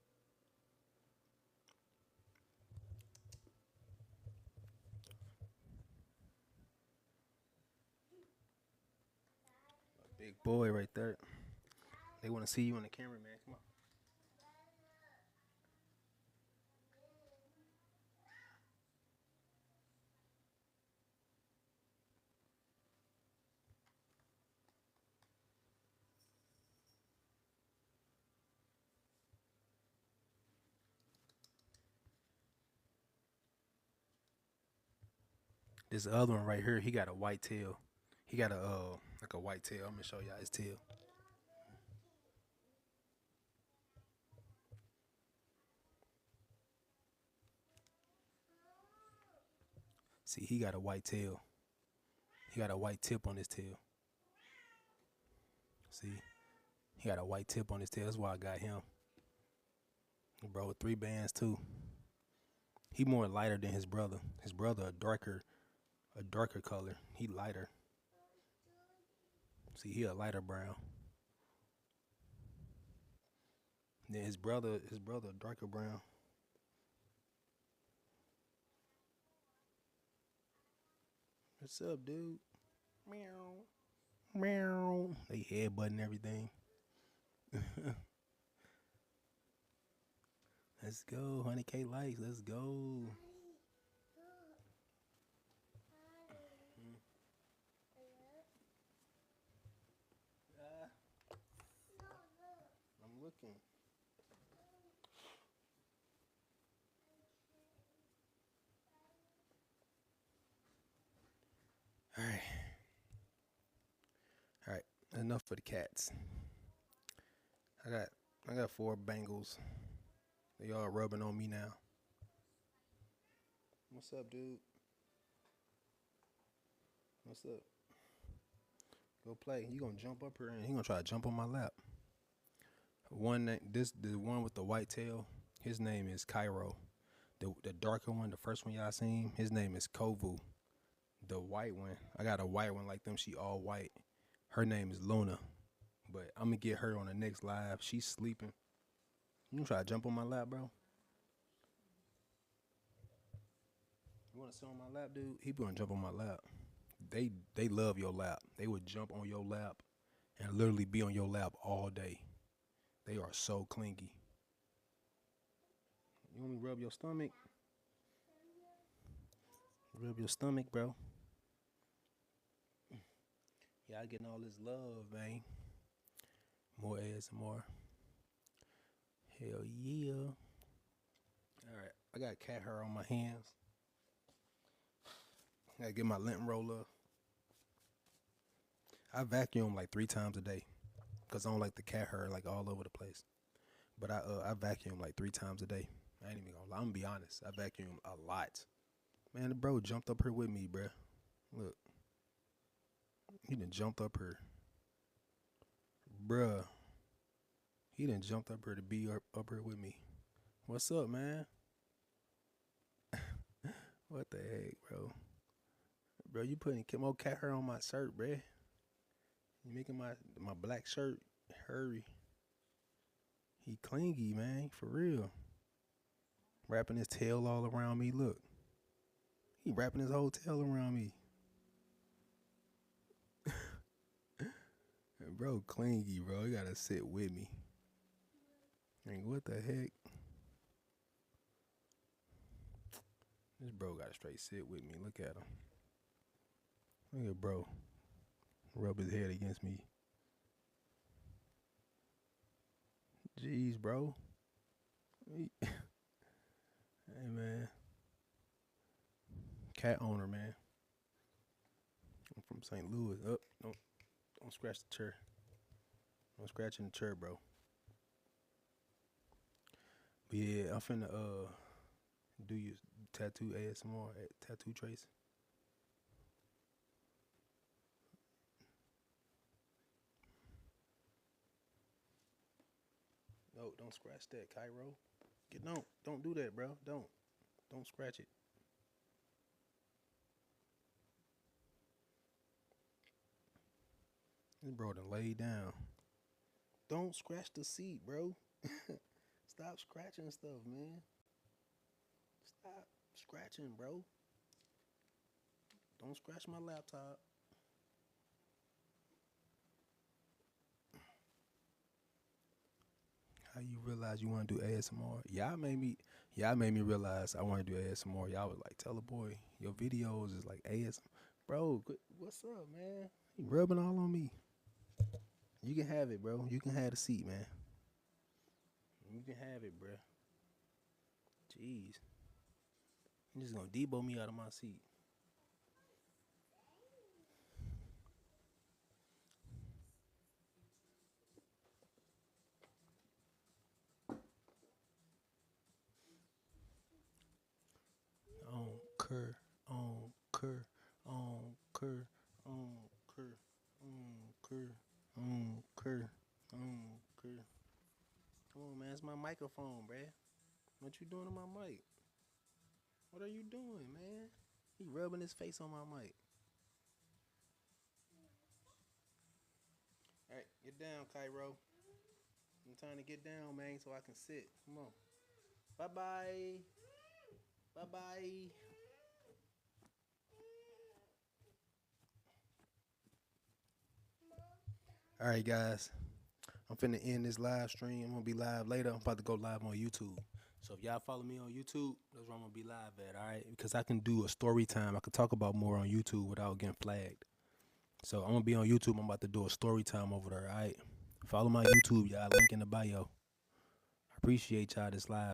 Big boy right there. They want to see you on the camera, man. Come on. This other one right here, he got a white tail. He got a like a white tail. I'm gonna show y'all his tail. See, he got a white tail. He got a white tip on his tail. See, he got a white tip on his tail. That's why I got him. Bro, 3 bands too. He more lighter than his brother. His brother a darker color. He lighter. See, he a lighter brown. Then his brother a darker brown. What's up, dude? Meow. Meow. They headbutting everything. Let's go. 100K likes. Let's go. I'm looking. All right. All right. Enough for the cats. I got 4 Bengals. They all rubbing on me now. What's up, dude? What's up? Go play. You gonna jump up here and he gonna try to jump on my lap. The one with the white tail, his name is Cairo. The darker one, the first one y'all seen, his name is Kovu. The white one, I got a white one like them. She all white. Her name is Luna. But I'm gonna get her on the next live. She's sleeping. You gonna try to jump on my lap, bro? You wanna sit on my lap, dude? He gonna jump on my lap. They love your lap. They would jump on your lap and literally be on your lap all day. They are so clingy. You want me to rub your stomach? Rub your stomach, bro. Y'all getting all this love, man. More ASMR. Hell yeah. Alright, I got cat hair on my hands. I gotta get my lint roller. I vacuum like 3 times a day. Cause I don't like the cat hair like all over the place. But I vacuum like 3 times a day. I ain't even gonna lie. I'm gonna be honest. I vacuum a lot. Man, the bro jumped up here with me, bruh. Look. He done jumped up here. Bruh. He done jumped up here to be up here with me. What's up, man? What the heck, bro? Bro, you putting more cat hair on my shirt, bruh. You making my black shirt hurry. He clingy, man. For real. Wrapping his tail all around me. Look. He wrapping his whole tail around me. Bro, clingy, bro. You gotta sit with me. Like, what the heck? This bro gotta straight sit with me. Look at him. Look at bro. Rub his head against me. Jeez, bro. Hey, man. Cat owner, man. I'm from St. Louis. Up. Don't scratch the chair. Don't scratch in the chair, bro. But yeah, I'm finna do your tattoo ASMR at Tattoo Trace. No, don't scratch that, Cairo. Don't do that, bro. Don't scratch it. This bro done laid down. Don't scratch the seat, bro. Stop scratching stuff, man. Stop scratching, bro. Don't scratch my laptop. How you realize you want to do ASMR? Y'all made me realize I want to do ASMR. Y'all was like, TelaBoy, your videos is like ASMR. Bro, what's up, man? You rubbing all on me. You can have it, bro. You can have the seat, man. You can have it, bro. Jeez. You just gonna debo me out of my seat. On cur, on cur, on cur, on cur, on cur, on cur, on cur. Come on, man. It's my microphone, bruh. What you doing to my mic? What are you doing, man? He rubbing his face on my mic. All right, get down, Cairo. I'm trying to get down, man, so I can sit. Come on. Bye-bye. Bye-bye. All right, guys. I'm finna end this live stream. I'm gonna be live later. I'm about to go live on YouTube. So if y'all follow me on YouTube, that's where I'm gonna be live at, all right? Because I can do a story time. I can talk about more on YouTube without getting flagged. So I'm gonna be on YouTube. I'm about to do a story time over there, all right? Follow my YouTube, y'all. Link in the bio. I appreciate y'all this live.